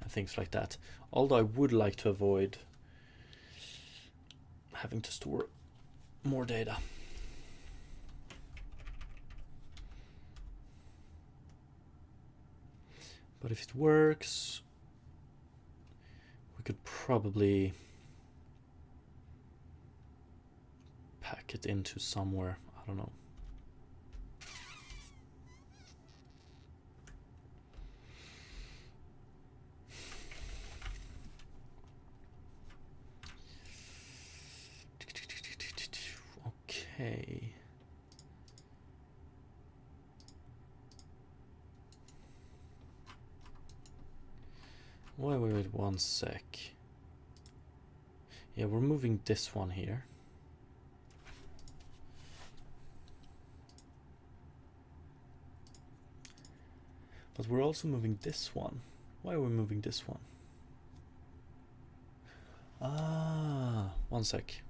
and things like that. Although I would like to avoid having to store more data. But if it works, we could probably pack it into somewhere, I don't know. Okay. Wait, one sec. Yeah, we're moving this one here. But we're also moving this one. Why are we moving this one? Ah, one sec.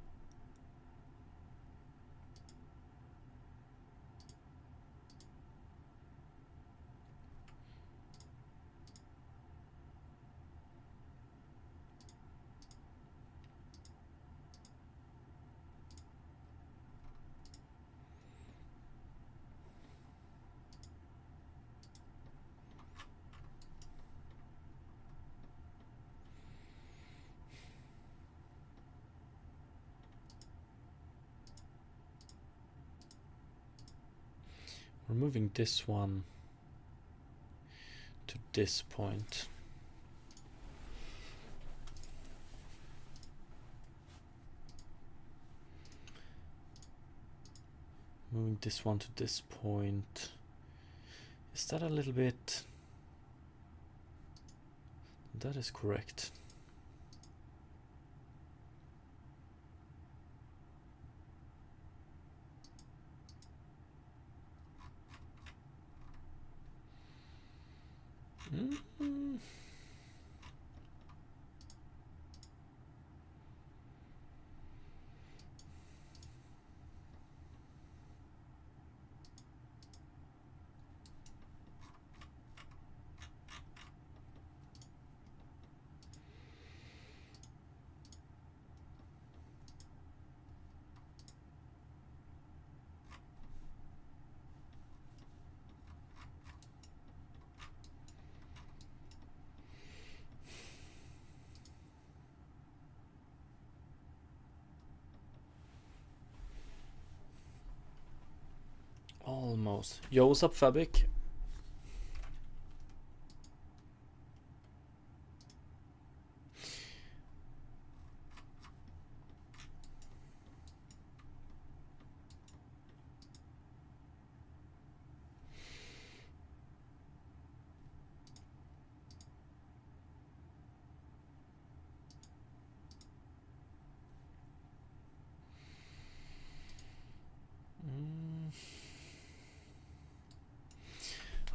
We're moving this one to this point. Moving this one to this point. Is that a little bit... That is correct. Mm-hmm. knows? Yo, what's up, Fabic?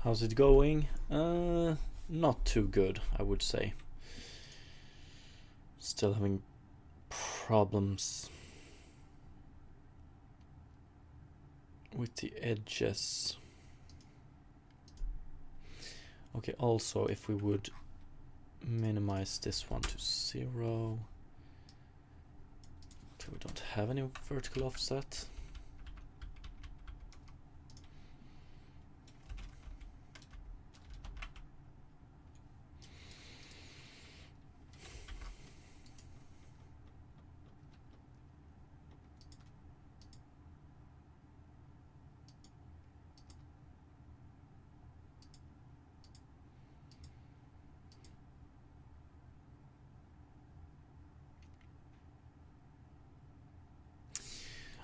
How's it going? Not too good, I would say. Still having problems with the edges. Okay, also if we would minimize this one to 0. Okay, we don't have any vertical offset.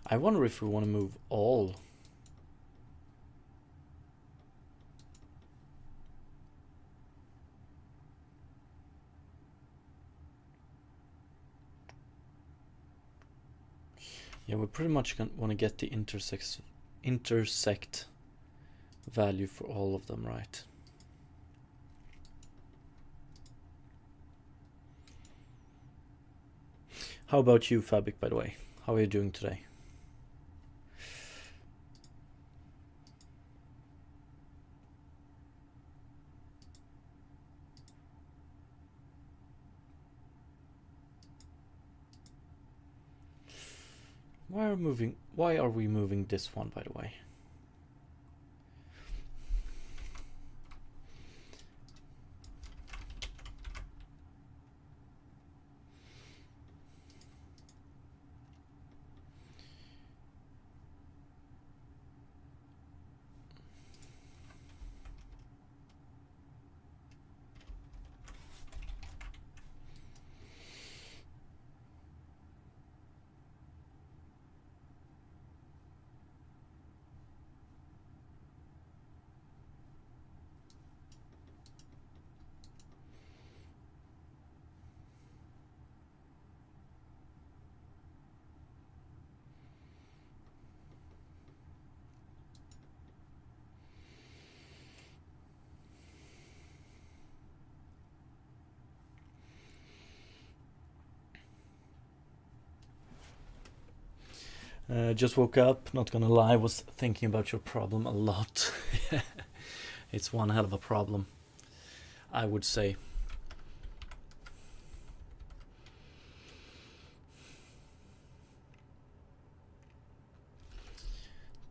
I wonder if we want to move all. Yeah, we pretty much want to get the intersect value for all of them, right? How about you, Fabic, by the way? How are you doing today? Why are we moving this one, by the way? Just woke up, not gonna lie, was thinking about your problem a lot. It's one hell of a problem, I would say.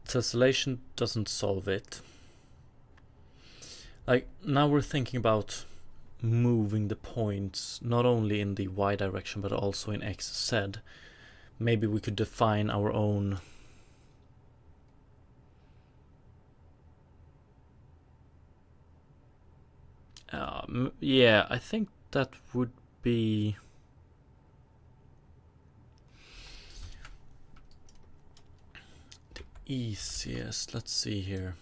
Tessellation doesn't solve it. Like, now we're thinking about moving the points not only in the y direction but also in x, z. Maybe we could define our own yeah, I think that would be the easiest. Let's see here.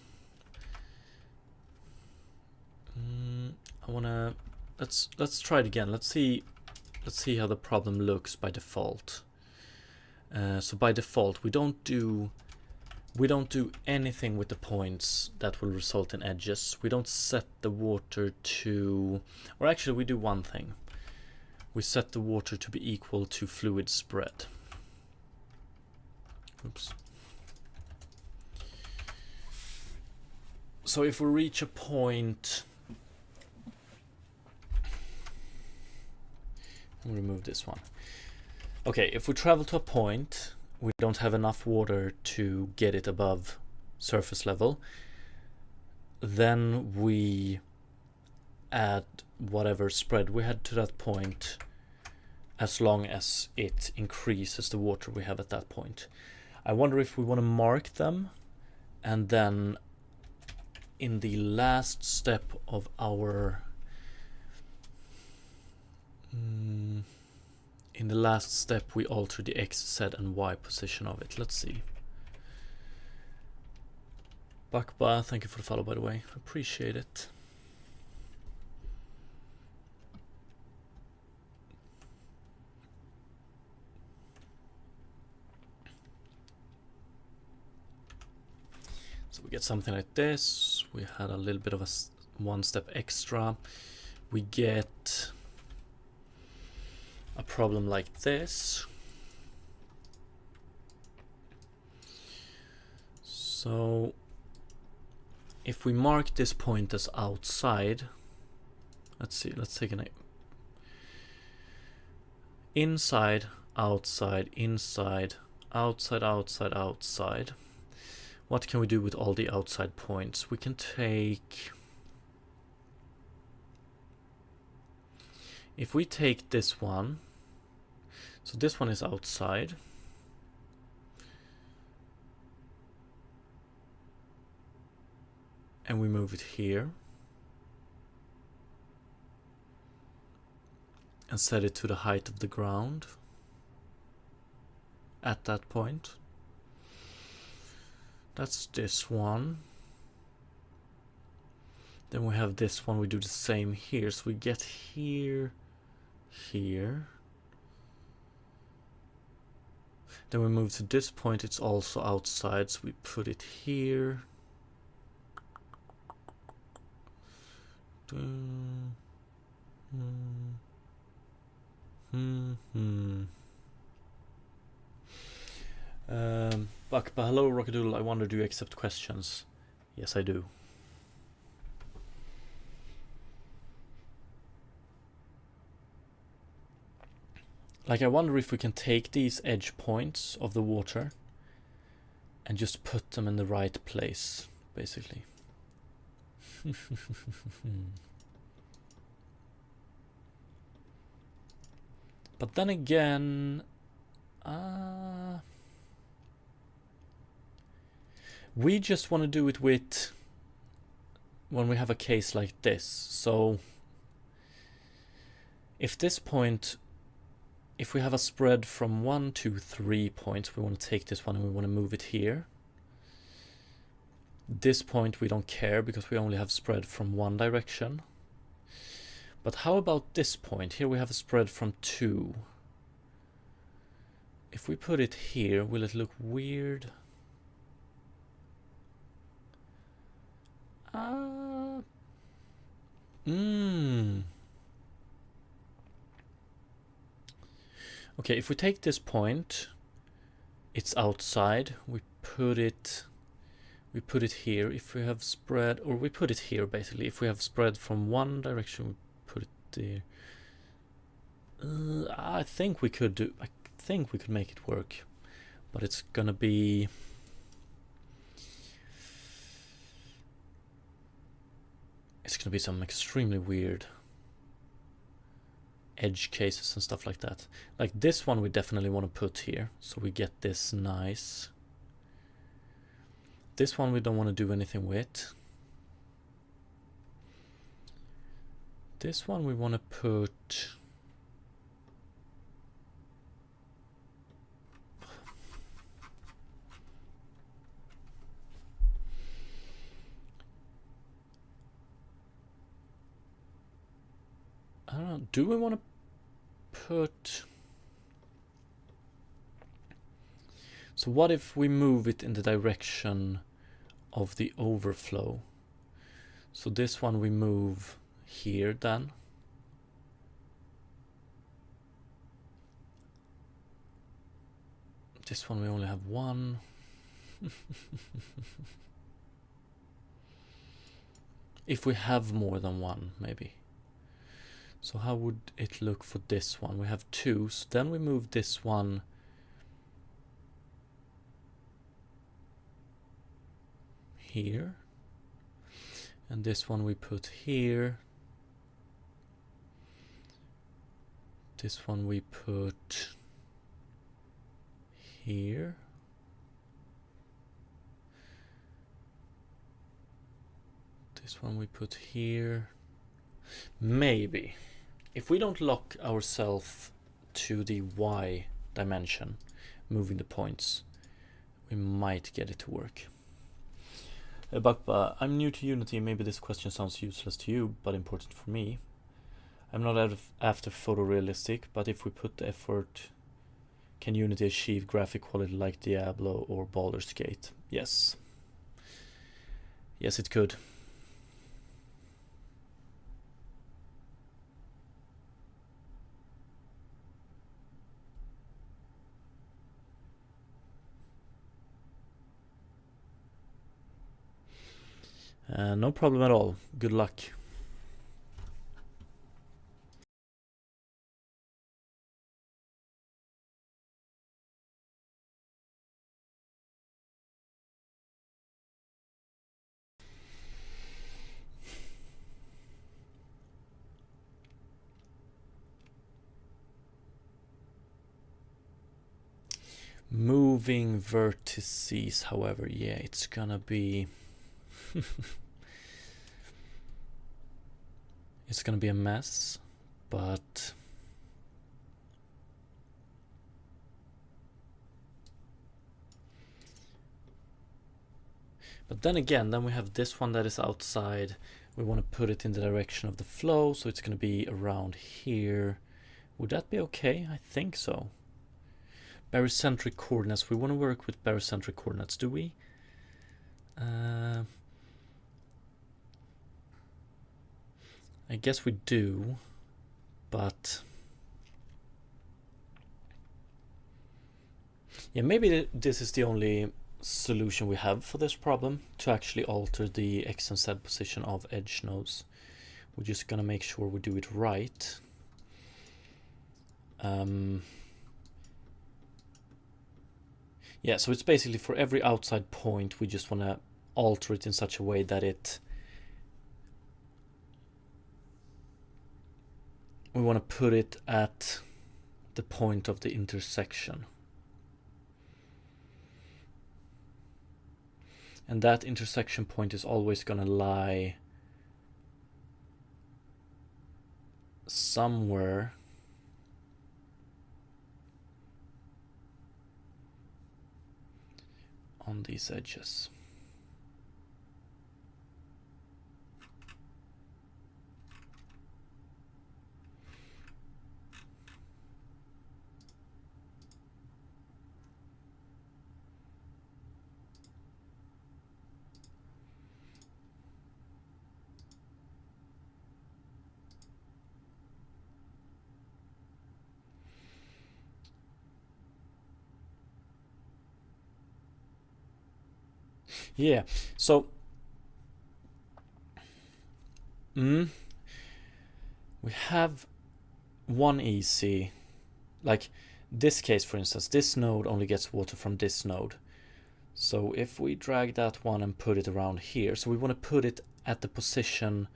I wanna let's try it again. Let's see how the problem looks by default. So by default, we don't do anything with the points that will result in edges. We don't set the water to, or actually we do one thing. We set the water to be equal to fluid spread. Oops. So if we reach a point, I'll remove this one. Okay, if we travel to a point, we don't have enough water to get it above surface level, then we add whatever spread we had to that point, as long as it increases the water we have at that point. I wonder if we want to mark them and then in the last step of our we alter the X, Z and Y position of it. Let's see. Bakba, thank you for the follow, by the way. Appreciate it. So we get something like this. We had a little bit of a one step extra. We get a problem like this. So if we mark this point as outside, let's see, let's take an inside, outside, inside, outside, outside, outside. What can we do with all the outside points? We can take, if we take this one, so this one is outside. And we move it here. And set it to the height of the ground. At that point. That's this one. Then we have this one, we do the same here. So we get here, here. Then we move to this point, it's also outside, so we put it here. But hello Rockadoodle, I wonder, do you accept questions? Yes, I do. Like, I wonder if we can take these edge points of the water and just put them in the right place, basically. But then again, we just want to do it with when we have a case like this. So if this point, if we have a spread from 1 to 3 points, we want to take this one and we want to move it here. This point we don't care because we only have spread from one direction. But how about this point? Here we have a spread from 2. If we put it here, will it look weird? Okay, if we take this point, it's outside. We put it here. If we have spread, or we put it here basically. If we have spread from one direction, we put it there. I think we could make it work, but it's gonna be some extremely weird edge cases and stuff like that. Like this one we definitely want to put here, so we get this nice. This one we don't want to do anything with. This one we want to put... I don't know, do we want to put... So what if we move it in the direction of the overflow? So this one we move here then. This one we only have one. If we have more than one, maybe. So how would it look for this one? We have 2, so then we move this one here. And this one we put here. This one we put here. This one we put here. Maybe. If we don't lock ourselves to the Y dimension, moving the points, we might get it to work. Bakba, I'm new to Unity. Maybe this question sounds useless to you, but important for me. I'm not after photorealistic, but if we put the effort, can Unity achieve graphic quality like Diablo or Baldur's Gate? Yes. Yes, it could. No problem at all. Good luck. Moving vertices, however, yeah, it's gonna be it's gonna be a mess, but then again, then we have this one that is outside. We want to put it in the direction of the flow, so it's going to be around here. Would that be okay? I think so. Barycentric coordinates. We want to work with barycentric coordinates, do we? I guess we do, but yeah, maybe this is the only solution we have for this problem, to actually alter the X and Z position of edge nodes. We're just gonna make sure we do it right. Yeah, so it's basically for every outside point, we just want to alter it in such a way that we want to put it at the point of the intersection. And that intersection point is always going to lie somewhere on these edges. Yeah, so we have one easy, like this case for instance, this node only gets water from this node. So if we drag that one and put it around here, so we want to put it at the position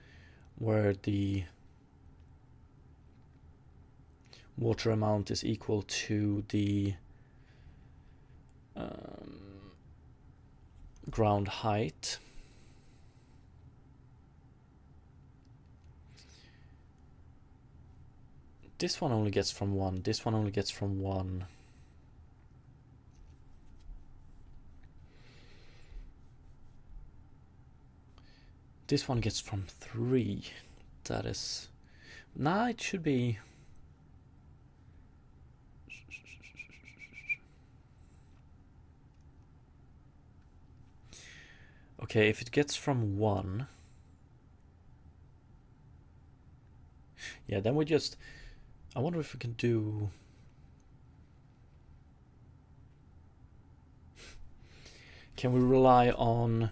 where the water amount is equal to the ground height. This one only gets from one, this one only gets from one. This one gets from 3. That is... Nah, it should be... Okay, if it gets from 1... Yeah, then we just... I wonder if we can do... Can we rely on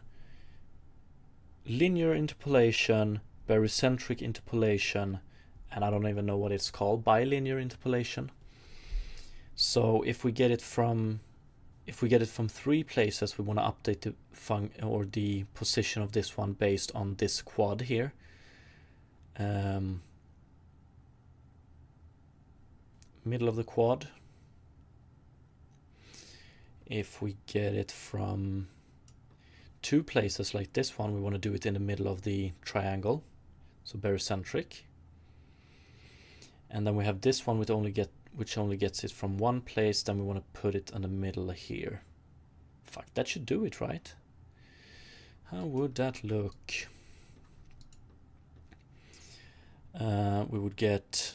linear interpolation, barycentric interpolation, and I don't even know what it's called, bilinear interpolation? So if we get it from 3 places, we want to update the position of this one based on this quad here. Middle of the quad. If we get it from two places like this one, we want to do it in the middle of the triangle, so barycentric. And then we have this one which only gets it from one place. Then we want to put it in the middle here. Fuck, that should do it, right? How would that look? We would get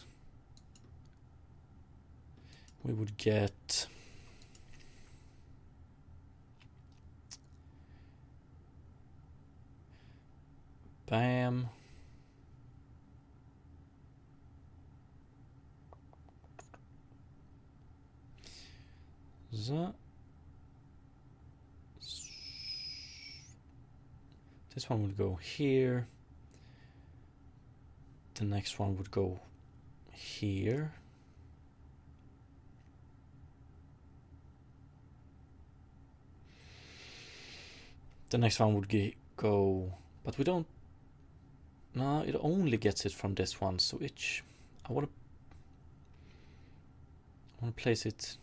bam. This one would go here. The next one would go here. The next one would go, but we don't. No, it only gets it from this one. So I want to place it.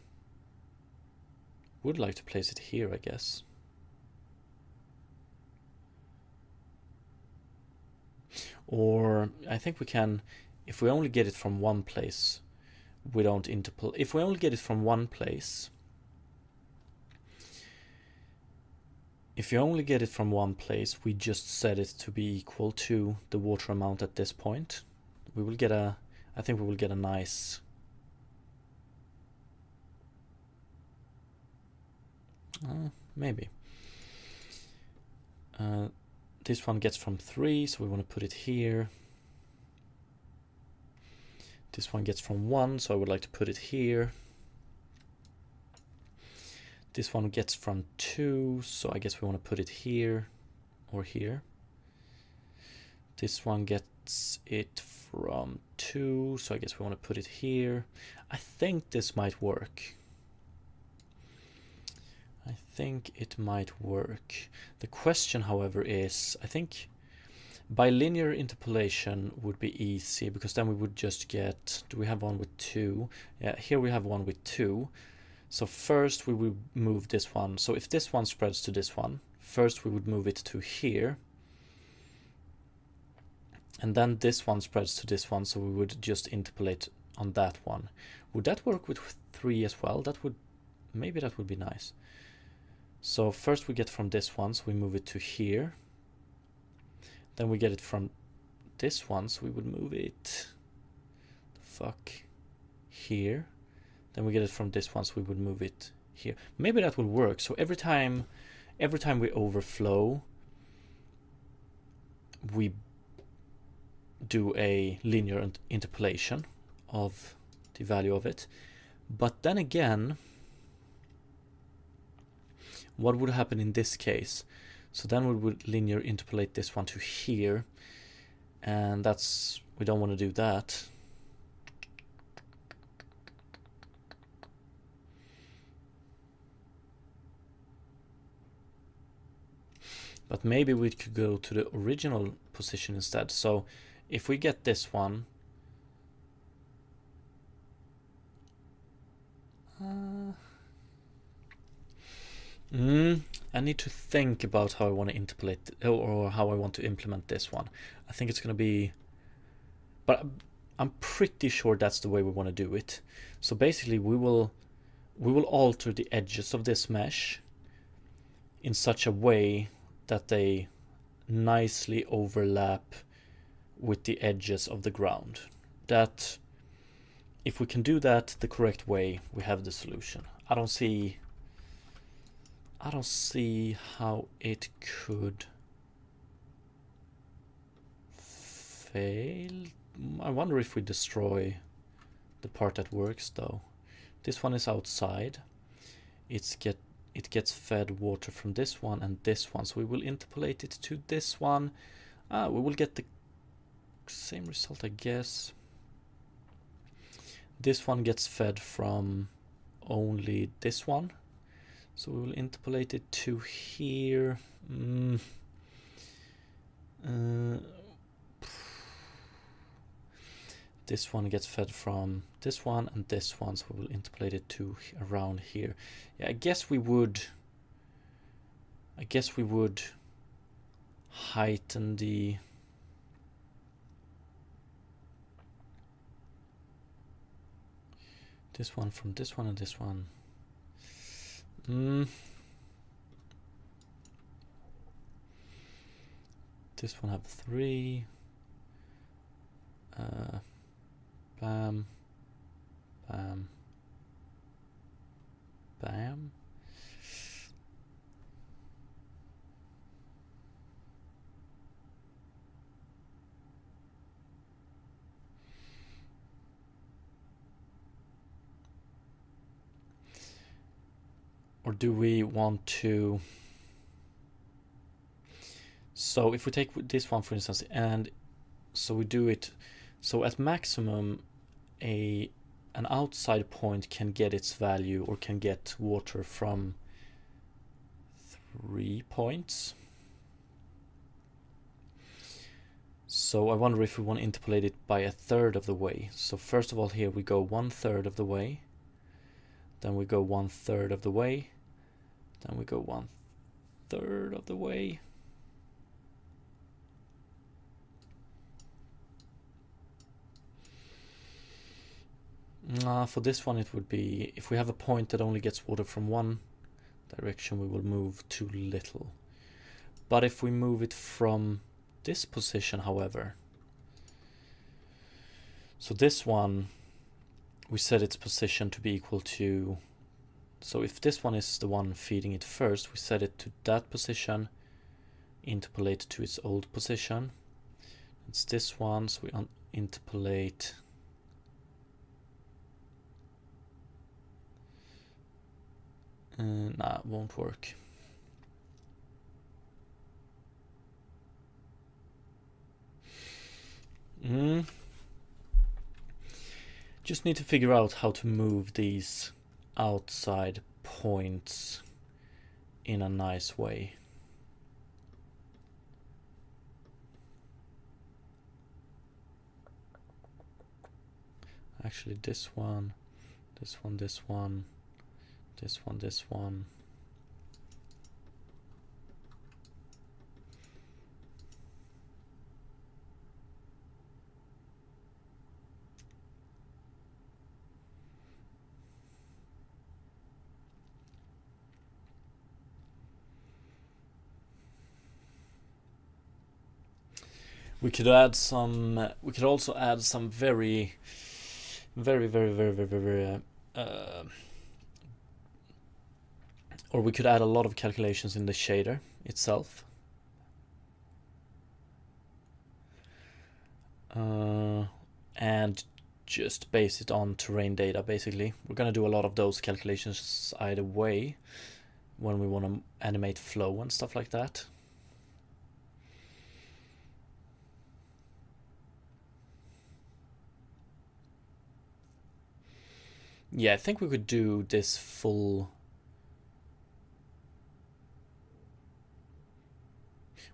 Would like to place it here, I guess. Or I think we can, if we only get it from one place, we don't interpolate. If we only get it from one place, we just set it to be equal to the water amount at this point. We will get I think we will get a nice. Maybe. This one gets from 3, so we want to put it here. This one gets from 1, so I would like to put it here. This one gets from 2, so I guess we want to put it here or here. This one gets it from 2, so I guess we want to put it here. I think this might work. I think it might work. The question, however, is, I think bilinear interpolation would be easy, because then we would just get, do we have one with 2? Yeah, here we have one with 2. So first we would move this one. So if this one spreads to this one, first we would move it to here. And then this one spreads to this one, so we would just interpolate on that one. Would that work with 3 as well? Maybe that would be nice. So first we get from this one, so we move it to here. Then we get it from this one, so we would move it here. Then we get it from this one, so we would move it here. Maybe that would work. So every time we overflow, we do a linear interpolation of the value of it. But then again, what would happen in this case? So then we would linear interpolate this one to here, and we don't want to do that. But maybe we could go to the original position instead. So if we get this one, I need to think about how I want to interpolate or how I want to implement this one. I think it's going to be, but I'm pretty sure that's the way we want to do it. So basically we will alter the edges of this mesh in such a way that they nicely overlap with the edges of the ground. That, if we can do that the correct way, we have the solution. I don't see how it could fail. I wonder if we destroy the part that works though. This one is outside. It gets fed water from this one and this one, so we will interpolate it to this one. We will get the same result, I guess. This one gets fed from only this one, so we will interpolate it to here. This one gets fed from this one and this one, so we will interpolate it to around here. Yeah, I guess we would I guess we would heighten this one from this one and this one. This one have 3. Bam, bam, bam. Or do we want to... So if we take this one for instance, and so we do it, so at maximum an outside point can get its value or can get water from 3 points. So I wonder if we want to interpolate it by 1/3 of the way. So first of all here we go 1/3 of the way, then we go 1/3 of the way, then we go 1/3 of the way. For this one it would be, if we have a point that only gets water from one direction, we will move too little. But if we move it from this position, however, so this one, we set its position to be equal to, so if this one is the one feeding it first, we set it to that position, interpolate to its old position. It's this one, so we interpolate. Nah, it won't work. Just need to figure out how to move these outside points in a nice way. Actually, this one, this one, this one, this one, this one. We could add some. We could also add some very, or we could add a lot of calculations in the shader itself. And just base it on terrain data, basically. We're going to do a lot of those calculations either way when we want to animate flow and stuff like that. Yeah, I think we could do this full.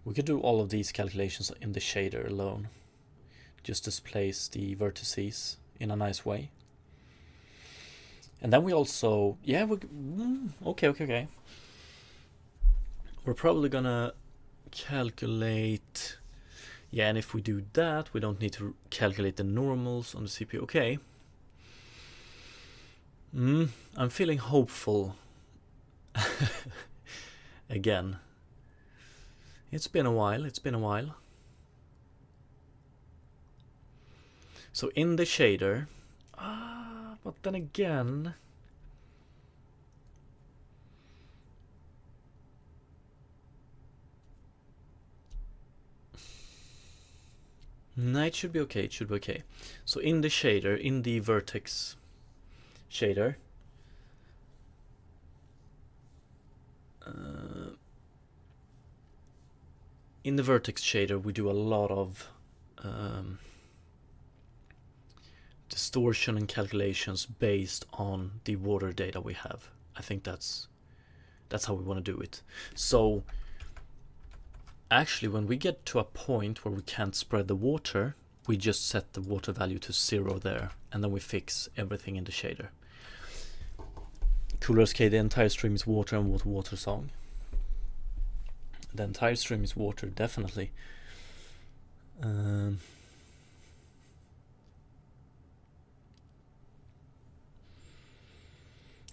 We could do all of these calculations in the shader alone. Just displace the vertices in a nice way. And then we also, yeah, okay. We're probably gonna calculate, yeah, and if we do that, we don't need to calculate the normals on the CPU. Okay. I'm feeling hopeful. Again. It's been a while. So in the shader, but then again, no, it should be okay, So in the shader, in the vertex shader, in the vertex shader we do a lot of distortion and calculations based on the water data we have. I think that's how we want to do it. So actually when we get to a point where we can't spread the water, we just set the water value to 0 there, and then we fix everything in the shader. Cooler SK, the entire stream is water and water song. The entire stream is water, definitely.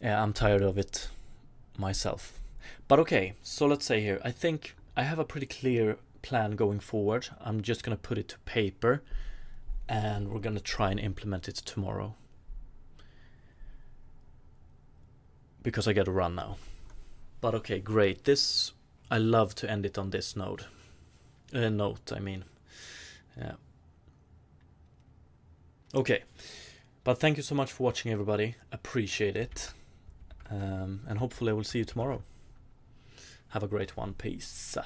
Yeah, I'm tired of it myself. But okay, so let's say here, I think I have a pretty clear plan going forward. I'm just gonna put it to paper and we're gonna try and implement it tomorrow. Because I gotta run now. But okay, great. This, I love to end it on this note. Note, I mean. Yeah. Okay. But thank you so much for watching, everybody. Appreciate it. And hopefully I will see you tomorrow. Have a great one. Peace.